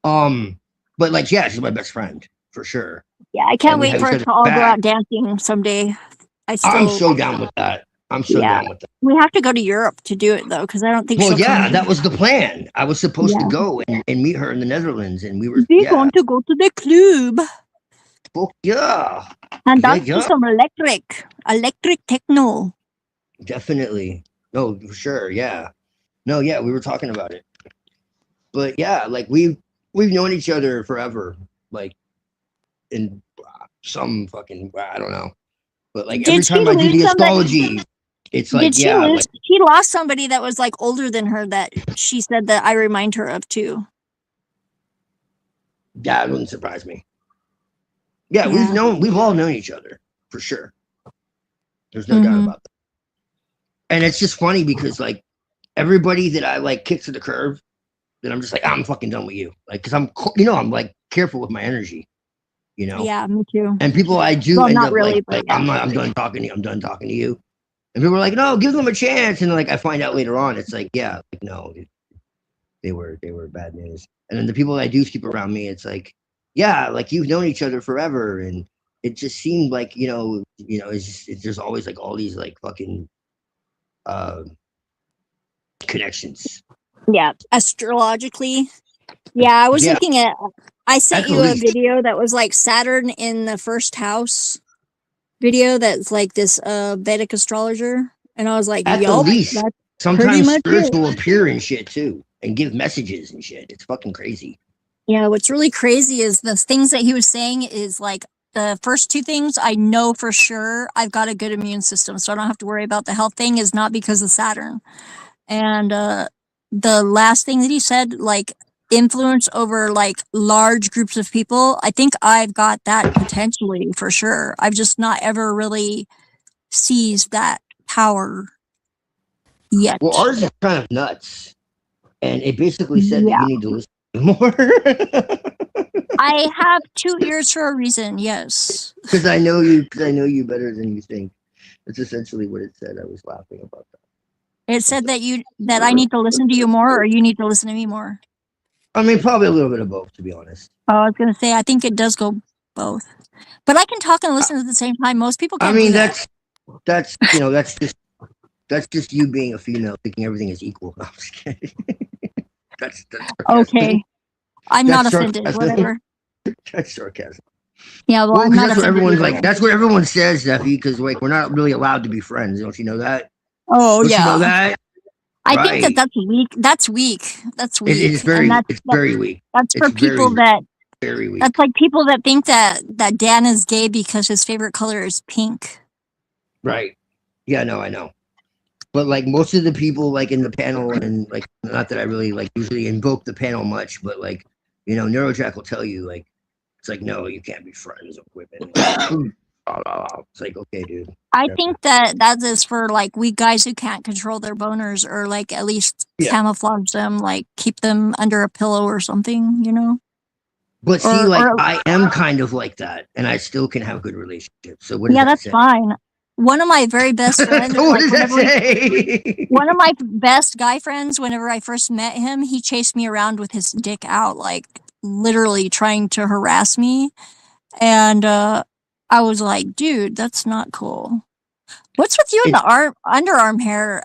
But like, yeah, she's my best friend for sure. Yeah, I can't And we wait have for each us other's to all go back. out dancing someday. I'm so down with that. I'm so Yeah. down with that. We have to go to Europe to do it though, because I don't think. Well, she'll yeah, come. that was the plan. I was supposed Yeah. to go and meet her in the Netherlands, and we were. We're Yeah, going to go to the club fuck yeah, and Yeah, dance yeah. to some electric techno. definitely. No, for sure. Yeah. No, yeah, we were talking about it. But yeah, like we've known each other forever, like in some fucking I don't know. But like every Did she time I do lose the somebody- astrology, it's like Did she yeah, lose? like She lost somebody that was like older than her that she said that I remind her of too. yeah, it wouldn't surprise me. Yeah, Yeah. we've all known each other for sure. There's no doubt Mhm. about that. And it's just funny because like everybody that I like kick to the curb, then I'm just like, I'm fucking done with you. Like, cause I'm like careful with my energy, Yeah, me too. and people I do Well, end not up really, like, but I'm done talking to you. I'm done talking to you. And people are like, no, give them a chance. And like, I find out later on, it's like, yeah, like, no, they were bad news. And then the people that I do keep around me, it's like, yeah, like you've known each other forever. And it just seemed like, there's always like all these like fucking, connections. Yeah, astrologically. Yeah, I was Yeah. looking at. I sent At the you a least. video that was like Saturn in the first house video. That's like this Vedic astrologer, and I was like, At the "Yup, least, that's pretty sometimes much spirits it." will appear and shit too, and give messages and shit. It's fucking crazy. Yeah, what's really crazy is the things that he was saying is like the first two things I know for sure I've got a good immune system, so I don't have to worry about the health thing is not because of Saturn. And the last thing that he said, like influence over like large groups of people, I think I've got that potentially for sure. I've just not ever really seized that power yet. Well, ours is kind of nuts, and it basically said that Yeah. you need to listen more. I have 2 ears for a reason, yes. Because I know you better than you think. That's essentially what it said. I was laughing about that. It said that I need to listen to you more or you need to listen to me more. I mean, probably a little bit of both, to be honest. Oh, I was gonna say I think it does go both. But I can talk and listen at the same time. Most people can't I mean, do that. that's that's just you being a female thinking everything is equal. No, I'm just kidding. that's Okay. I'm not That's offended, sarcasm. whatever. That's sarcasm. Yeah, well, Well, I'm 'cause not that's what offended. everyone's either. like. That's what everyone says, Zeffy. Because like we're not really allowed to be friends. Don't you know that? Oh Don't yeah. you know that? I think Right. that's weak. That's weak. That's weak. It is very. And It's very weak. That's for It's very, people that. very weak. That's like people that think that Dan is gay because his favorite color is pink. Right. Yeah. No, I know. But like most of the people like in the panel, and like not that I really like usually invoke the panel much, but like Neurojack will tell you like it's like no, you can't be friends with women. It's like okay, dude. I think that is for like weak guys who can't control their boners or like at least Yeah. camouflage them, like keep them under a pillow or something, you know? But see, Or- like or- I am kind of like that, and I still can have good relationships. So what does Yeah, that that's say? fine. One of my very best friends, So what like, does that whenever say? one of my best guy friends, whenever I first met him, he chased me around with his dick out, like literally trying to harass me. And I was like, dude, that's not cool. What's with you and the underarm hair?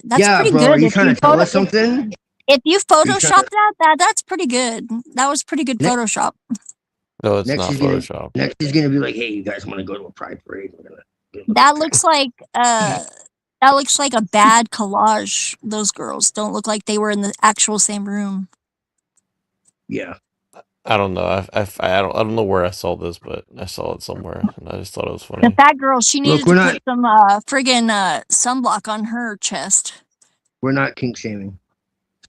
That's Yeah, pretty bro. good. Are you If trying you to tell photo- us something? If you trying Photoshop that's pretty good. That was pretty good Ne- Photoshop. No, it's Next not is gonna Photoshop. next is gonna be like, hey, you guys want to go to a pride parade? We're gonna That looks like a bad collage. Those girls don't look like they were in the actual same room. yeah. I don't know. I don't know where I saw this, but I saw it somewhere, and I just thought it was The funny. fat girl, she needed we're to not- put some friggin' sunblock on her chest. We're not kink shaming.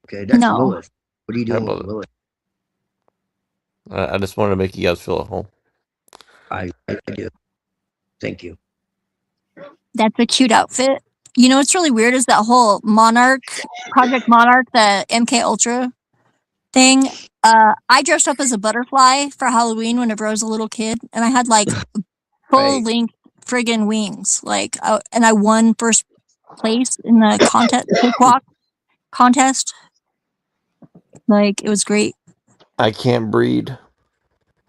Okay, that's No. Lilith. What are you doing How with about- Lilith? I just wanted to make you guys feel at home. I do. Thank you. That's a cute outfit. You know what's really weird is that whole Project Monarch, the MK Ultra thing. I dressed up as a butterfly for Halloween whenever I was a little kid, and I had like full length friggin' wings. Like, and I won first place in the contest, cakewalk contest. Like, it was great. I can't breed.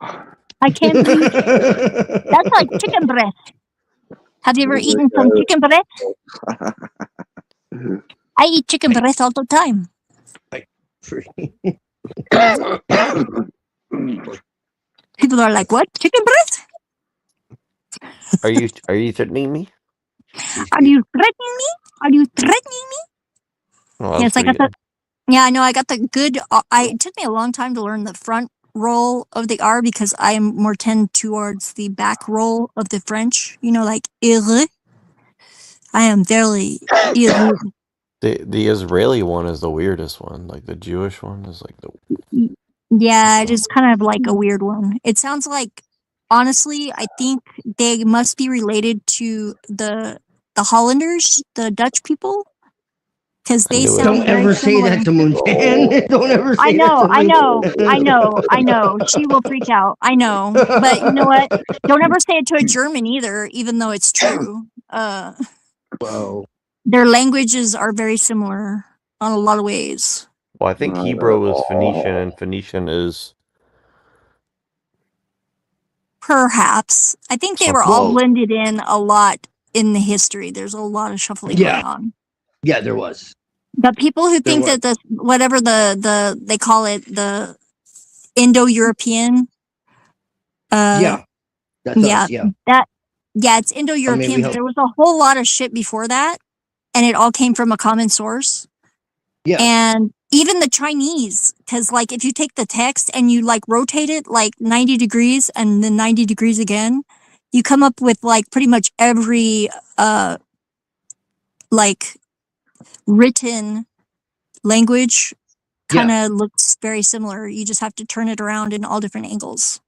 I can't believe that's like chicken breast. Have you ever eaten some chicken breast? I eat chicken breast all the time. People are like, "What? Chicken breast? Are you threatening me? Are you threatening me? Are you threatening me?" Oh, that was Yes, I pretty got the. Yeah, I know. I got the good. It took me a long time to learn the front roll of the R because I am more tend towards the back roll of the French. You know, like "ire." I am very ire. The Israeli one is the weirdest one. Like the Jewish one is like the. Yeah, it is kind of like a weird one. It sounds like, honestly, I think they must be related to the the Hollanders, the Dutch people, because they knew it. sound Don't very ever say similar. that to Moontan. Don't ever say I that know, to I know, Moontan. I know, I know. She will freak out. I know, but you know what? Don't ever say it to a German either, even though it's true. Whoa. Their languages are very similar on a lot of ways. Well, I think Not at Hebrew is Phoenician, all. and Phoenician is Perhaps. I think they so. were all Whoa. blended in a lot in the history. There's a lot of shuffling Yeah. going on. Yeah, there was. But people who There think was. that the whatever the they call it the Indo-European, Yeah. That's yeah, us. Yeah. it's Or maybe Indo-European, but help. there was a whole lot of shit before that, and it all came from a common source. Yeah. And even the Chinese, because like if you take the text and you like rotate it like 90 degrees and then 90 degrees again, you come up with like pretty much every like written language kind of looks very similar. You just have to turn it around in all different angles.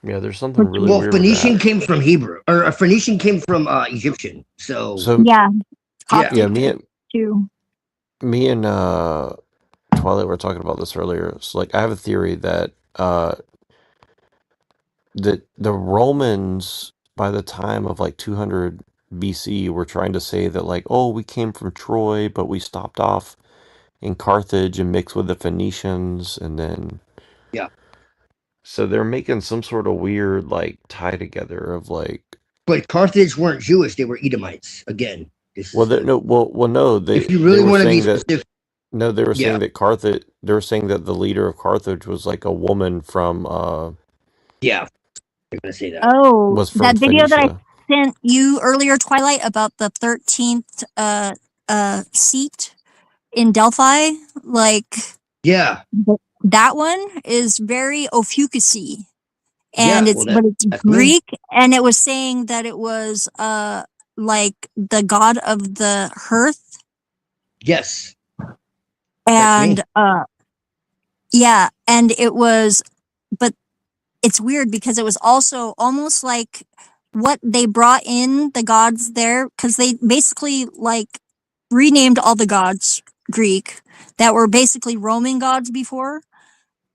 Yeah, there's something really Well, weird with Phoenician that. came from Hebrew, or Phoenician came from Egyptian. So So Yeah, yeah. yeah, too. me and Twilight were talking about this earlier. So like, I have a theory that that the Romans, by the time of like 200 BC, were trying to say that like, oh, we came from Troy, but we stopped off in Carthage and mixed with the Phoenicians, and then Yeah. so they're making some sort of weird like tie together of like. But Carthage weren't Jewish; they were Edomites. Again, this Well, is no. They if you really they were want to be saying that. specific. No, they were Yeah. saying that Carthage. They were saying that the leader of Carthage was like a woman from. Yeah. They're gonna say that. Oh, Was from that video that I Phoenicia. sent you earlier, Twilight, about the 13th seat in Delphi, like Yeah. that one is very Ophiuchusy. And Yeah. it's Well, but it's that's me. Greek, and it was saying that it was like the god of the hearth, Yes. That's me. and yeah, and it was, but it's weird because it was also almost like what they brought in the gods there, because they basically like renamed all the gods Greek that were basically Roman gods before,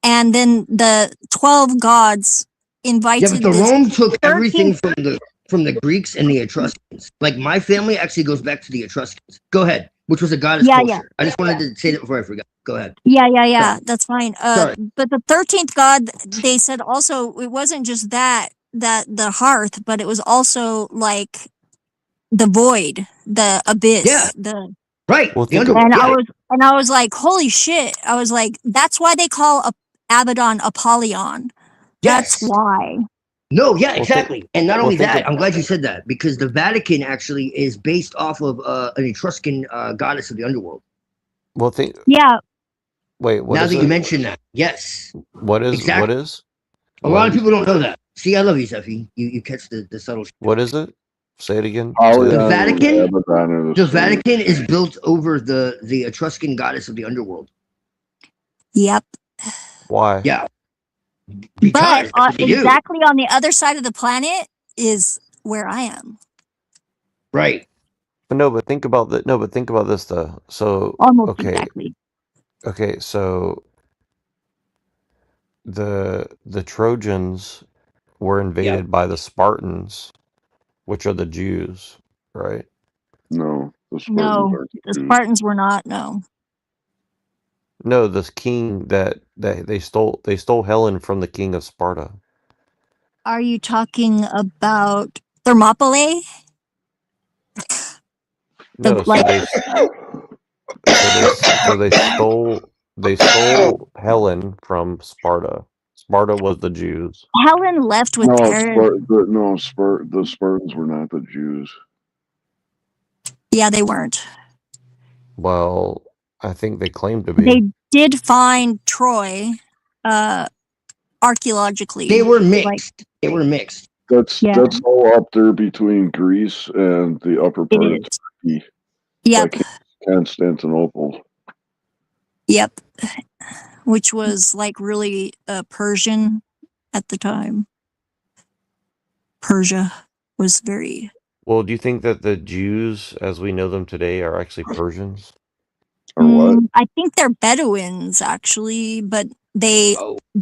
and then the 12 gods Yeah, but invited the this Rome took everything 13th. from the Greeks and the Etruscans. Like my family actually goes back to the Etruscans. Go ahead, which was a goddess Yeah, culture. yeah. I just wanted to say that before I forgot. Go ahead. Yeah, that's fine. Sorry. But the 13th god, they said also it wasn't just that the hearth, but it was also like the void, the abyss, Yeah. the Right. Well, The think underworld. of, and I was like, holy shit. I was like, that's why they call Abaddon Apollyon. That's Yes. why. No, yeah, well, exactly. And not well, only think that, of, I'm glad you said that because the Vatican actually is based off of an Etruscan goddess of the underworld. well, think. Yeah. Wait, what Now is that it? you mention that, yes, What is? exactly. What is? A What lot of is? people don't know that. See, I love you, Seffi. You catch the subtle. What is it? Say it again. The Say that again. Vatican, Abaddon are the the same. Vatican is built over the Etruscan goddess of the underworld. Yep. Why? Yeah, But because that's what they do. exactly on the other side of the planet is where I am. Right. But no, but think about that. No, but think about this though. So Almost okay, exactly. okay. So the Trojans were invaded by the Spartans, which are the Jews, right? No, the Spartans No, aren't the Jews. Spartans were not. No. No, this king that they stole Helen from the king of Sparta. Are you talking about Thermopylae? No, so they stole Helen from Sparta. Sparta was the Jews. Helen left with No, Paris. the Spartans were not the Jews. Yeah, they weren't. Well, I think they claimed to be. They did find Troy archaeologically. They were mixed. They were mixed. That's all up there between Greece and the upper part of Turkey. Yep. Like Constantinople. Yep. Which was like really Persian at the time. Persia was very. Well, do you think that the Jews, as we know them today, are actually Persians? I think they're Bedouins actually, but the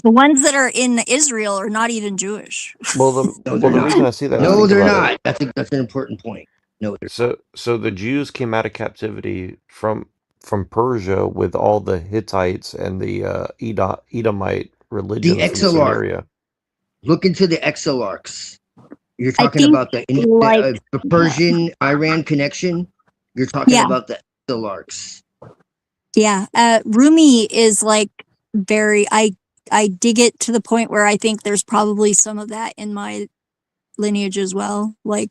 ones that are in Israel are not even Jewish. No, Well, they're the not. reason I see that, is No, think they're about it. not. That's an important point. No, they're So the Jews came out of captivity from Persia with all the Hittites and the Edomite the religions from Exilarch. Samaria. Look into the Exilarchs. You're I talking think, about the like, the Persian Iran connection. You're talking Yeah. about the Exilarchs. Yeah, Rumi is like very. I dig it to the point where I think there's probably some of that in my lineage as well, like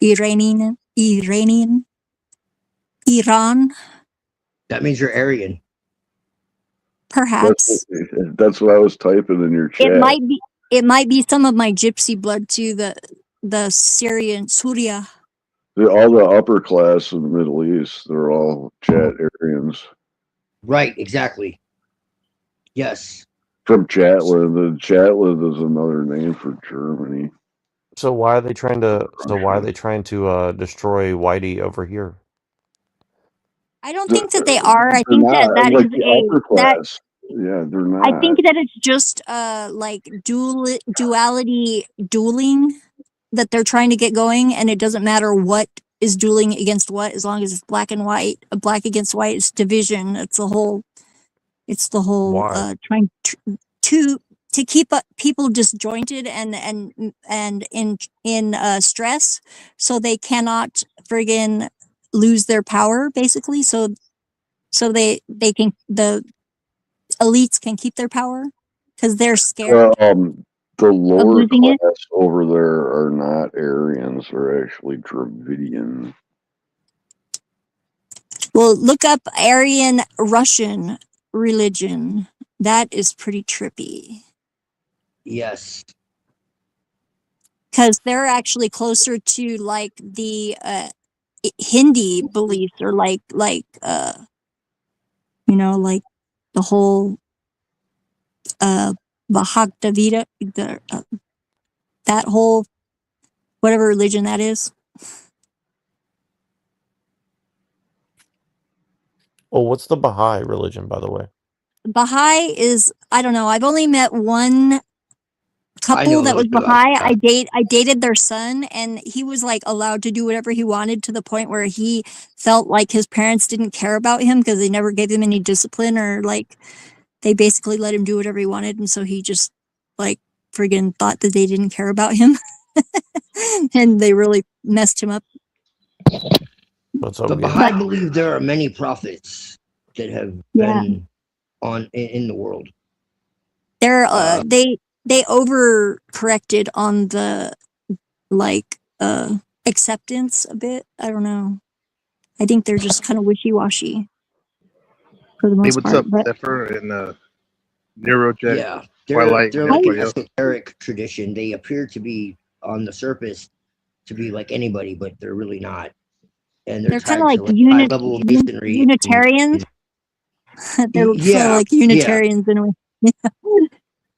Iran. That means you're Aryan. Perhaps That's what I was typing in your chat. it might be. It might be some of my gypsy blood too. The Syrian Surya. All the upper class in the Middle East, they're all Chat Aryans. Right, exactly. Yes. From Chatland. The Chatland is another name for Germany. So why are they trying to? Destroy Whitey over here? I don't think that they are. I think that Not, that like is the a upper that. class. Yeah, they're not. I think that it's just like duality dueling that they're trying to get going, and it doesn't matter what is dueling against what, as long as it's black and white. Black against white, it's division. It's the whole. It's the whole Why? trying to keep people disjointed and in stress, so they cannot friggin' lose their power, basically. So they can the elites can keep their power because they're scared The lower losing class it? over there are not Aryans, they're actually Dravidian. Well, look up Aryan Russian religion. That is pretty trippy Yes. because they're actually closer to like the Hindi beliefs, or like like the whole Bhagavad Gita, that whole whatever religion that is. Well, what's the Baha'i religion, by the way? Baha'i is, I don't know. I've only met one I know couple a that was little bit about Baha'i. that. I dated their son, and he was like allowed to do whatever he wanted, to the point where he felt like his parents didn't care about him because they never gave him any discipline, or like they basically let him do whatever he wanted, and so he just like friggin' thought that they didn't care about him. And they really messed him up. What's The Baha'i believe there are many prophets that have Yeah. been in the world. They're they over corrected on the like acceptance a bit. I don't know. I think they're just kind of wishy-washy for the Hey, most what's part. up, But Zephyr and Neurojet, Yeah, Twilight, they're and like everybody else? esoteric tradition. They appear to be on the surface to be like anybody, but they're really not. And they're they're kind of tied like to like high level masonry. Unitarians. They're sort of Yeah, like yeah. Unitarians in a way.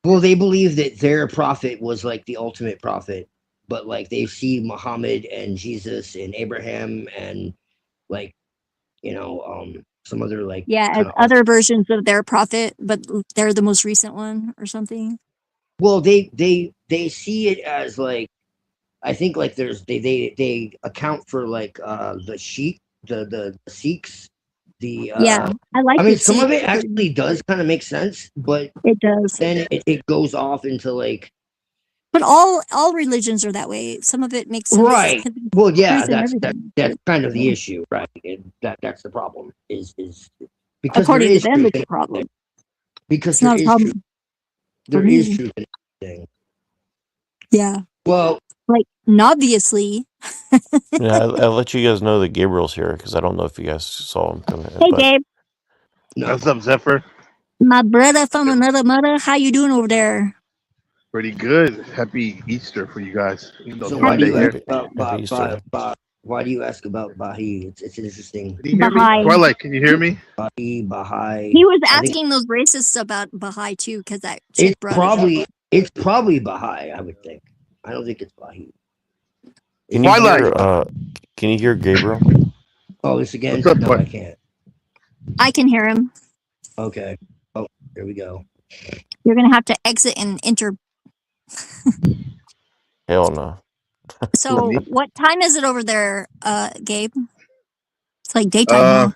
Well, they believe that their prophet was like the ultimate prophet, but like they see Muhammad and Jesus and Abraham and like some other like Yeah, as kind of other versions of their prophet, but they're the most recent one or something. well they see it as like I think like there's they account for like the Sheik the Sikhs Yeah, I like I mean it. some See, of it actually does kind of make sense, but it does. then it goes off into like But all religions are that way. Some of it makes sense. right. Well, yeah, Truth in that's everything. kind of the Yeah. issue, right? That's the problem is because According there to is them, truth it's a problem. because It's there not a is problem truth. for There is me. truth in everything. Yeah. Well, like obviously. Yeah, I'll let you guys know that Gabriel's here because I don't know if you guys saw him come in. Hey, But Gabe, What's up, Zephyr? my brother from another mother. How you doing over there? Pretty good. Happy Easter for you guys. Even though so it's why do Monday you here. ask about why do you ask about Baha'i? It's interesting. Can you hear me? Baha'i. Twilight, can you hear me? Baha'i. He was I think asking those racists about Baha'i too, because that chick it's brought it up. probably Baha'i, I would think. I don't think it's Fahim. Can you Twilight. hear Gabriel? Oh, this again? What's up, No, boy? I can't. I can hear him. Okay. Oh, there we go. You're gonna have to exit and enter. Hell no. So, what time is it over there, Gabe? It's like daytime now.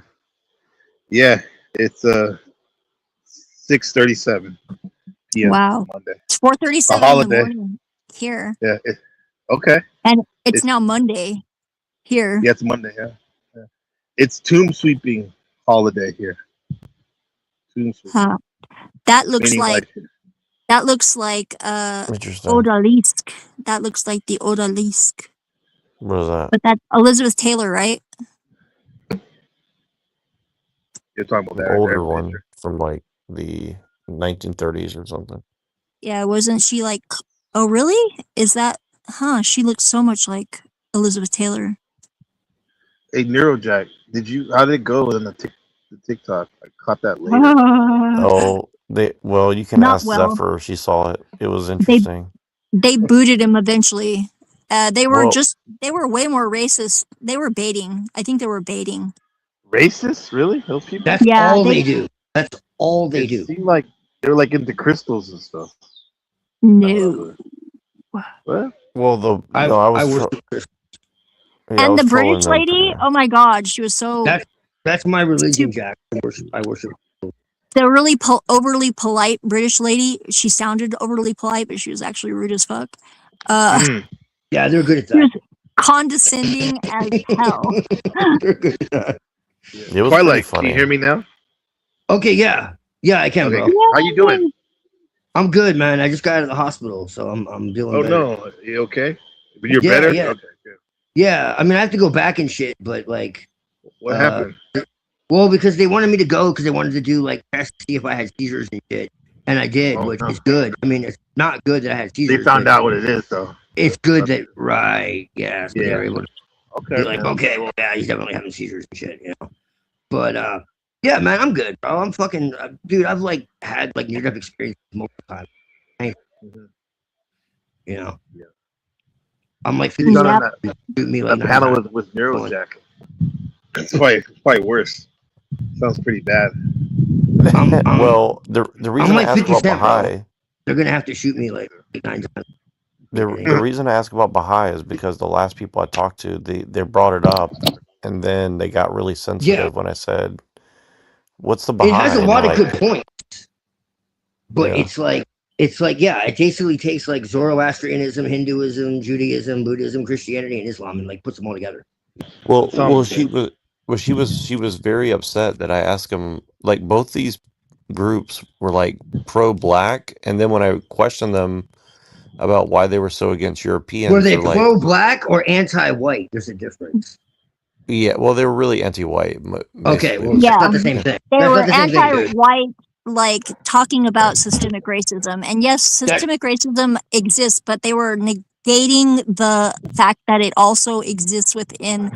Yeah, it's 6:37 p.m. Wow. Monday. It's 4:37 in the holiday. morning here, Yeah. Okay. and it's now Monday here. Yeah, it's Monday. Yeah. It's tomb sweeping holiday here. Tomb sweeping. Huh. That looks Meaning like Interesting. Odalisque. That looks like the Odalisque. What is that? But that's Elizabeth Taylor, right? You're talking about An that older one from like the 1930s or something. Yeah, wasn't she like? Oh, really? Is that? Huh? She looks so much like Elizabeth Taylor. Hey, Neurojack, how did it go in the TikTok? I caught that later. Oh, you can Not ask well. Zephyr. She saw it. It was interesting. They booted him eventually. They were Well- they were way more racist. They were baiting. I think they were baiting. Racist? Really? Those people? That's Yeah, all they- they do. That's all they It do. seemed like they were like into crystals and stuff. No. What? Well, I was worship Christ. yeah, I And was the trolling British them lady, today. oh my God, she was so That's my religion, Jack. I worship. the really overly polite British lady. She sounded overly polite, but she was actually rude as fuck. Yeah, they're good at She that. was condescending as hell. They're good at that. It was pretty Twilight, funny. can you hear me now? Okay, yeah, I can, Okay, bro. good. How you doing? I'm good, man. I just got out of the hospital, so I'm feeling. Oh better. no, you okay? You're Yeah, better. yeah. Okay, good. Yeah, I mean, I have to go back and shit, but like, What happened? well, because they wanted me to go because they wanted to do like tests to see if I had seizures and shit, and I did, Oh, which no. is good. I mean, it's not good that I had seizures. They found but out what it is, though. It's good that right, yeah. So they Yeah. were able to Okay. be like, man. okay, well, yeah, he's definitely having seizures and shit, you know. But yeah, man, I'm good, bro. I'm fucking, dude. I've like had like near-death experience multiple times. You know. Yeah. I'm like, You got on shoot me like that panel 99. with Neurojack. It's quite worse. Sounds pretty bad. Well, the reason like I asked 50 about Cent, bro. Baha'i, They're gonna have to shoot me like 9 times. the reason I asked about Baha'i is because the last people I talked to, they brought it up, and then they got really sensitive when I said, "What's the Baha'i?" It has a And lot they're of like, good points, but Yeah. it's like yeah, it basically takes like Zoroastrianism, Hinduism, Judaism, Buddhism, Christianity, and Islam, and like puts them all together. Well, she was very upset that I asked him, like, both these groups were like pro-black, and then when I questioned them about why they were so against Europeans, Were they they're like, pro-black or anti-white? There's a difference. yeah, well, they were really anti-white. Okay, basically. well, that's not the same thing. They That's were not the same thing, dude. anti-white, like talking about systemic racism. And yes, systemic racism exists, but they were negating the fact that it also exists within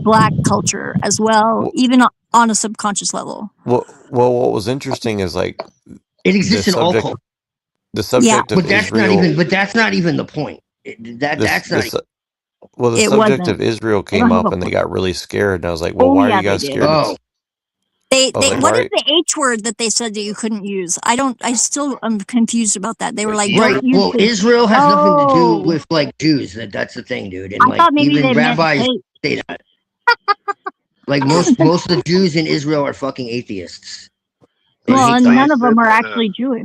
Black culture as well, even on a subconscious level. Well, what was interesting is like It exists the in all subject, cultures. the subject of But that's Israel. not even. But that's not even the point. That's not. Well, the It subject wasn't. of Israel They came don't have up, a and they got really scared. And I was like, "Well, Oh, why are yeah, you guys they did. scared?" Oh. They I was like, what "Why?" is the H word that they said that you couldn't use? I still am confused about that. They were like, Right. don't use Well, this. Israel has nothing to Oh. do with like Jews. That's the thing, dude. And I like thought maybe even they meant rabbis hate. say that. Like most of the Jews in Israel are fucking atheists. They Well, hate and God. none of them are actually Jewish.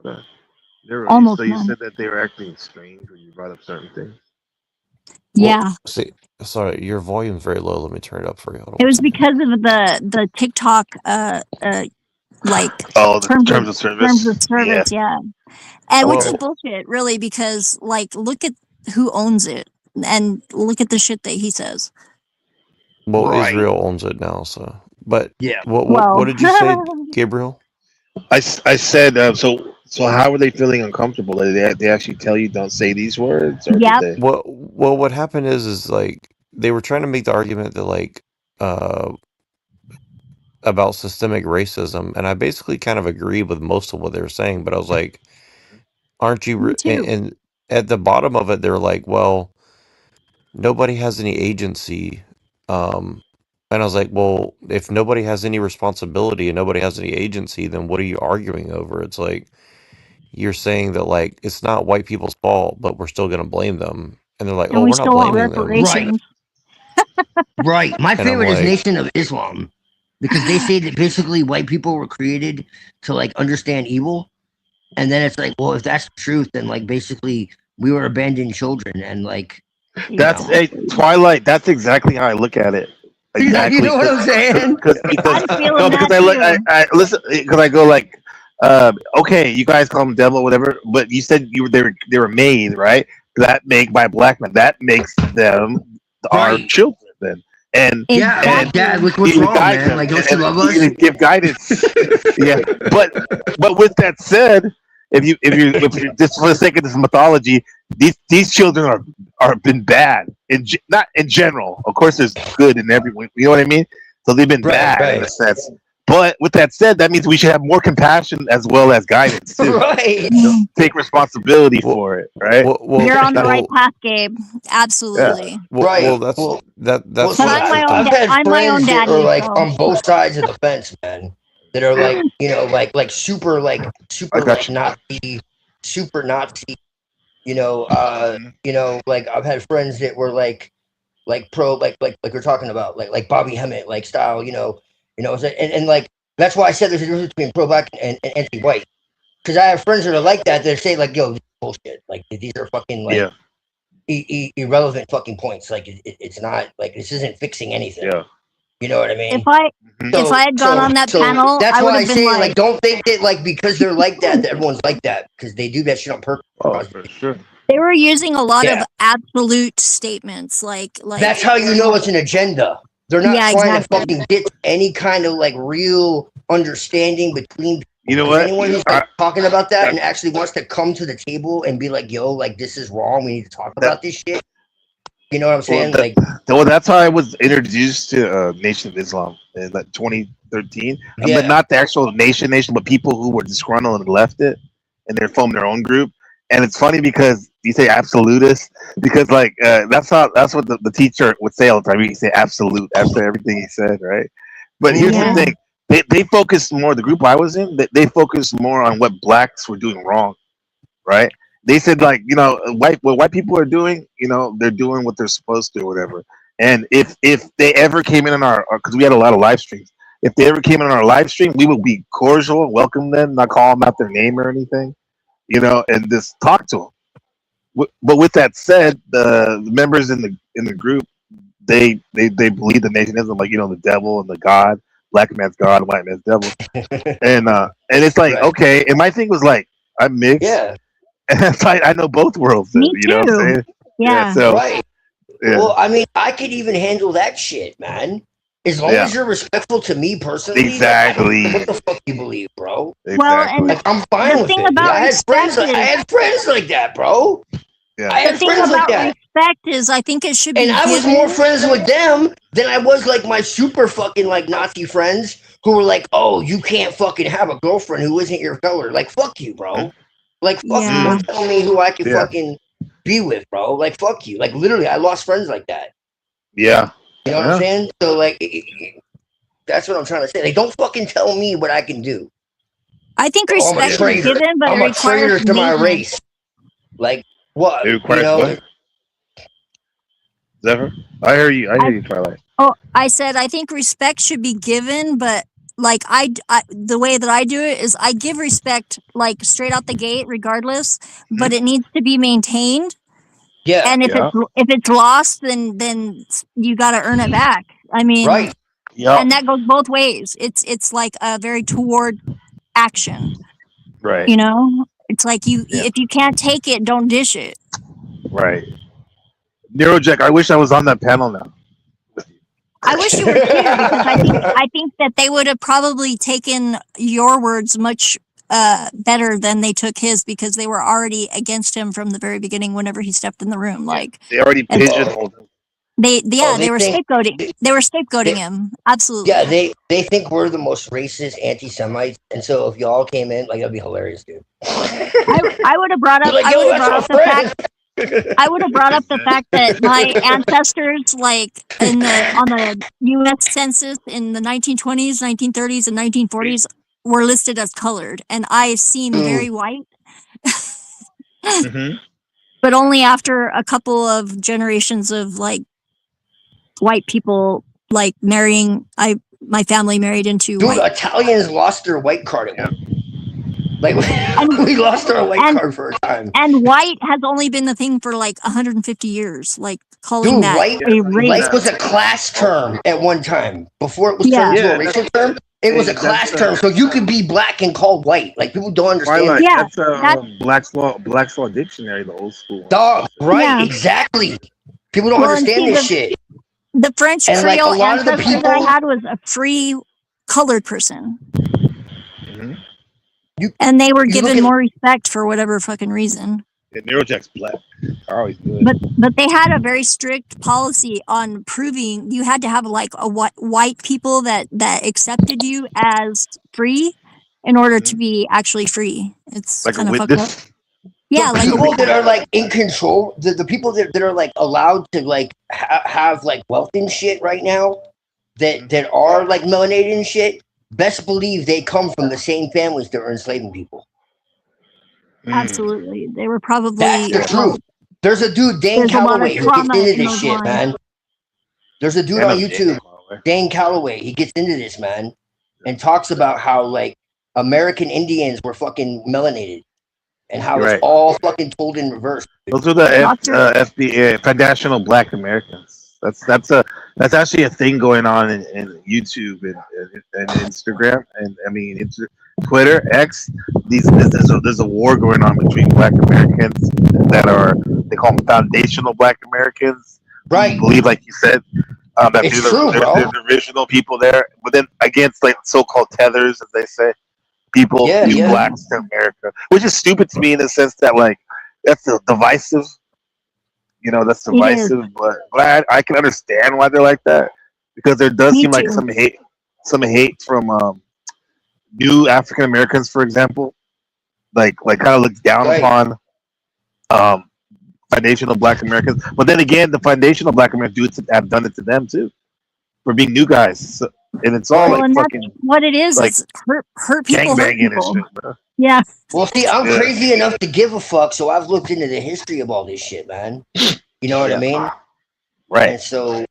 So Almost you none. said that they were acting strange when you brought up certain things. Yeah. See, sorry, your volume's very low. Let me turn it up for you. Hold on It one was second. because of the TikTok like Oh, the terms terms of of service. terms of service, yeah. And which is Well- bullshit, really, because like look at who owns it and look at the shit that he says. Well, Right. Israel owns it now, so. But Yeah. what did you say, Gabriel? I said so how were they feeling uncomfortable? Did they actually tell you don't say these words, or Yep. did they? Well, what happened is like they were trying to make the argument that like about systemic racism, and I basically kind of agreed with most of what they were saying, but I was like, aren't you? Me too. at the bottom of it, they're like, well, nobody has any agency. And I was like, well, if nobody has any responsibility and nobody has any agency, then what are you arguing over? It's like you're saying that like it's not white people's fault, but we're still going to blame them. And they're like, And oh, we we're not still want blaming them. reparations. Right. My And I'm favorite is like, Nation of Islam because they say that basically white people were created to like understand evil. And then it's like, well, if that's the truth, then like basically we were abandoned children and like That's a Twilight. That's exactly how I look at it. Exactly. You know what I'm saying? Because I look, I listen because I go like, okay, you guys call them devil, whatever, but you said they were made, right? That make by black men. That makes them our children then. And Dad, what's you wrong, guide man? them, Like, don't and you love us? you give guidance. Yeah, but with that said, if you just for the sake of this mythology, these children are been bad not in general. Of course, there's good in everyone. You know what I mean? So they've been bad in a sense. But with that said, that means we should have more compassion as well as guidance too. Right. So take responsibility for it. Right. You're on the right path, Gabe. Absolutely. Well, that's that's Well, see, I'm my own I've had I'm my own friends that daddy, are like so. on both sides of the fence, man. That are like, you know, like super like Nazi, super Nazi. You know, like I've had friends that were like pro, like we're talking about, like Bobby Hemmett, like style, you know, and like that's why I said there's a difference between pro black and anti-white. Because I have friends that are like that. They say like, yo, this is bullshit. Like these are fucking like irrelevant fucking points. Like it's not like this isn't fixing anything. Yeah. You know what I mean? If I had gone on that panel, that's I why would I have been say like, like, don't think that like because they're like that everyone's like that because they do that shit on purpose. Oh, for sure. they were using a lot Yeah. of absolute statements, like That's how you know it's an agenda. They're not Yeah, trying exactly. to fucking get any kind of like real understanding between. You know 'cause what? Anyone who's like talking about that and actually wants to come to the table and be like, "Yo, like this is wrong. We need to talk about this shit." You know what I'm saying? Like, Well, that's how I was introduced to Nation of Islam in like 2013. Yeah. But not the actual nation, but people who were disgruntled and left it, and they're from their own group. And it's funny because you say absolutist because like that's what the teacher would say all the time. He say absolute after everything he said, right? But here's the thing: they focused more. The group I was in, they focused more on what blacks were doing wrong, right? They said like, you know, what white people are doing, you know, they're doing what they're supposed to or whatever. And if they ever came in on our, because we had a lot of live streams, if they ever came in on our live stream, we would be cordial and welcome them, not call them out their name or anything, you know, and just talk to them. But with that said, the members in the group, they believe the nation ism, like, you know, the devil and the God, black man's God, white man's devil, and it's like okay. And my thing was like, I'm mixed. Yeah. And I know both worlds. Me you know what I'm too. saying? Yeah. So, right. yeah. Well, I mean, I could even handle that shit, man. As long Yeah. as you're respectful to me personally. Exactly. Like, what the fuck you believe, bro? Well, and Like, I'm fine the with thing it. about I had friends. respect I is- had friends like that, bro. Yeah. I the had thing friends like about that. respect is, I think it should be. And I was given. more friends with them than I was like my super fucking like Nazi friends who were like, "Oh, you can't fucking have a girlfriend who isn't your color." Like, fuck you, bro. Like, fuck you. Don't tell me who I can Yeah. fucking be with, bro. Like, fuck you. Like, literally, I lost friends like that. Yeah. You know what I'm saying? So, like, that's what I'm trying to say. Like, don't fucking tell me what I can do. I think Oh, I'm a respect is traitor. given, but I'm it a traitor requires to my maintenance. race. Like, what? It You requires know? what? Zephyr? I hear you. I hear you, Twilight. Oh, I said I think respect should be given, but like I the way that I do it is I give respect like straight out the gate, regardless, but it needs to be maintained. Yeah. And if it's lost, then you got to earn it back. I mean, Right. Yeah. and that goes both ways. It's like a very toward action. Right. You know, it's like if you can't take it, don't dish it. Right. Neurojack, I wish I was on that panel now. I wish you were too, because I think that they would have probably taken your words much better than they took his, because they were already against him from the very beginning whenever he stepped in the room. Like They already and- pigeonholed him. they were think- scapegoating. They were scapegoating him. Absolutely. Yeah, they think we're the most racist anti-Semites, and so if y'all came in, like, that'd be hilarious, dude. I would have brought up. Like, I yo, would have that's brought my up the fact. I would have brought up the fact that my ancestors, like on the U.S. Census in the 1920s, 1930s, and 1940s, were listed as colored, and I seem very white. But only after a couple of generations of like white people like marrying. My family married into Dude, white. Italians lost their white card at one. Like we lost our white card for a time. And white has only been the thing for like 150 years. Like calling Dude, that a race. white was a class term at one time. Before it was turned into a racial term, it was a class term. So you could be black and called white. Like people don't understand. Twilight, that's Black's Law Dictionary, the old school one. Dog, right? Yeah. Exactly. People don't Well, and understand see, this shit. The French And, like, a Creole lot of the ancestor that I people- had was a free colored person. You- And they were you look given at- more respect for whatever fucking reason. Yeah, Neurojack's black. Are always good. But they had a very strict policy on proving you had to have like a white people that accepted you as free in order to be actually free. It's Like a kind of fucked witness? up. Yeah, the like a people witness. that are like in control, the people that are like allowed to like have like wealth and shit right now, that are like melanated and shit. Best believe they come from the same families that were enslaving people. Absolutely. They were probably That's the truth. There's a dude, Dane There's a lot of Calloway, who trauma gets into in this those shit, lines. man. There's a dude Yeah, on no, YouTube, Dane Calloway. He gets into this, man, and talks about how like American Indians were fucking melanated, and how Right. it's all fucking told in reverse. Those are the FBA, Foundational Black Americans. That's actually a thing going on in YouTube and Instagram and I mean Twitter, X. There's a war going on between Black Americans they call them foundational Black Americans. Right. Believe, like you said, that It's they're true, bro. they're the original people there, but then against like so-called tethers, as they say, people new blacks to America, which is stupid to me in the sense that like that's divisive. You know, that's It is. divisive, but I can understand why they're like that because there does Me seem like too. some hate from new African Americans, for example, like kind of looks down upon foundational Black Americans. But then again, the foundational Black Americans have done it to them too for being new guys, so, and it's all Well, like and that's fucking what it is. like It's hurt people. Hurt gangbanging and people. shit, bro. Yeah. Well, see, I'm Yeah. crazy enough to give a fuck, so I've looked into the history of all this shit, man. You know what I mean? Right. And so,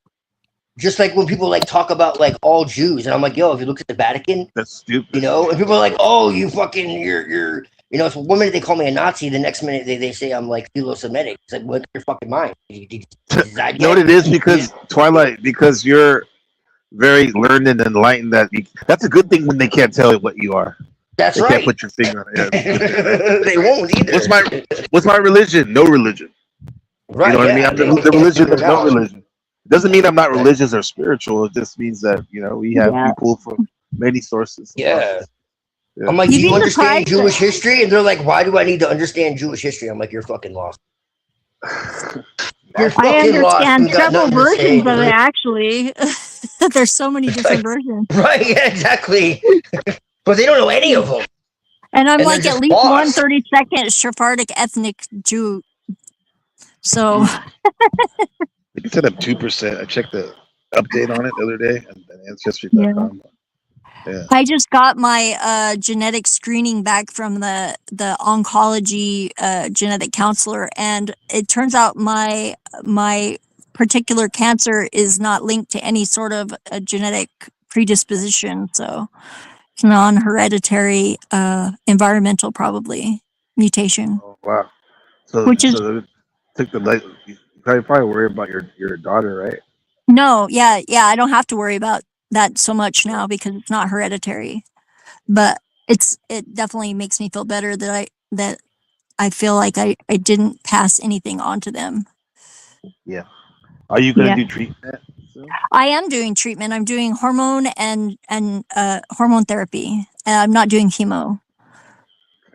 just like when people like talk about like all Jews, and I'm like, yo, if you look at the Vatican, that's stupid. You know, and people are like, oh, you fucking, you're, you know, so one minute they call me a Nazi, the next minute they say I'm like philo-Semitic. It's like, what's your fucking mind? You know what it is? Because Twilight, because you're very learned and enlightened. That's a good thing when they can't tell what you are. That's they right. Can't put your finger on it. They won't either. What's my religion? No religion. Right. You know what I mean? yeah, I'm they- the religion they is figure it no out. religion. It doesn't mean I'm not religious or spiritual. It just means that we have people from many sources. Yeah. Yeah. I'm like, do You'd you be understand surprised Jewish history? And they're like, why do I need to understand Jewish history? I'm like, you're fucking lost. You're I fucking lost. understand You got several nothing to say, versions of it dude. actually. There's so many different versions. Right, yeah, exactly. But they don't know any of them. And I'm And like they're at just least lost. 1/32 Sephardic ethnic Jew. So You said I'm 2%. I checked the update on it the other day on Ancestry.com. Yeah. I just got my genetic screening back from the oncology genetic counselor, and it turns out my particular cancer is not linked to any sort of a genetic predisposition, so it's non-hereditary, environmental probably mutation. Oh, wow. So, Which is- so took the like. You probably worry about your daughter, right? No, yeah, I don't have to worry about that so much now because it's not hereditary, but it definitely makes me feel better that I feel like I didn't pass anything on to them. Yeah. Are you gonna Yeah. do treatment? I am doing treatment. I'm doing hormone and hormone therapy. I'm not doing chemo.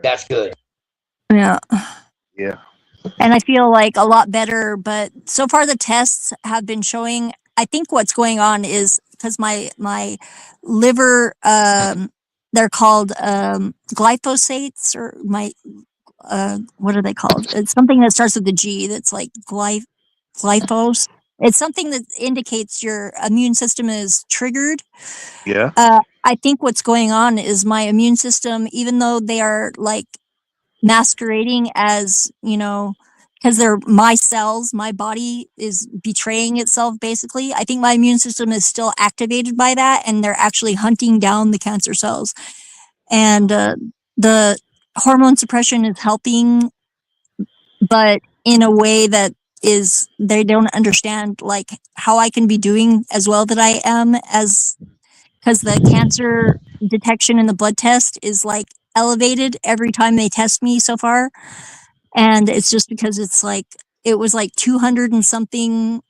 That's good. Yeah. Yeah. and I feel like a lot better. But so far, the tests have been showing. I think what's going on is because my liver, they're called glyphosates, or my what are they called? It's something that starts with the G. That's like glyphos. It's something that indicates your immune system is triggered. Yeah. I think what's going on is my immune system, even though they are like masquerading as, because they're my cells, my body is betraying itself basically. I think my immune system is still activated by that, and they're actually hunting down the cancer cells. And the hormone suppression is helping, but in a way that is they don't understand like how I can be doing as well that I am, as because the cancer detection in the blood test is like elevated every time they test me so far. And it's just because it was like 200 and something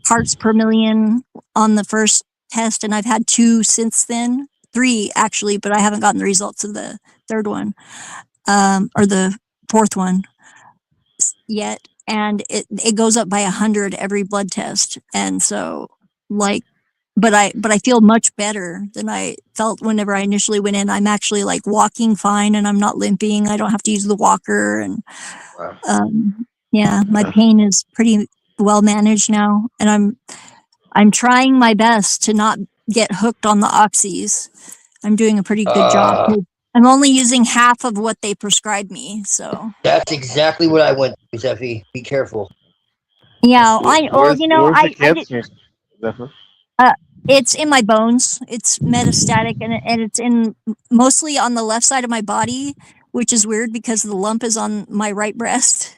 parts per million on the first test, and I've had 2 since then, 3 actually, but I haven't gotten the results of the third one, or the fourth one yet. And it goes up by 100 every blood test. And so but I feel much better than I felt whenever I initially went in. I'm actually like walking fine, and I'm not limping. I don't have to use the walker, and yeah, my pain is pretty well managed now, and I'm trying my best to not get hooked on the oxys. I'm doing a pretty good job. I'm only using half of what they prescribed me, so That's exactly what I went through, Zephy. Be careful. yeah. Where's the cancer? It's in my bones. It's metastatic, and it's in mostly on the left side of my body, which is weird because the lump is on my right breast.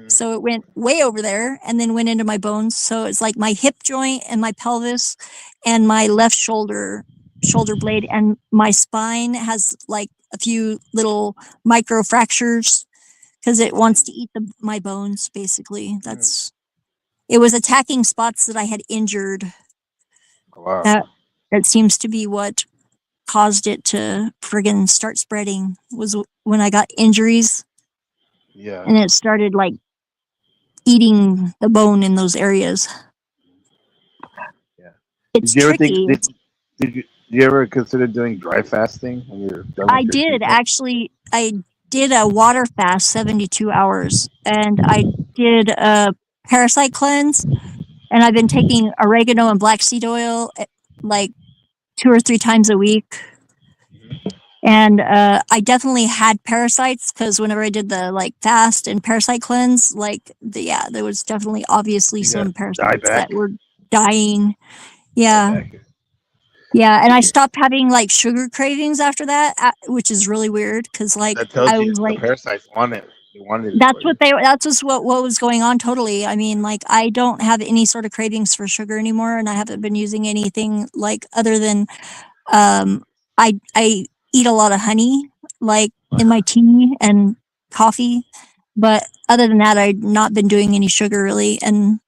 So it went way over there and then went into my bones. So it's like my hip joint and my pelvis and my left shoulder blade, and my spine has like a few little micro fractures because it wants to eat my bones. Basically, it was attacking spots that I had injured. Wow. That seems to be what caused it to friggin' start spreading, was when I got injuries. Yeah. And it started like eating the bone in those areas. Yeah. It's Did you ever tricky. did you ever consider doing dry fasting when you're done with I your did treatment? actually. I did a water fast 72 hours, and I did a parasite cleanse, and I've been taking oregano and black seed oil like 2 or 3 times a week. And I definitely had parasites because whenever I did the like fast and parasite cleanse, there was definitely obviously some parasites that were dying. Yeah. Yeah, and I stopped having like sugar cravings after that, which is really weird because like That tells I you was the like, parasites want it. They wanted it. that's just what was going on totally. I mean, like I don't have any sort of cravings for sugar anymore, and I haven't been using anything like other than I eat a lot of honey like in my tea and coffee, but other than that I've not been doing any sugar really. And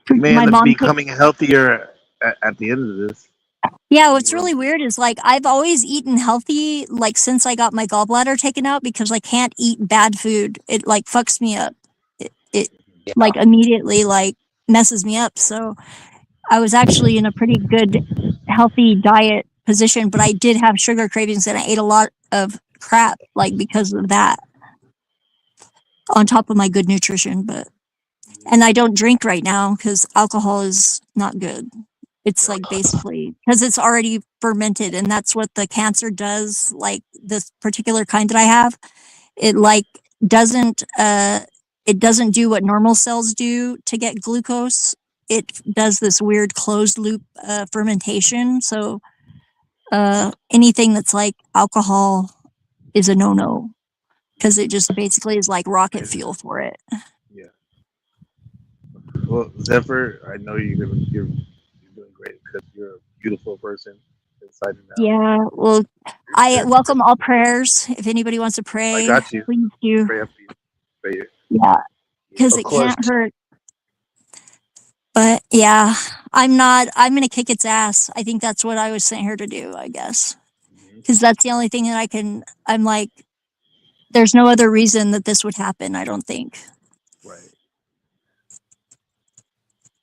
You may my end up mom becoming healthier at the end of this. Yeah, what's really weird is like I've always eaten healthy like since I got my gallbladder taken out because I can't eat bad food. It like fucks me up. It like immediately like messes me up. So I was actually in a pretty good healthy diet position, but I did have sugar cravings and I ate a lot of crap like because of that. On top of my good nutrition, and I don't drink right now because alcohol is not good. It's like basically because it's already fermented, and that's what the cancer does. Like this particular kind that I have, it like doesn't do what normal cells do to get glucose. It does this weird closed loop fermentation. So anything that's like alcohol is a no-no because it just basically is like rocket fuel for it. Yeah. Well, Zephyr, I know you're doing great because you're a beautiful person inside and out. Yeah, well, I welcome all prayers. If anybody wants to pray, I got you. please do. Pray up for you. Pray you. Yeah, because Of it course. can't hurt. But yeah, I'm going to kick its ass. I think that's what I was sent here to do, I guess. Because that's the only thing that I'm like, There's no other reason that this would happen, I don't think. Right.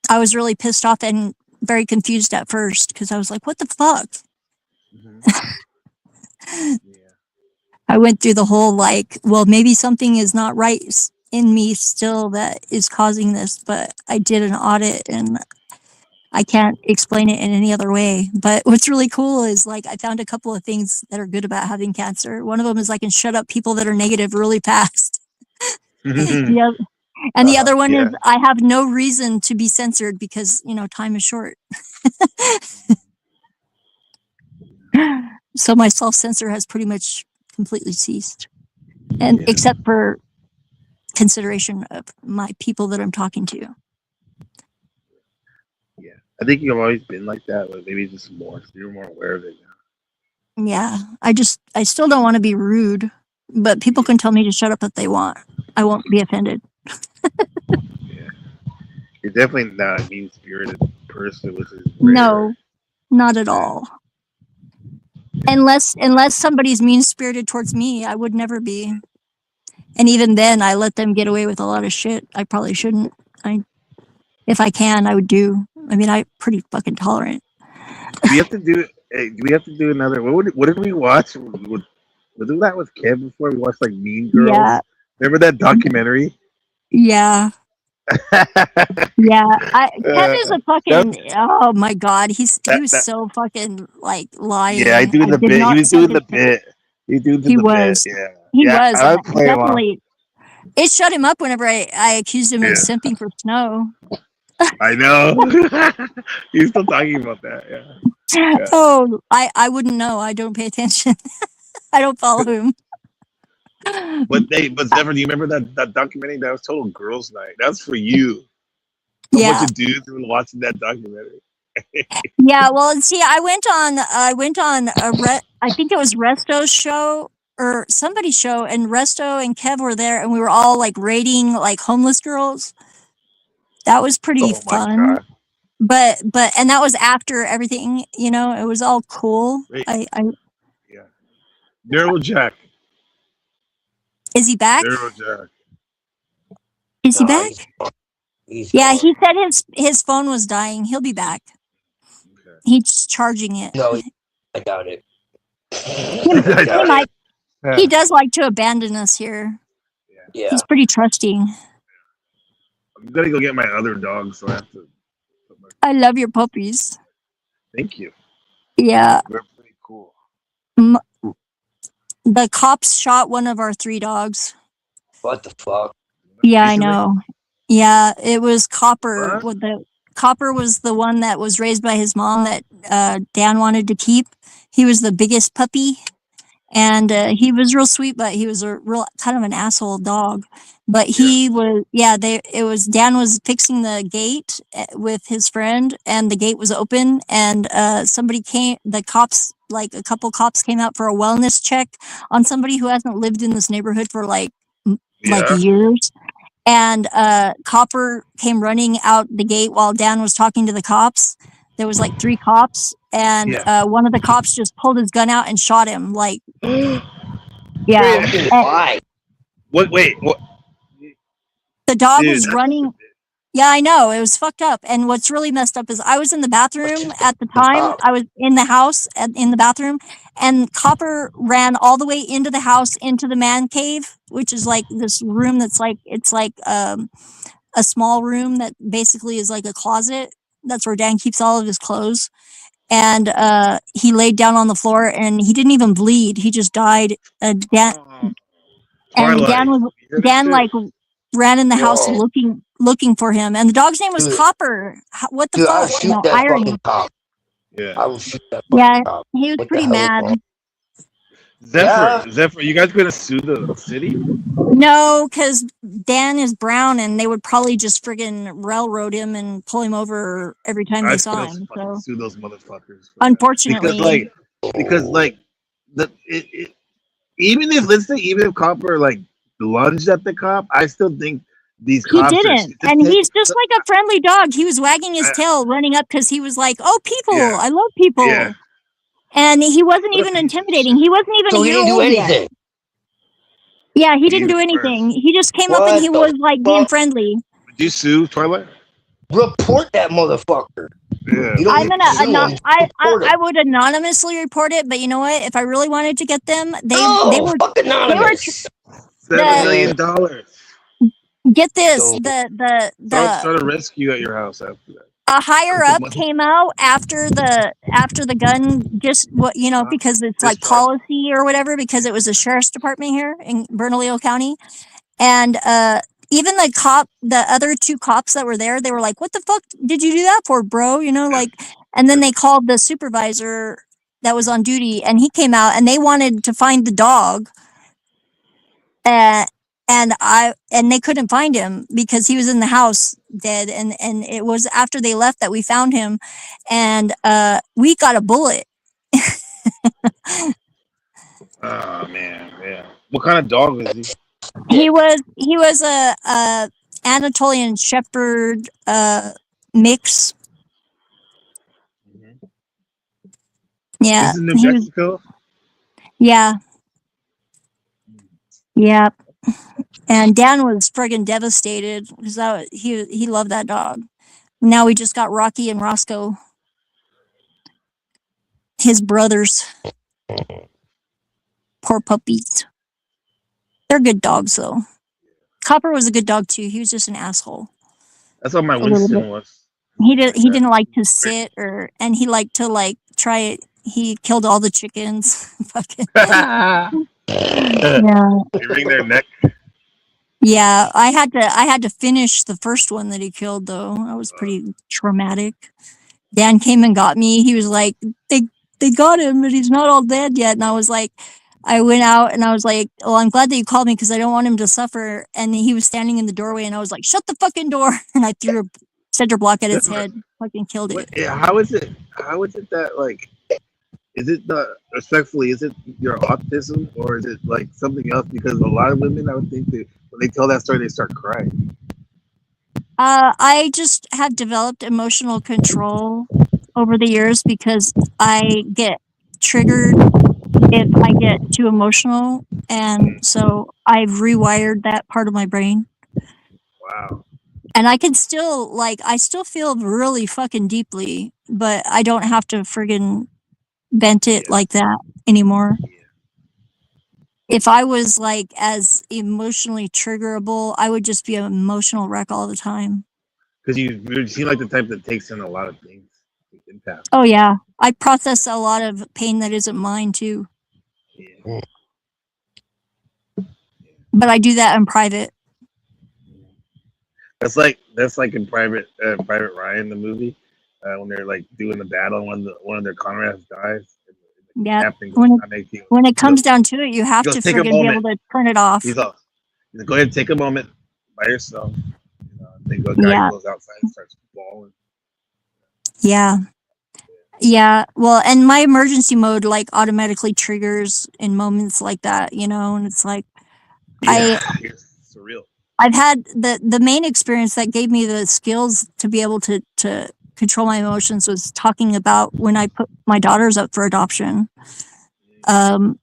I was really pissed off and very confused at first because I was like, what the fuck? I went through the whole like, well, maybe something is not right in me still that is causing this, but I did an audit and I can't explain it in any other way. But what's really cool is like I found a couple of things that are good about having cancer. One of them is I can shut up people that are negative really fast. The other one is I have no reason to be censored because, you know, time is short. So my self-censor has pretty much completely ceased. And except for consideration of my people that I'm talking to. Yeah. I think you've always been like that, but maybe just more. So you're more aware of it now. Yeah. I still don't want to be rude, but people can tell me to shut up if they want. I won't be offended. You're definitely not a mean-spirited person, which is No, not at all. Unless somebody's mean-spirited towards me, I would never be. And even then, I let them get away with a lot of shit I probably shouldn't. If I can, I would do. I mean, I'm pretty fucking tolerant. Do we have to do? Do we have to do another? What did we watch? Was that with Kev before? We watched like Mean Girls. Yeah. Remember that documentary? Yeah. Yeah. Kev is a fucking. Oh my god, he was so fucking like lying. Yeah, I doing the bit. He was doing the bit. He was. Bit. Yeah. He yeah, was I play him off. definitely. It shut him up whenever I accused him of simping for Snow. I know. He's still talking about that. Yeah. Oh, I wouldn't know. I don't pay attention. I don't follow him. But Zephyr, do you remember that documentary? That was total girls' night. That's for you. Yeah. A bunch of dudes who were watching that documentary. Yeah, well, see, I went on I think it was Resto's show or somebody's show, and Resto and Kev were there, and we were all like rating like homeless girls. That was pretty fun. God. But and that was after everything, you know, it was all cool. Wait. Yeah. Daryl Jack. Is he back? Daryl Jack. Is he back? Yeah, gone. he said his phone was dying. He'll be back. Okay. He's charging it. No, I doubt it. He does like to abandon us here. Yeah. He's pretty trusting. I'm gonna go get my other dog, so I have to. I love your puppies. Thank you. Yeah. They're pretty cool. The cops shot one of our 3 dogs. What the fuck? Yeah, I know. Yeah, it was Copper. Copper was the one that was raised by his mom that Dan wanted to keep. He was the biggest puppy, and he was real sweet, but he was a real kind of an asshole dog. But he was, Dan was fixing the gate with his friend, and the gate was open, and the cops, like a couple cops came out for a wellness check on somebody who hasn't lived in this neighborhood for like years. And Copper came running out the gate while Dan was talking to the cops. There was like 3 cops, and one of the cops just pulled his gun out and shot him. Like, yeah. Why? Wait. What? The dog was running. Yeah, I know. It was fucked up. And what's really messed up is I was in the bathroom at the time. I was in the house in the bathroom, and Copper ran all the way into the house, into the man cave, which is like this room that's like, it's like a small room that basically is like a closet. That's where Dan keeps all of his clothes. And he laid down on the floor, and he didn't even bleed. He just died. Dan like ran in the house looking for him, and the dog's name was Copper. What the I'll fuck? shoot No, that irony. fucking cop. Yeah. I will shoot that fucking cop. He was What the pretty hell is mad. that? Zephyr, you guys gonna sue the city? No, because Dan is brown, and they would probably just friggin' railroad him and pull him over every time they saw him. So Sue those motherfuckers. unfortunately, Because even if Copper like lunged at the cop, I still think these he cops didn't, and he's just like a friendly dog. He was wagging his tail, running up because he was like, "Oh, people! I love people." Yeah. And he wasn't even intimidating. He wasn't even So a he year didn't do old yet. anything. Yeah, he didn't You do anything. He just came up and What he the was like being fuck? friendly. Would you sue Twilight? Report that motherfucker. Yeah. You don't I'm need to gonna sue him. Report I him. would anonymously report it, but you know what? If I really wanted to get them, they No, were fuck they were anonymous. $7 the million. get this So Don't the start a rescue at your house after that. a higher Take the up money. came out after the gun, just what you know, because it's like policy or whatever, because it was a sheriff's department here in Bernalillo County. And even the other two cops that were there, they were like, "What the fuck did you do that for, bro?" You know, like, and then they called the supervisor that was on duty, and he came out, and they wanted to find the dog, and they couldn't find him because he was in the house dead, and it was after they left that we found him, and we got a bullet. Oh man, yeah. What kind of dog was he? He was a Anatolian Shepherd mix. Yeah, This is New he was. Mexico. Yeah, yeah. And Dan was friggin' devastated because he loved that dog. Now we just got Rocky and Roscoe, his brothers. Poor puppies. They're good dogs though. Copper was a good dog too. He was just an asshole. That's what my A little Winston bit. was. He didn't like to sit and he liked to like try it. He killed all the chickens. Fucking. Yeah. They wring their neck. Yeah, I had to finish the first one that he killed though. That was pretty traumatic. Dan came and got me. He was like, they got him, but he's not all dead yet. And I was like, I went out and I was like, well, I'm glad that you called me because I don't want him to suffer. And he was standing in the doorway and I was like, shut the fucking door. And I threw a center block at its head. Fucking killed it. Yeah, how is it that like? Is it the respectfully? Is it your autism or is it like something else? Because a lot of women, I would think that when they tell that story, they start crying. I just have developed emotional control over the years because I get triggered if I get too emotional. And so I've rewired that part of my brain. Wow. And I can still, I still feel really fucking deeply, but I don't have to friggin' vent it like that anymore. If I was like as emotionally triggerable, I would just be an emotional wreck all the time. Because you seem like the type that takes in a lot of things. Impact. Oh yeah, I process a lot of pain that isn't mine too. Yeah. But I do that in private. That's like in Private Ryan, the movie, when they're like doing the battle and one of their comrades dies. Yeah. When it comes down to it, you have to friggin' be able to turn it off. He's all, go ahead and take a moment by yourself. Then guy goes outside and starts bawling. Yeah. Yeah. Well, and my emergency mode like automatically triggers in moments like that, you know, and it's like It's surreal. I've had the main experience that gave me the skills to be able to control my emotions was talking about when I put my daughters up for adoption. And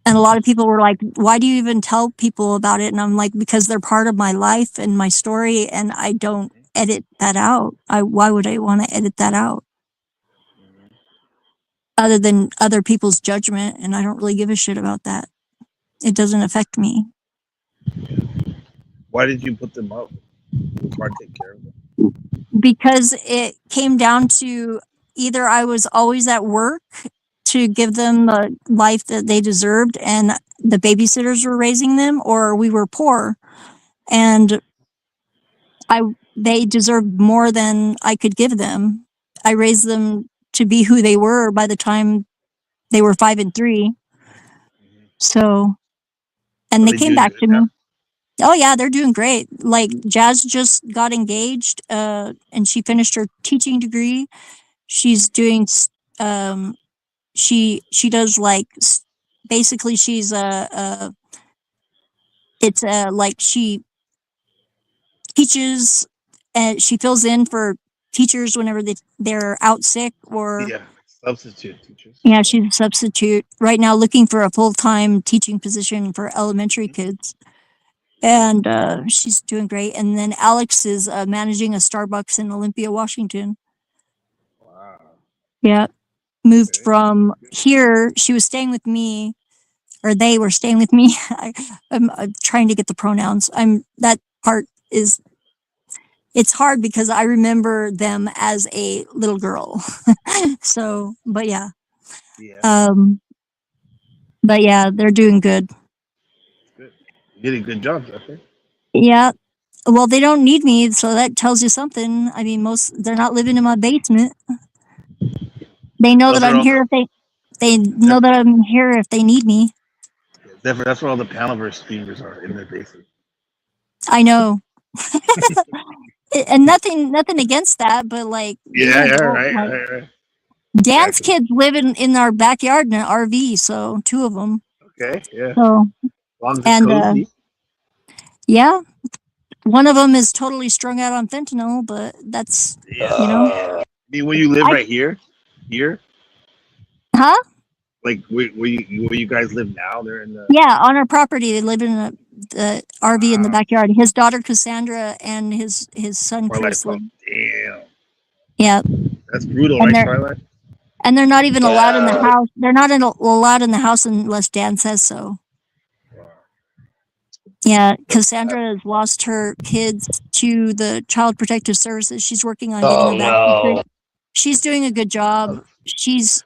a lot of people were like, why do you even tell people about it? And I'm like, because they're part of my life and my story and I don't edit that out. Why would I want to edit that out? Other than other people's judgment, and I don't really give a shit about that. It doesn't affect me. Why did you put them up? It was hard to take care of them. Because it came down to either I was always at work to give them the life that they deserved and the babysitters were raising them, or we were poor and they deserved more than I could give them. I raised them to be who they were by the time they were 5 and 3. So, and they came back to me. Oh yeah, they're doing great. Like Jazz just got engaged, and she finished her teaching degree. She's doing, she does like, basically she's like she teaches and she fills in for teachers whenever they're out sick or Substitute teachers. Yeah, she's a substitute right now, looking for a full-time teaching position for elementary kids. And she's doing great. And then Alex is managing a Starbucks in Olympia, Washington. Wow. Yeah, moved from here. She was staying with me, or they were staying with me. I'm trying to get the pronouns. That part is, it's hard because I remember them as a little girl. So, but yeah. But yeah, they're doing good. Good. You did a good job, I think. Yeah. Well, they don't need me, so that tells you something. I mean, they're not living in my basement. They know Those that are I'm all here if they know that I'm here if they need me. That's where all the Panaverse streamers are, in their basement. I know. And nothing against that, but like, Yeah, they're right, like, right. Dan's kids live in our backyard in an RV, so 2 of them. Okay, yeah. So, As long as it's and cozy. yeah, one of them is totally strung out on fentanyl, but that's, you know. I mean, will you live right here? Here? Huh? Like where you guys live now? They're in the Yeah, on our property. They live in the RV in the backyard. His daughter Cassandra and his son Twilight Chris live. Zone. Damn. Yeah. That's brutal, And right, they're- Twilight? And they're not even allowed in the house. They're not allowed in the house unless Dan says so. Yeah, Cassandra has lost her kids to the Child Protective Services. She's working on getting them back. no. She's doing a good job. She's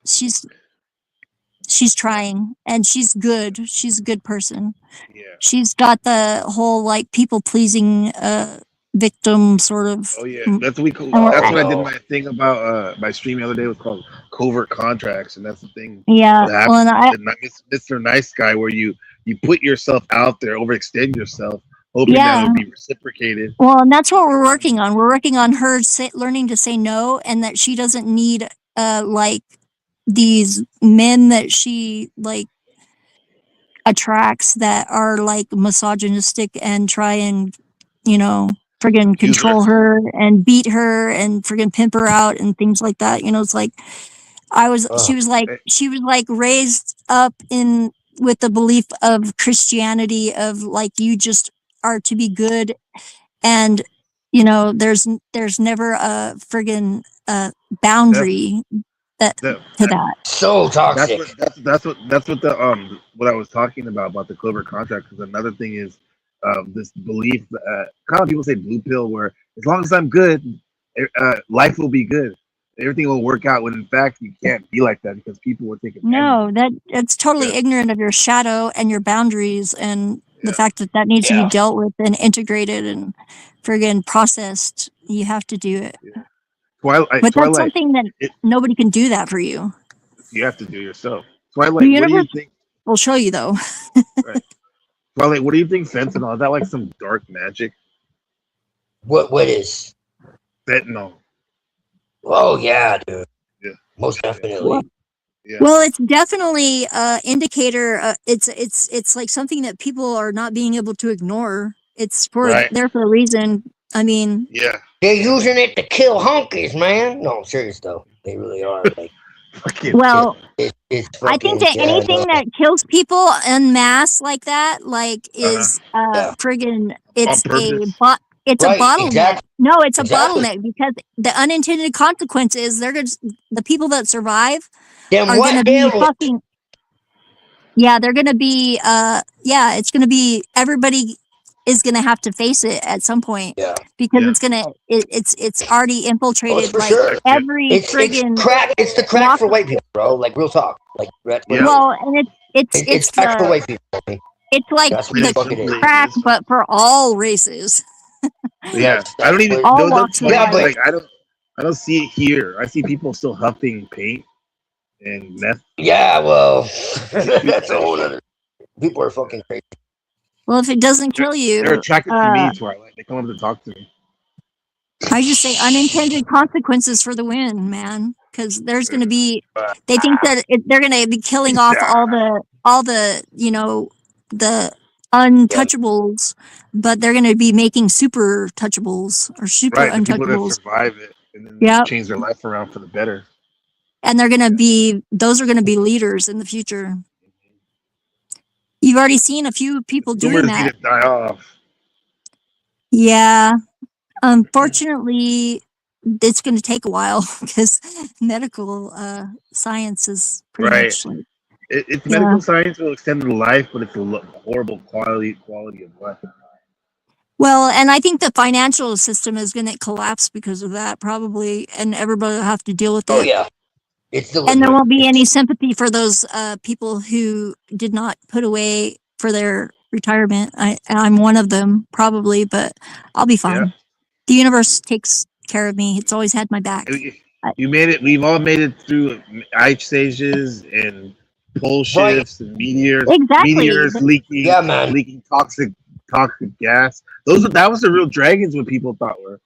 trying, and she's good. She's a good person. Yeah. She's got the whole like people pleasing victim sort of. Oh yeah, that's what that's what I did my thing about my stream the other day was called covert contracts, and that's the thing. Yeah, that well, and happens in Mr. Nice Guy, where you put yourself out there, overextend yourself, hoping that it'll be reciprocated. Well, and that's what we're working on. We're working on her learning to say no, and that she doesn't need like these men that she like attracts that are like misogynistic and try and, you know, friggin' control her and beat her and friggin' pimp her out and things like that. You know, it's like she was like raised up in with the belief of Christianity of like you just are to be good, and you know there's never a friggin' boundary to that. So toxic. That's what the what I was talking about the covert contract. Because another thing is this belief, kind of people say blue pill, where as long as I'm good, life will be good. Everything will work out. When in fact you can't be like that because people will take it. No, it's totally ignorant of your shadow and your boundaries and the fact that needs to be dealt with and integrated and friggin' processed. You have to do it. But that's something that nobody can do that for you. You have to do yourself. Twilight, what do you think? We'll show you though. Right. Twilight, what do you think fentanyl? Is that like some dark magic? What is? Fentanyl. Oh yeah, dude. Yeah. Most definitely. Well, it's definitely indicator. It's like something that people are not being able to ignore. It's there for a reason. I mean, yeah, they're using it to kill honkies, man. No, I'm serious though. They really are. Like, well, it's I think that anything that kills people en masse like that, like, is friggin' it's a bottleneck. Exactly. No, it's a Exactly. bottleneck because the unintended consequence is the people that survive Them are going to white be devils. fucking. Yeah, they're going to be. It's going to be. Everybody is going to have to face it at some point. Yeah. Because it's gonna. It's already infiltrated for like sure. every It's friggin' crack. It's the crack for white people, bro. Like real talk. Like Well, and it's crack for the- white people. homie. It's like That's what the fuck it the is. crack, but for all races. Yeah, I don't even All know. walks of life. Like I don't see it here. I see people still huffing paint and meth. Yeah, well, that's a whole other. People are fucking crazy. Well, if it doesn't kill you, They're attracted to me, Twilight. They come up to talk to me. I just say unintended consequences for the win, man. Because there's going to be, they think that they're going to be killing off all the the untouchables, but they're going to be making super touchables or super Right, the people that untouchables. survive it and then change their life around for the better. and those are going to be leaders in the future. You've already seen a few people doing Boomers that. need to die off. Yeah. Unfortunately, it's going to take a while because medical science is pretty Right. much like, It's yeah. medical science will extend the life, but it's a horrible quality of life. Well, and I think the financial system is going to collapse because of that, probably, and everybody will have to deal with it. Oh yeah, it's the And there won't be any sympathy for those people who did not put away for their retirement. I'm one of them, probably, but I'll be fine. Yeah. The universe takes care of me. It's always had my back. You made it. We've all made it through ice stages and pole shifts and meteors. Exactly. Meteors leaking. Yeah, man. Leaking toxic gas. That was the real dragons. What people thought were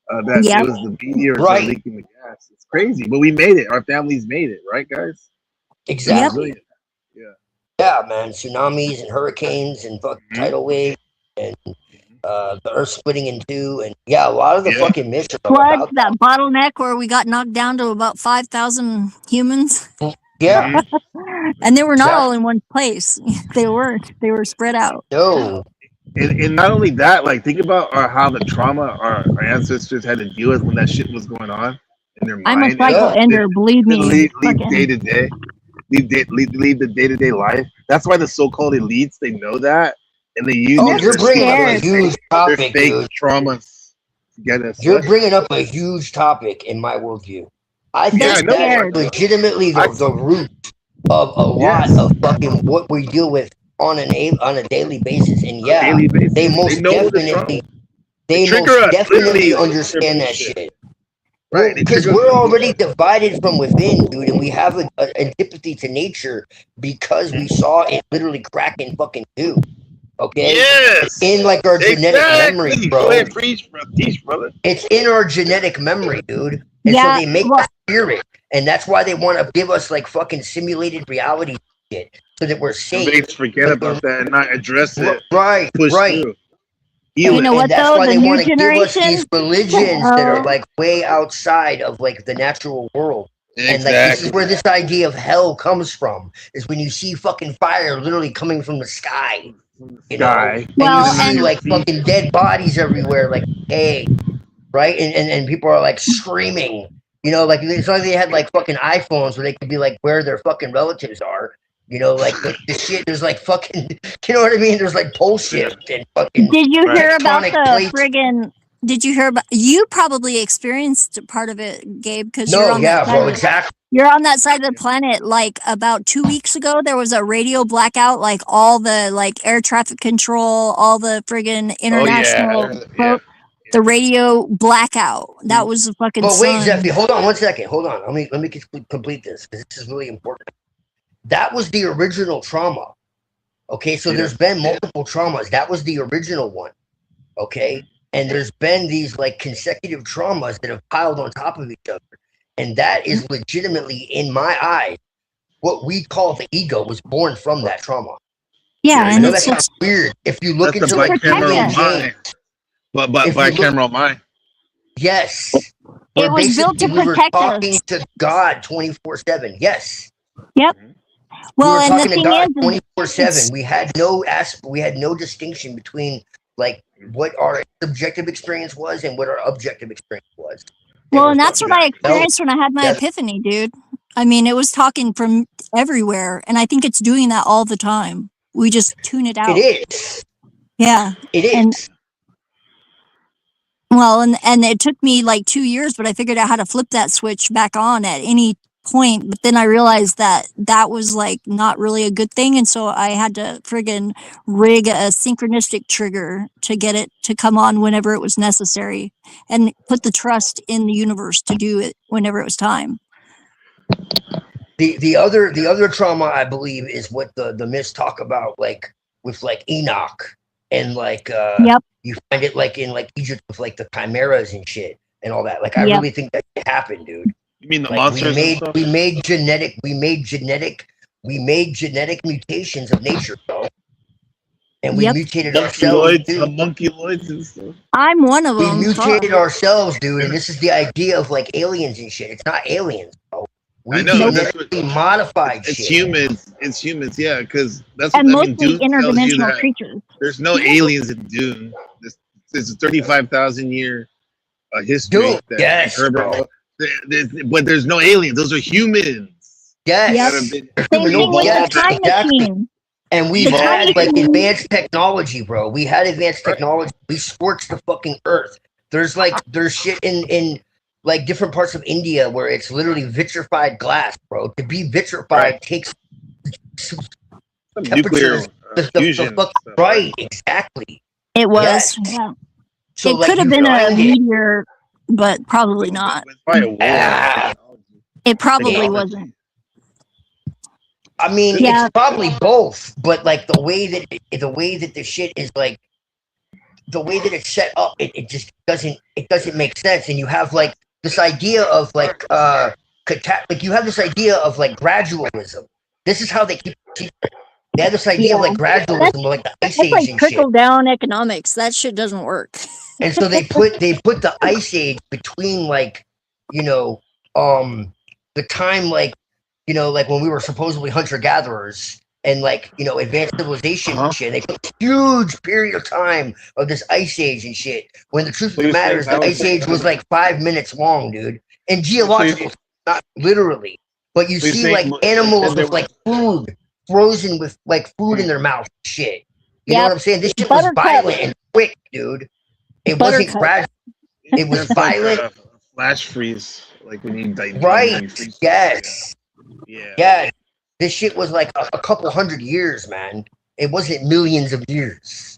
that Yep. it was the meteors that Right. were leaking the gas. It's crazy, but we made it. Our families made it, right, guys? Exactly. Resilient. Yeah. Yeah, man. Tsunamis and hurricanes and fucking tidal waves and the earth splitting in two, and a lot of the fucking myths are Floods, about that bottleneck where we got knocked down to about 5,000 humans. Yeah. And they were not all in one place. They weren't. They were spread out. No. And not only that, like think about how the trauma our ancestors had to deal with when that shit was going on in their I'm a mind. cycle ender, believe me. Leave Fucking- day to day. Leave the day-to-day life. That's why the so-called elites, they know that, and they use Oh, you're bringing up a huge their topic, fake dude. traumas to get us. You're bringing up a huge topic in my worldview. I think Yeah, I know. that's legitimately the root of a lot of fucking what we deal with on a daily basis. And daily basis. they most They know the definitely trauma. they Trigger most us, definitely literally, understand that shit. shit. Right, Because we're already divided from within, dude, and we have an antipathy to nature because we saw it literally crack and fucking do. Okay? Yes. It's in like our genetic memory, Exactly. bro. Go ahead, preach, brother. It's in our genetic memory, dude. And Yeah, so they make well- us fear it. And that's why they want to give us like fucking simulated reality shit so that we're safe. Elites forget about that and not address it. Right, Push right. through. You know what, and that's though? why The they new want to give us generation- these religions that are Oh. like way outside of like the natural world. And like this Exactly. is where this idea of hell comes from, is when you see fucking fire literally coming from the sky. You know? Sky. And Well, you see and- like fucking dead bodies everywhere, like, hey, right? And people are like screaming. You know, like it's like they had like fucking iPhones where they could be like where their fucking relatives are. You know, like the shit. There's like fucking. You know what I mean? There's like pole shift and fucking. Did you hear about tectonic the plates. friggin'? Did you hear about? You probably experienced part of it, Gabe, because you're No, on yeah, that side bro, of the- exactly. You're on that side of the planet. Like about 2 weeks ago, there was a radio blackout. Like all the like air traffic control, all the friggin' international. The radio blackout. That was the fucking. But wait, sun. Zeffy, hold on one second. Hold on. Let me complete this because this is really important. That was the original trauma. Okay, so there's been multiple traumas. That was the original one. Okay, and there's been these like consecutive traumas that have piled on top of each other, and that is legitimately, in my eyes, what we call the ego was born from that trauma. Yeah, I and know it's that sounds just weird. If you look That's into the like black camera William on mine. James, But If black you look- camera on mine. yes, It where was built to basically we were protect talking us. to God 24/7. Yes. Yep. Well, we were and the talking to thing God is, 24/7. We had no distinction between like what our subjective experience was and what our objective experience was. well, and that's what I experienced when I had my Yes. epiphany, dude. I mean, it was talking from everywhere, and I think it's doing that all the time. We just tune it out. It is. Yeah. It is. And, well, and it took me like 2 years, but I figured out how to flip that switch back on at any point. But then I realized that that was like not really a good thing, and so I had to friggin' rig a synchronistic trigger to get it to come on whenever it was necessary, and put the trust in the universe to do it whenever it was time. The other trauma I believe is what the myths talk about, like with like Enoch and like Yep. you find it like in like Egypt with like the chimeras and shit and all that. Like I Yep. really think that shit happened, dude. You mean the Like, monsters? and stuff? we made genetic mutations of nature, bro. And we Yep. mutated ourselves Monkeloids, too. the monkeloids and stuff. I'm one of We them. mutated ourselves, dude, and this is the idea of like aliens and shit. It's not aliens, bro. I know that's genetically modified it's shit. humans. It's humans, yeah, because that's what And I mean. mostly Dune tells you interdimensional that creatures. there's no aliens in Dune. This is a 35,000 year history. Dude, That yes, Herbert bro. wrote. But there's no aliens. Those are humans. Yes. Yep. That have been Same thing with Yes, the time exactly. machine. And we've The time had like machine. advanced technology, bro. We had advanced technology. We scorched the fucking earth. There's shit in like different parts of India where it's literally vitrified glass, bro. To be vitrified takes Some temperatures. nuclear fusion. Right, exactly. It was. Yes. Yeah. So It like could have you been a grind it. meteor, but probably not. Probably a war. Ah, It probably Yeah. wasn't. I mean, Yeah. it's probably both, but like the way that the shit is like the way that it's set up, it just doesn't make sense. And you have like this idea of like you have this idea of like gradualism. This is how they keep they have this idea of like gradualism, like the ice That's age like and shit. trickle down economics. That shit doesn't work. And so they put the ice age between like, the time like, like when we were supposedly hunter gatherers and like, advanced civilization and shit. They put a huge period of time of this ice age and shit. When the truth of the matter is the ice age was like 5 minutes long, dude. And geological, not literally. But you see like animals with like food frozen with like food in their mouth and shit. You know what I'm saying? This shit was violent and quick, dude. It wasn't gradual. It was That's like violent. a flash freeze, like when you like Right. when you freeze. Yes. Yeah. Yeah. This shit was like a couple hundred years, man. It wasn't millions of years.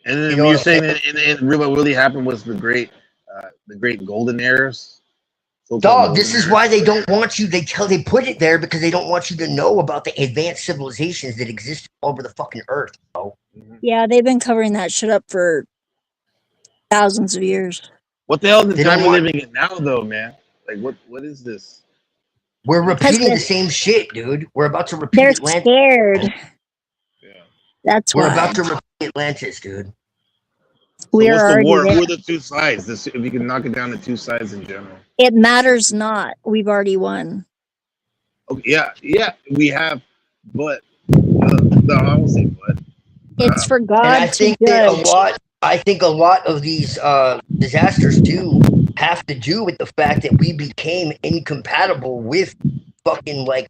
And then You know you're what I'm saying saying? that what really happened was the great golden eras. So-called Dog, golden this is eras. why they don't want you. They put it there because they don't want you to know about the advanced civilizations that exist all over the fucking earth, bro. Yeah, they've been covering that shit up for thousands of years. What the hell is the They time don't we're want- living in now, though, man? Like, what is this? We're repeating the they're- same shit, dude. We're about to repeat They're Atlantis. scared. That's We're why. about to repeat Atlantis, dude. We're What's the already war? there. Who are the two sides? If we can knock it down to two sides in general. It matters not. We've already won. Okay, yeah, we have, but I won't say but. It's for God And I to think that judge. I think a lot of these disasters do have to do with the fact that we became incompatible with fucking like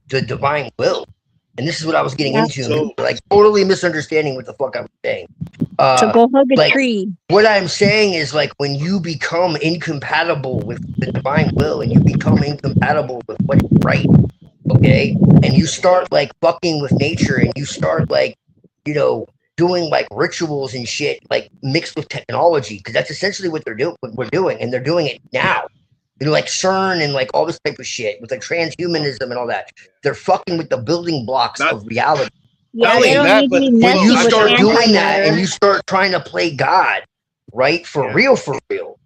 the divine will. And this is what I was getting into, So- like totally misunderstanding what the fuck I'm saying. So go hug a like, tree. What I'm saying is like when you become incompatible with the divine will and you become incompatible with what is right, okay, and you start like fucking with nature and you start like, doing like rituals and shit like mixed with technology, because that's essentially what we're doing, and they're doing it now. Like CERN and like all this type of shit with like transhumanism and all that. They're fucking with the building blocks of reality. Yeah, they don't need to be When messing you with start doing that and antimatter. you start trying to play God, right? For real,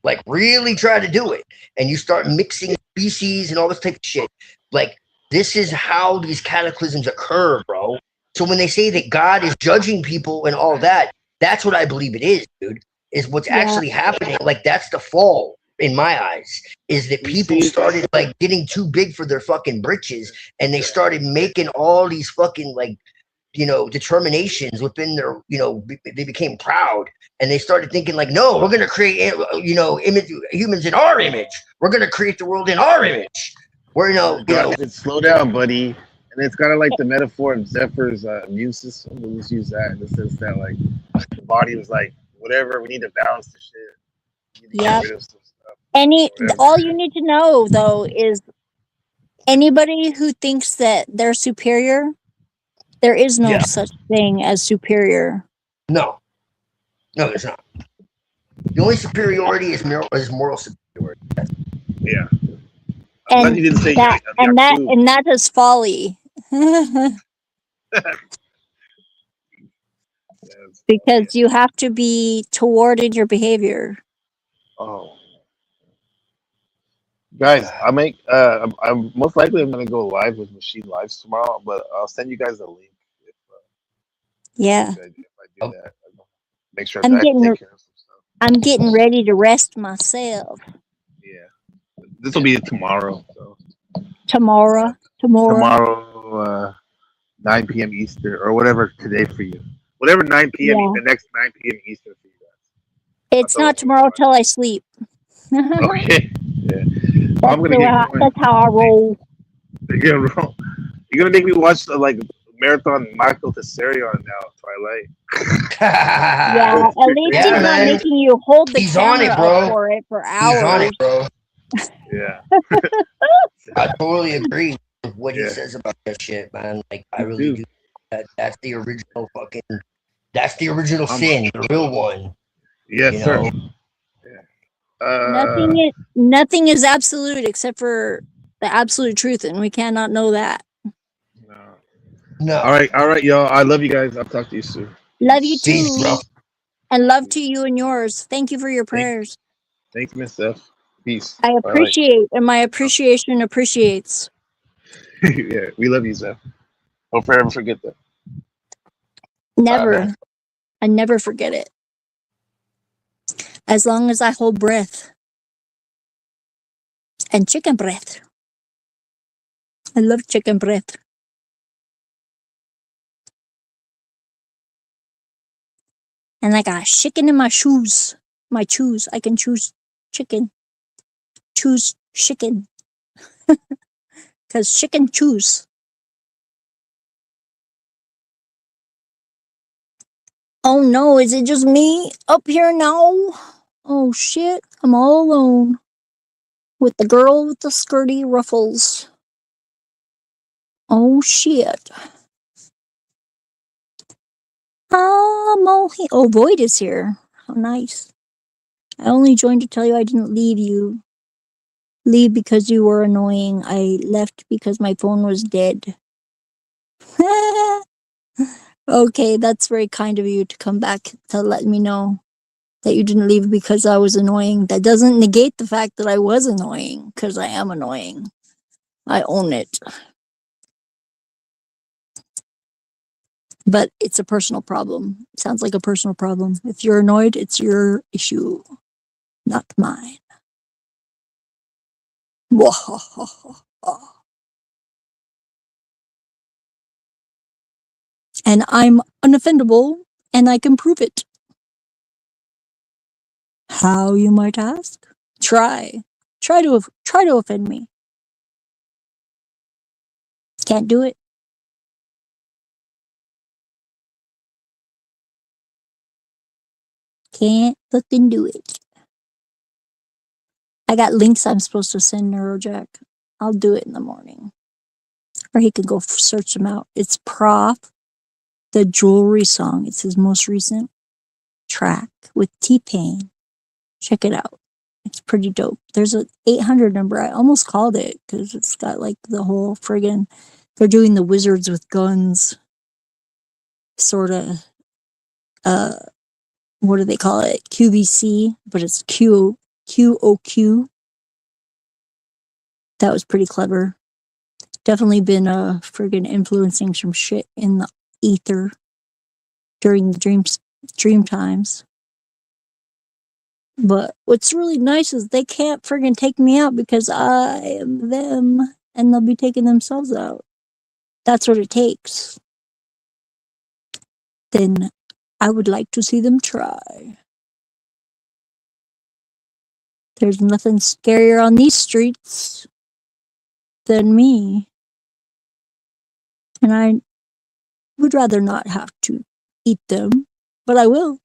like really try to do it. And you start mixing species and all this type of shit. Like, this is how these cataclysms occur, bro. So when they say that God is judging people and all that, that's what I believe it is, dude. Is what's actually happening. Like, that's the fall in my eyes, is that people started like getting too big for their fucking britches, and they started making all these fucking like, determinations within their, they became proud, and they started thinking like, no, we're going to create, humans in our image. We're going to create the world in our image. We're, God said, slow down, buddy. And it's kind of like the metaphor of Zephyr's immune system. We just use that in the sense that like the body was like, whatever, we need to balance the shit. We need to Yep. get rid of some stuff. All you need to know though is anybody who thinks that they're superior, there is no such thing as superior. No, there's not. The only superiority is moral superiority. Yeah. And you didn't say that is folly. Because you have to be towarded your behavior. Oh, guys, I'm most likely I'm gonna go live with Machine Lives tomorrow, but I'll send you guys a link Yeah. if I do that. Make sure I'm that I getting take care of some stuff. I'm getting ready to rest myself. This will be tomorrow. So Tomorrow. tomorrow, 9 p.m. Eastern, or whatever today for you. Whatever 9 p.m. Yeah. the next 9 p.m. Eastern for you It's not tomorrow till I sleep. guys. Okay. Yeah. That's, I'm gonna get going. that's how I roll. You're gonna make me watch like marathon Michael Tessarion now, Twilight. Yeah, at least Yeah, he's not man. making you hold the He's on camera it, bro. up for it for He's on hours. it, bro. Yeah. I totally agree with what he Yeah. says about that shit, man. Like, I Me really too. do. That's the original fucking. That's the original sin, the real one. Yes, You sir. know? Nothing is absolute except for the absolute truth, and we cannot know that. No. All right, y'all. I love you guys. I'll talk to you soon. Love you too. Peace, bro. And love to you and yours. Thank you for your prayers. Thanks, Miss Steph. Peace. I Twilight. appreciate, and my appreciation appreciates. Yeah, we love you, Steph. Don't forever forget that. Never. I never forget it. As long as I hold breath. And chicken breath. I love chicken breath. And I got chicken in my shoes. My shoes. I can choose chicken. Choose chicken. Because chicken choose. Oh no, is it just me up here now? Oh shit, I'm all alone. With the girl with the skirty ruffles. Oh shit. Oh, Void is here. How nice. I only joined to tell you I didn't leave you. Leave because you were annoying. I left because my phone was dead. Okay, that's very kind of you to come back to let me know that you didn't leave because I was annoying. That doesn't negate the fact that I was annoying, because I am annoying. I own it. But it's a personal problem. Sounds like a personal problem. If you're annoyed, it's your issue, not mine. And I'm unoffendable, and I can prove it. How, you might ask? Try to offend me. Can't do it. Can't fucking do it. I got links I'm supposed to send Neurojack. I'll do it in the morning. Or he can go search them out. It's Prof, the Jewelry Song. It's his most recent track with T-Pain. Check it out. It's pretty dope. There's a 800 number. I almost called it because it's got like the whole friggin', they're doing the Wizards with Guns sort of, what do they call it? QVC, but it's QOQ. That was pretty clever. Definitely been friggin' influencing some shit in the ether during the dream times. But what's really nice is they can't friggin' take me out because I am them, and they'll be taking themselves out. That's what it takes. Then I would like to see them try. There's nothing scarier on these streets than me. And I would rather not have to eat them, but I will.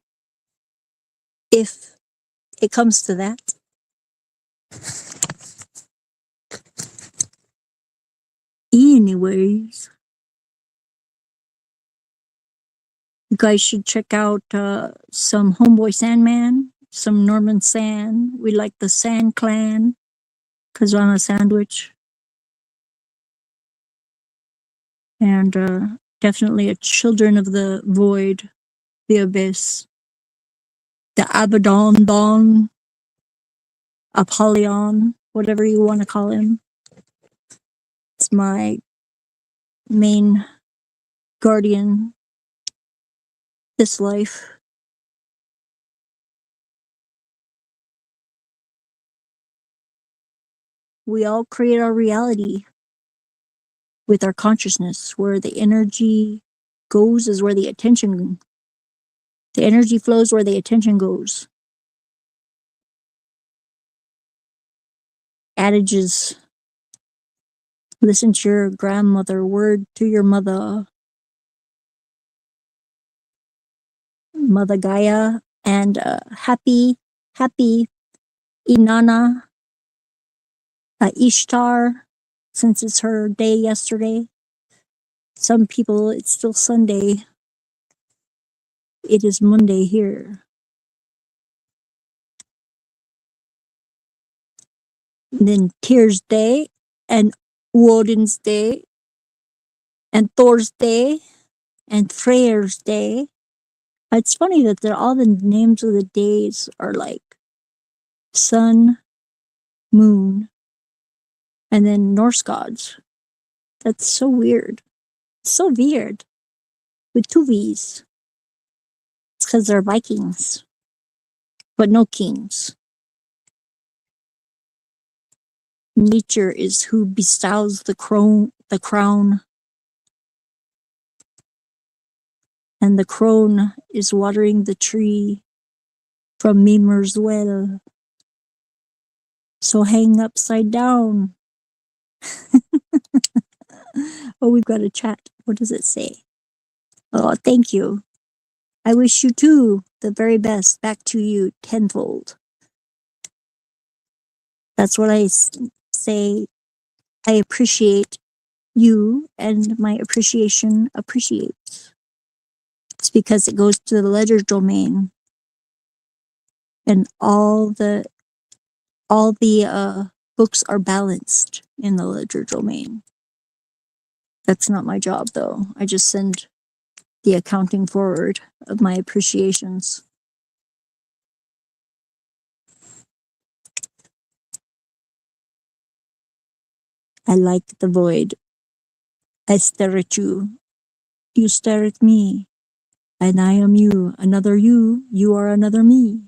If it comes to that. Anyways, you guys should check out some Homeboy Sandman, some Norman Sand. We like the Sand Clan because I'm a sandwich. And definitely a Children of the Void, the Abyss, the Abaddon, Apollyon, whatever you want to call him. It's my main guardian this life. We all create our reality. with our consciousness. Where the energy goes is where the energy flows where the attention goes. Adages. Listen to your grandmother, word to your mother. Mother Gaia, and happy Inanna Ishtar, since it's her day yesterday. Some people, it's still Sunday. It is Monday here. And then Tears Day, and Woden's Day, and Thor's Day, and Freyr's Day. It's funny that all the names of the days are like sun, moon, and then Norse gods. That's so weird. So weird. With two V's. It's because they're Vikings. But no kings. Nature is who bestows the crown. And the crone is watering the tree from Mimer's well. So hang upside down. Oh, we've got a chat. What does it say? Oh, thank you. I wish you too the very best. Back to you tenfold. That's what I say. I appreciate you, and my appreciation appreciates. It's because it goes to the ledger domain, and all the books are balanced in the ledger domain. That's not my job, though. I just send the accounting forward of my appreciations. I like the void. I stare at you. You stare at me. And I am you. Another you. You are another me.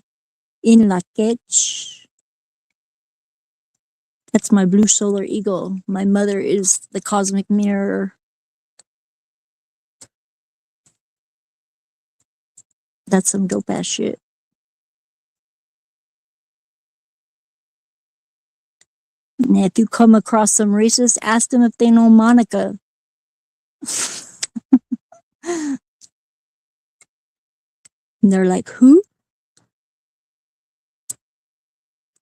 In la ketch. That's my blue solar eagle. My mother is the cosmic mirror. That's some dope ass shit. And if you come across some racists, ask them if they know Monica. And they're like, who?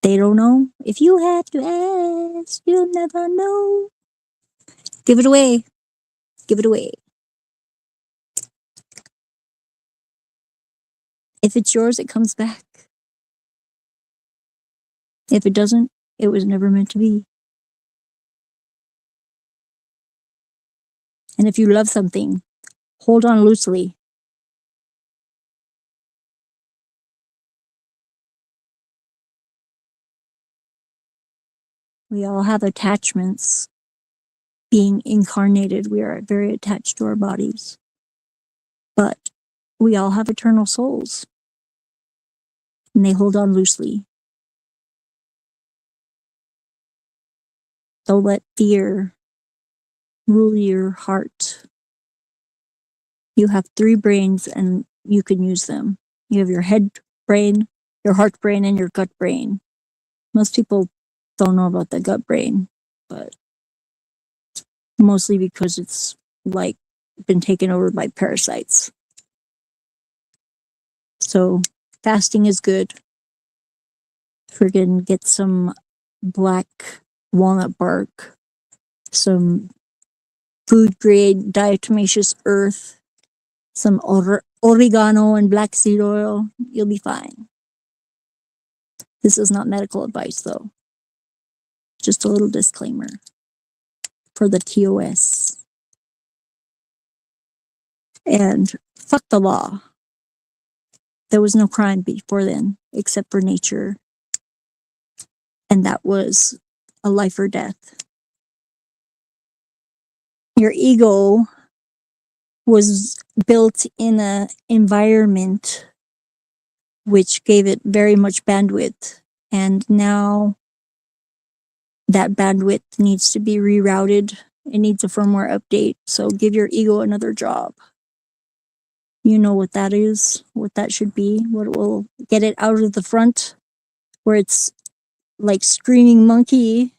They don't know. If you had to ask, you'll never know. Give it away. Give it away. If it's yours, it comes back. If it doesn't, it was never meant to be. And if you love something, hold on loosely. We all have attachments. Being incarnated, we are very attached to our bodies. But we all have eternal souls. And they hold on loosely. Don't let fear rule your heart. You have 3 brains and you can use them. You have your head brain, your heart brain, and your gut brain. Most people don't know about the gut brain, but mostly because it's like been taken over by parasites. So fasting is good. Friggin' get some black walnut bark, some food grade diatomaceous earth, some oregano and black seed oil. You'll be fine. This is not medical advice, though. Just a little disclaimer for the TOS. And fuck the law. There was no crime before then, except for nature. And that was a life or death. Your ego was built in an environment which gave it very much bandwidth. And now that bandwidth needs to be rerouted It needs a firmware update. So give your ego another job. You know what that is, what that should be, what will get it out of the front where it's like screaming monkey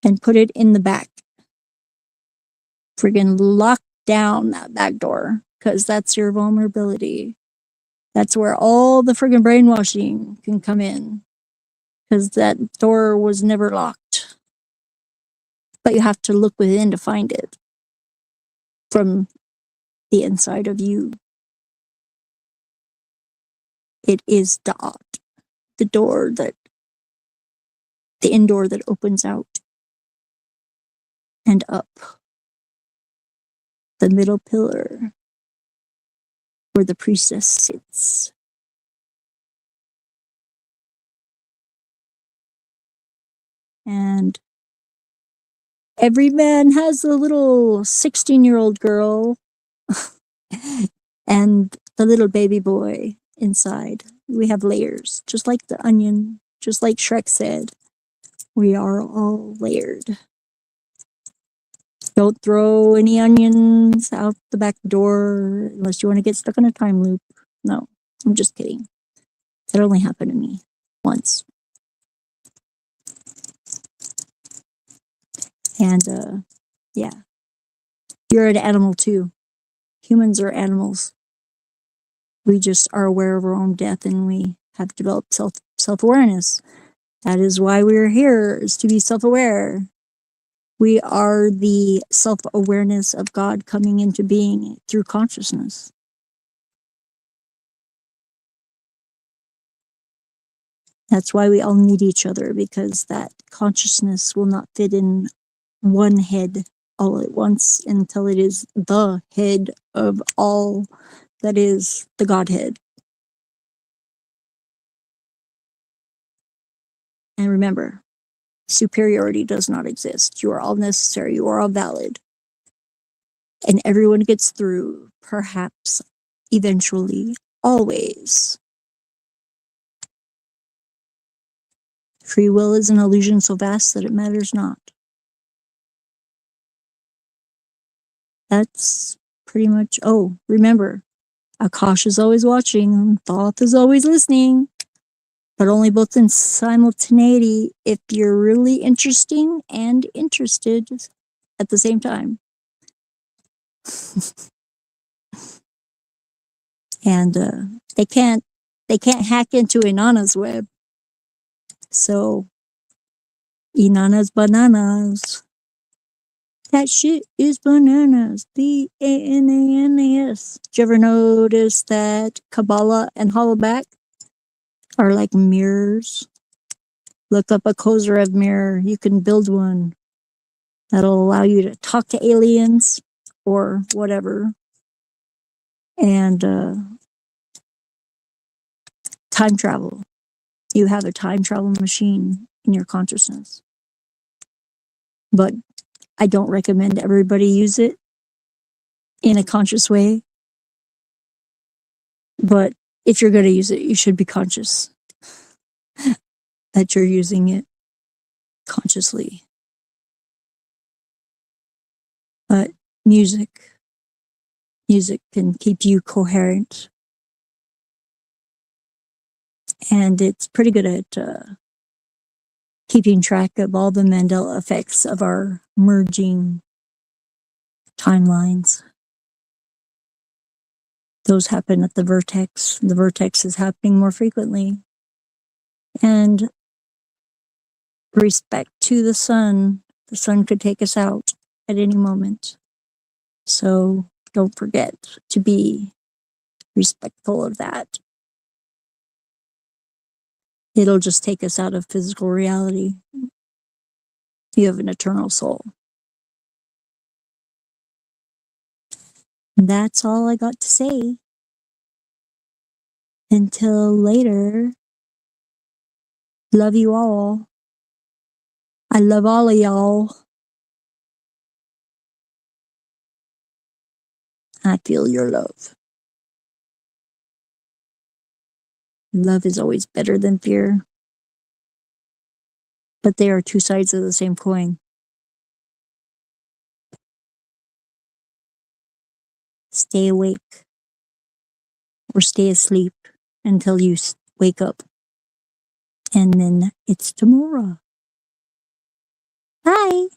and put it in the back. Friggin' lock down that back door because that's your vulnerability. That's where all the friggin' brainwashing can come in because that door was never locked. But you have to look within to find it from the inside of you. It is the door that, the indoor that opens out and up. The middle pillar where the priestess sits. And every man has a little 16-year-old girl and the little baby boy inside. We have layers, just like the onion, just like Shrek said. We are all layered. Don't throw any onions out the back door unless you want to get stuck in a time loop. No, I'm just kidding. That only happened to me once. And yeah, you're an animal too. Humans are animals. We just are aware of our own death and we have developed self-awareness. That is why we're here, is to be self-aware. We are the self-awareness of God coming into being through consciousness. That's why we all need each other, because that consciousness will not fit in one head all at once until it is the head of all that is the Godhead. And remember, superiority does not exist. You are all necessary. You are all valid. And everyone gets through, perhaps, eventually, always. Free will is an illusion so vast that it matters not. That's pretty much, oh, remember, Akash is always watching, Thoth is always listening, but only both in simultaneity if you're really interesting and interested at the same time. And they can't hack into Inanna's web. So Inanna's bananas. That shit is bananas. BANANAS. Did you ever notice that Kabbalah and Hollowback are like mirrors? Look up a Kozarev mirror. You can build one that'll allow you to talk to aliens or whatever. And time travel. You have a time travel machine in your consciousness. But I don't recommend everybody use it in a conscious way. But if you're going to use it, you should be conscious that you're using it consciously. But music can keep you coherent. And it's pretty good at keeping track of all the Mandela effects of our merging timelines. Those happen at the vertex. The vertex is happening more frequently. And respect to the sun could take us out at any moment. So don't forget to be respectful of that. It'll just take us out of physical reality. You have an eternal soul. That's all I got to say. Until later. Love you all. I love all of y'all. I feel your love. Love is always better than fear. But they are two sides of the same coin. stay awake or stay asleep until you wake up. And then it's tomorrow. Bye.